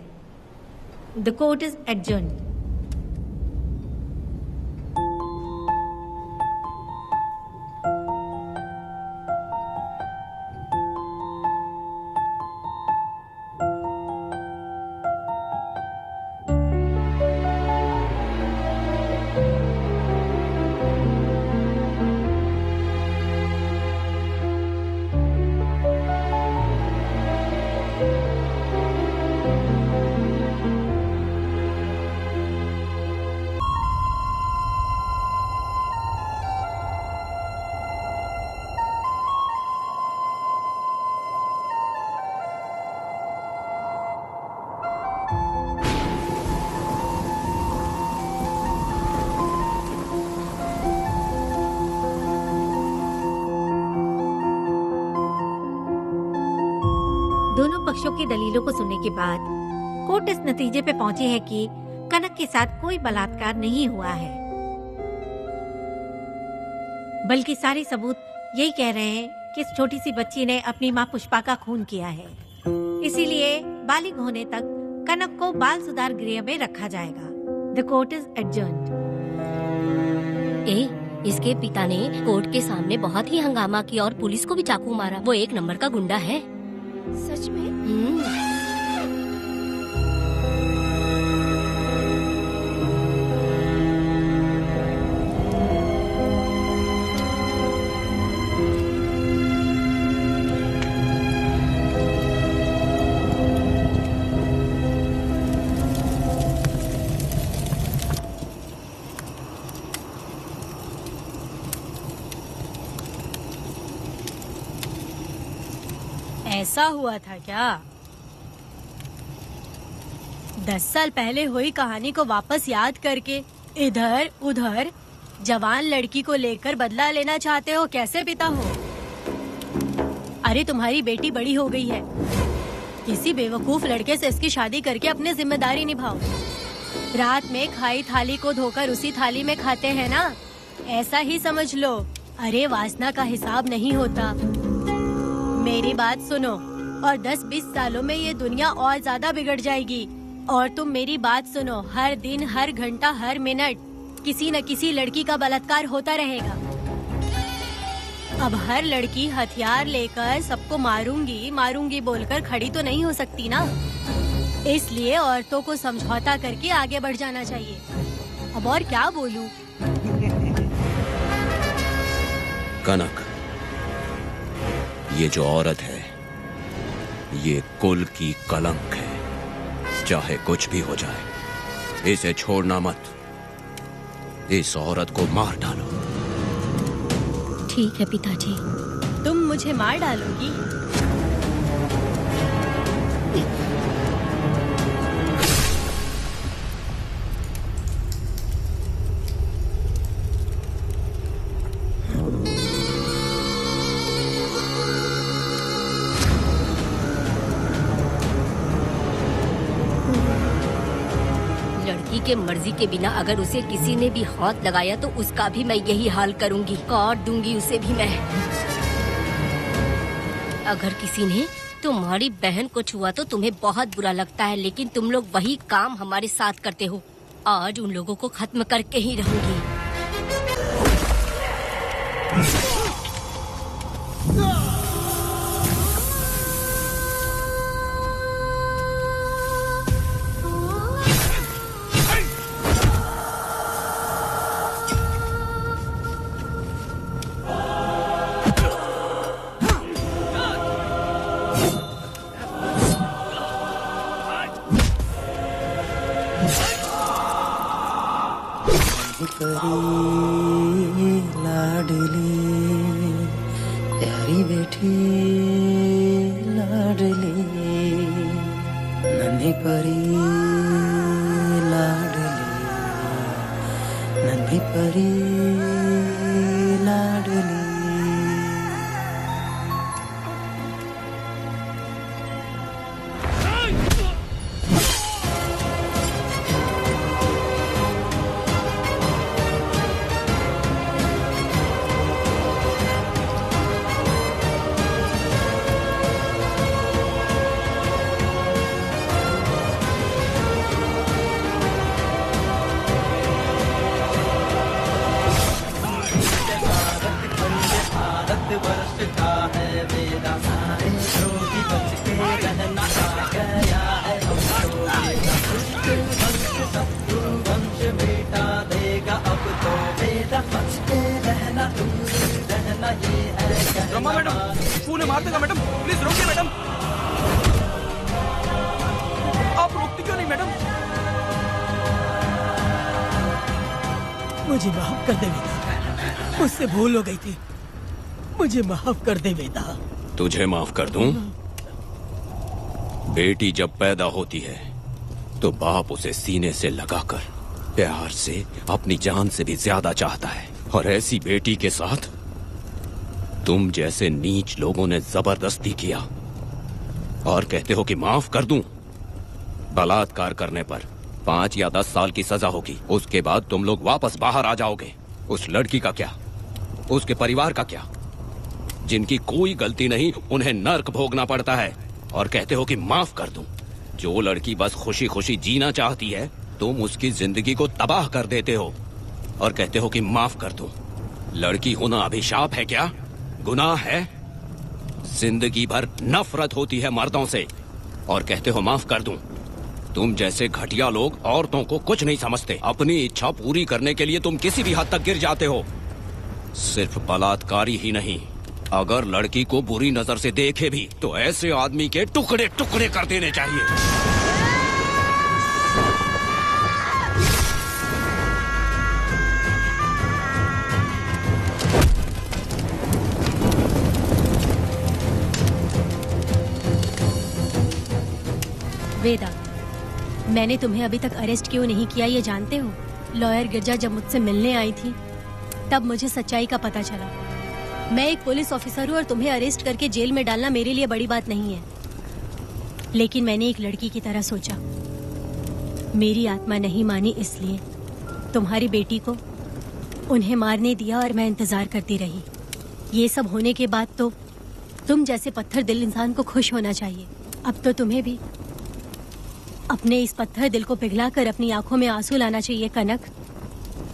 Speaker 15: The court is adjourned. दोनों पक्षों की दलीलों को सुनने के बाद कोर्ट इस नतीजे पे पहुंची है कि कनक के साथ कोई बलात्कार नहीं हुआ है, बल्कि सारे सबूत यही कह रहे हैं कि इस छोटी सी बच्ची ने अपनी माँ पुष्पा का खून किया है। इसीलिए बालिग होने तक कनक को बाल सुधार गृह में रखा जाएगा। The court is adjourned.
Speaker 5: इसके पिता ने कोर्ट के सामने बहुत ही हंगामा किया और पुलिस को भी चाकू मारा। वो एक नंबर का गुंडा है।
Speaker 16: सच में?
Speaker 9: ऐसा हुआ था क्या? 10 साल पहले हुई कहानी को वापस याद करके इधर उधर जवान लड़की को लेकर बदला लेना चाहते हो? कैसे पिता हो? अरे तुम्हारी बेटी बड़ी हो गई है, किसी बेवकूफ लड़के से इसकी शादी करके अपनी जिम्मेदारी निभाओ। रात में खाई थाली को धोकर उसी थाली में खाते हैं ना, ऐसा ही समझ लो। अरे वासना का हिसाब नहीं होता। मेरी बात सुनो, और 10-20 सालों में ये दुनिया और ज्यादा बिगड़ जाएगी। और तुम मेरी बात सुनो, हर दिन, हर घंटा, हर मिनट किसी न किसी लड़की का बलात्कार होता रहेगा। अब हर लड़की हथियार लेकर सबको मारूंगी मारूंगी बोलकर खड़ी तो नहीं हो सकती ना। इसलिए औरतों को समझौता करके आगे बढ़ जाना चाहिए। अब और क्या बोलूं?
Speaker 10: कनक, ये जो औरत है ये कुल की कलंक है। चाहे कुछ भी हो जाए इसे छोड़ना मत। इस औरत को मार डालो।
Speaker 5: ठीक है पिताजी।
Speaker 9: तुम मुझे मार डालोगी?
Speaker 5: लड़की के मर्जी के बिना अगर उसे किसी ने भी हाथ लगाया तो उसका भी मैं यही हाल करूंगी। काट दूंगी उसे भी मैं। अगर किसी ने तुम्हारी बहन को छुआ तो तुम्हें बहुत बुरा लगता है, लेकिन तुम लोग वही काम हमारे साथ करते हो। आज उन लोगों को खत्म करके ही रहूंगी।
Speaker 18: लाडली प्यारी बेटी लाडली नन्ही परी लाडली नन्ही परी लाडली।
Speaker 14: रमा मैडम, फूल मार देगा मैडम, प्लीज रोकिए मैडम। आप रोकती क्यों नहीं मैडम?
Speaker 2: मुझे माफ कर दे वेदा, मुझसे भूल हो गई थी। मुझे माफ कर दे वेदा।
Speaker 10: तुझे माफ कर दूं? बेटी जब पैदा होती है तो बाप उसे सीने से लगाकर प्यार से अपनी जान से भी ज्यादा चाहता है, और ऐसी बेटी के साथ तुम जैसे नीच लोगों ने जबरदस्ती किया। और कहते हो कि माफ कर दूं। बलात्कार करने पर 5 या 10 साल की सजा होगी। उसके बाद तुम लोग वापस बाहर आ जाओगे। उस लड़की का क्या, उसके परिवार का क्या? जिनकी कोई गलती नहीं उन्हें नर्क भोगना पड़ता है। और कहते हो कि माफ कर दूं। जो लड़की बस खुशी खुशी जीना चाहती है तुम उसकी जिंदगी को तबाह कर देते हो और कहते हो कि माफ कर दूं। लड़की होना अभिशाप है क्या, गुनाह है? जिंदगी भर नफरत होती है मर्दों से और कहते हो माफ कर दूं। तुम जैसे घटिया लोग औरतों को कुछ नहीं समझते। अपनी इच्छा पूरी करने के लिए तुम किसी भी हद तक गिर जाते हो। सिर्फ बलात्कारी ही नहीं, अगर लड़की को बुरी नजर से देखे भी तो ऐसे आदमी के टुकड़े टुकड़े कर देने चाहिए।
Speaker 9: वेदा, मैंने तुम्हें अभी तक अरेस्ट क्यों नहीं किया ये जानते हो? लॉयर गिरजा जब मुझसे मिलने आई थी तब मुझे सच्चाई का पता चला। मैं एक पुलिस ऑफिसर हूँ और तुम्हें अरेस्ट करके जेल में डालना मेरे लिए बड़ी बात नहीं है, लेकिन मैंने एक लड़की की तरह सोचा। मेरी आत्मा नहीं मानी इसलिए तुम्हारी बेटी को उन्हें मारने दिया और मैं इंतजार करती रही। ये सब होने के बाद तो तुम जैसे पत्थर दिल इंसान को खुश होना चाहिए। अब तो तुम्हें भी अपने इस पत्थर दिल को पिघलाकर अपनी आंखों में आंसू लाना चाहिए। कनक,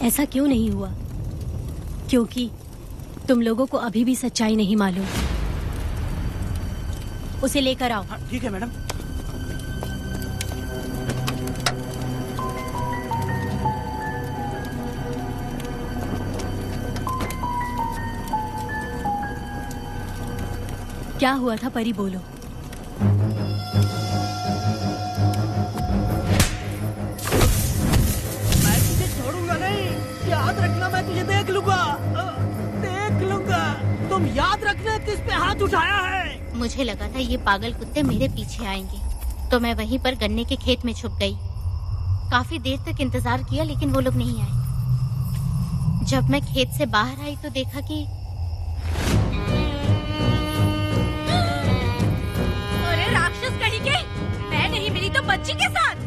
Speaker 9: ऐसा क्यों नहीं हुआ? क्योंकि तुम लोगों को अभी भी सच्चाई नहीं मालूम। उसे लेकर आओ।
Speaker 6: ठीक है मैडम।
Speaker 9: क्या हुआ था परी, बोलो।
Speaker 12: याद रखना, मैं तुझे देख लूंगा, देख लूंगा। तुम याद रखना किस पे हाथ उठाया है।
Speaker 11: मुझे लगा था ये पागल कुत्ते मेरे पीछे आएंगे, तो मैं वहीं पर गन्ने के खेत में छुप गई। काफी देर तक इंतजार किया लेकिन वो लोग नहीं आए। जब मैं खेत से बाहर आई तो देखा कि
Speaker 17: अरे राक्षस कहीं के, मैं नहीं मिली तो बच्ची के साथ।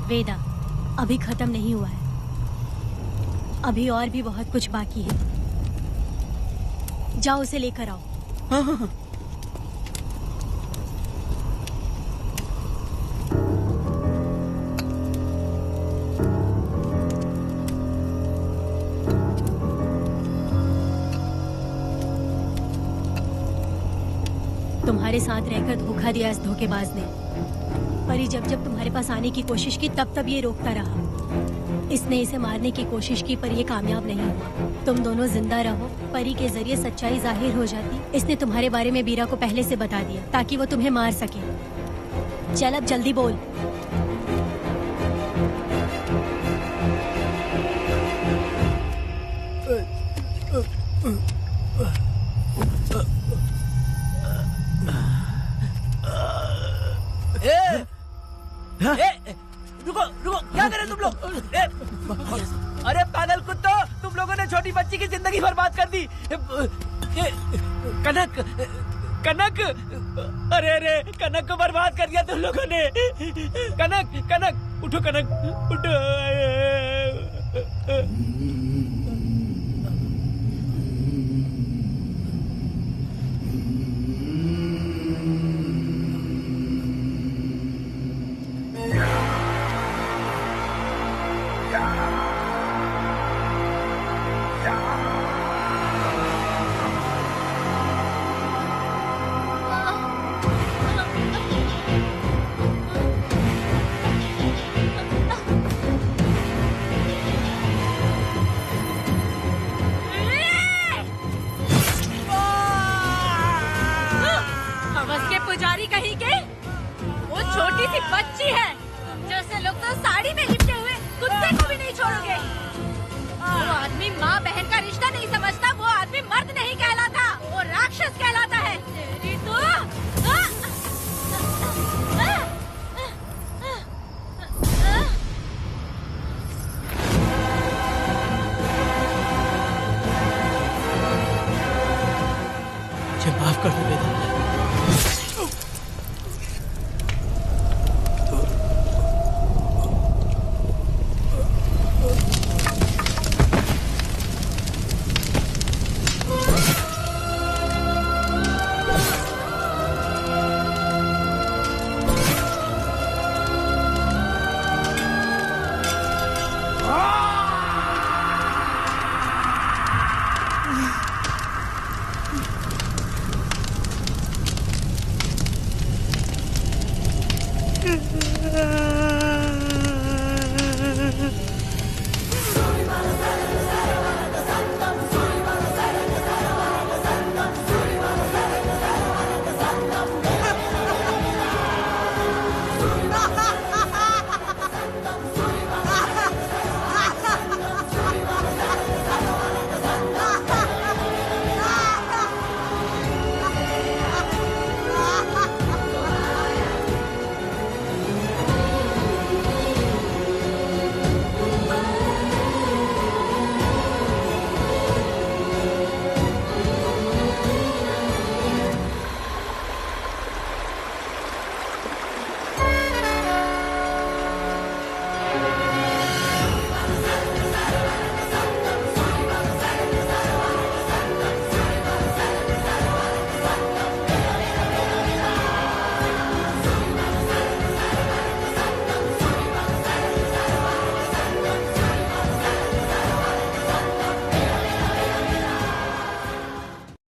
Speaker 9: वेदा, अभी खत्म नहीं हुआ है, अभी और भी बहुत कुछ बाकी है। जाओ उसे लेकर आओ।
Speaker 12: हाँ हाँ हाँ।
Speaker 9: तुम्हारे साथ रहकर धोखा दिया इस धोखेबाज ने। परी जब जब तुम्हारे पास आने की कोशिश की तब तब ये रोकता रहा। इसने इसे मारने की कोशिश की पर ये कामयाब नहीं हुआ। तुम दोनों जिंदा रहो, परी के जरिए सच्चाई जाहिर हो जाती। इसने तुम्हारे बारे में बीरा को पहले से बता दिया ताकि वो तुम्हें मार सके। चल अब जल्दी बोल।
Speaker 12: रुको रुको, क्या करे तुम लोग? अरे पागल कुत्तो, तुम लोगों ने छोटी बच्ची की जिंदगी बर्बाद कर दी। कनक, कनक, अरे अरे कनक को बर्बाद कर दिया तुम लोगों ने। कनक, कनक उठो, कनक उठो।
Speaker 17: पुजारी कहीं के, वो छोटी सी बच्ची है। जैसे लोग तो साड़ी में लिपटे हुए कुत्ते को भी नहीं छोड़ोगे। वो आदमी माँ बहन का रिश्ता नहीं समझता, वो आदमी मर्द नहीं कहलाता, वो राक्षस कहलाता है। तेरी तो
Speaker 2: मुझे माफ कर दो वेदा।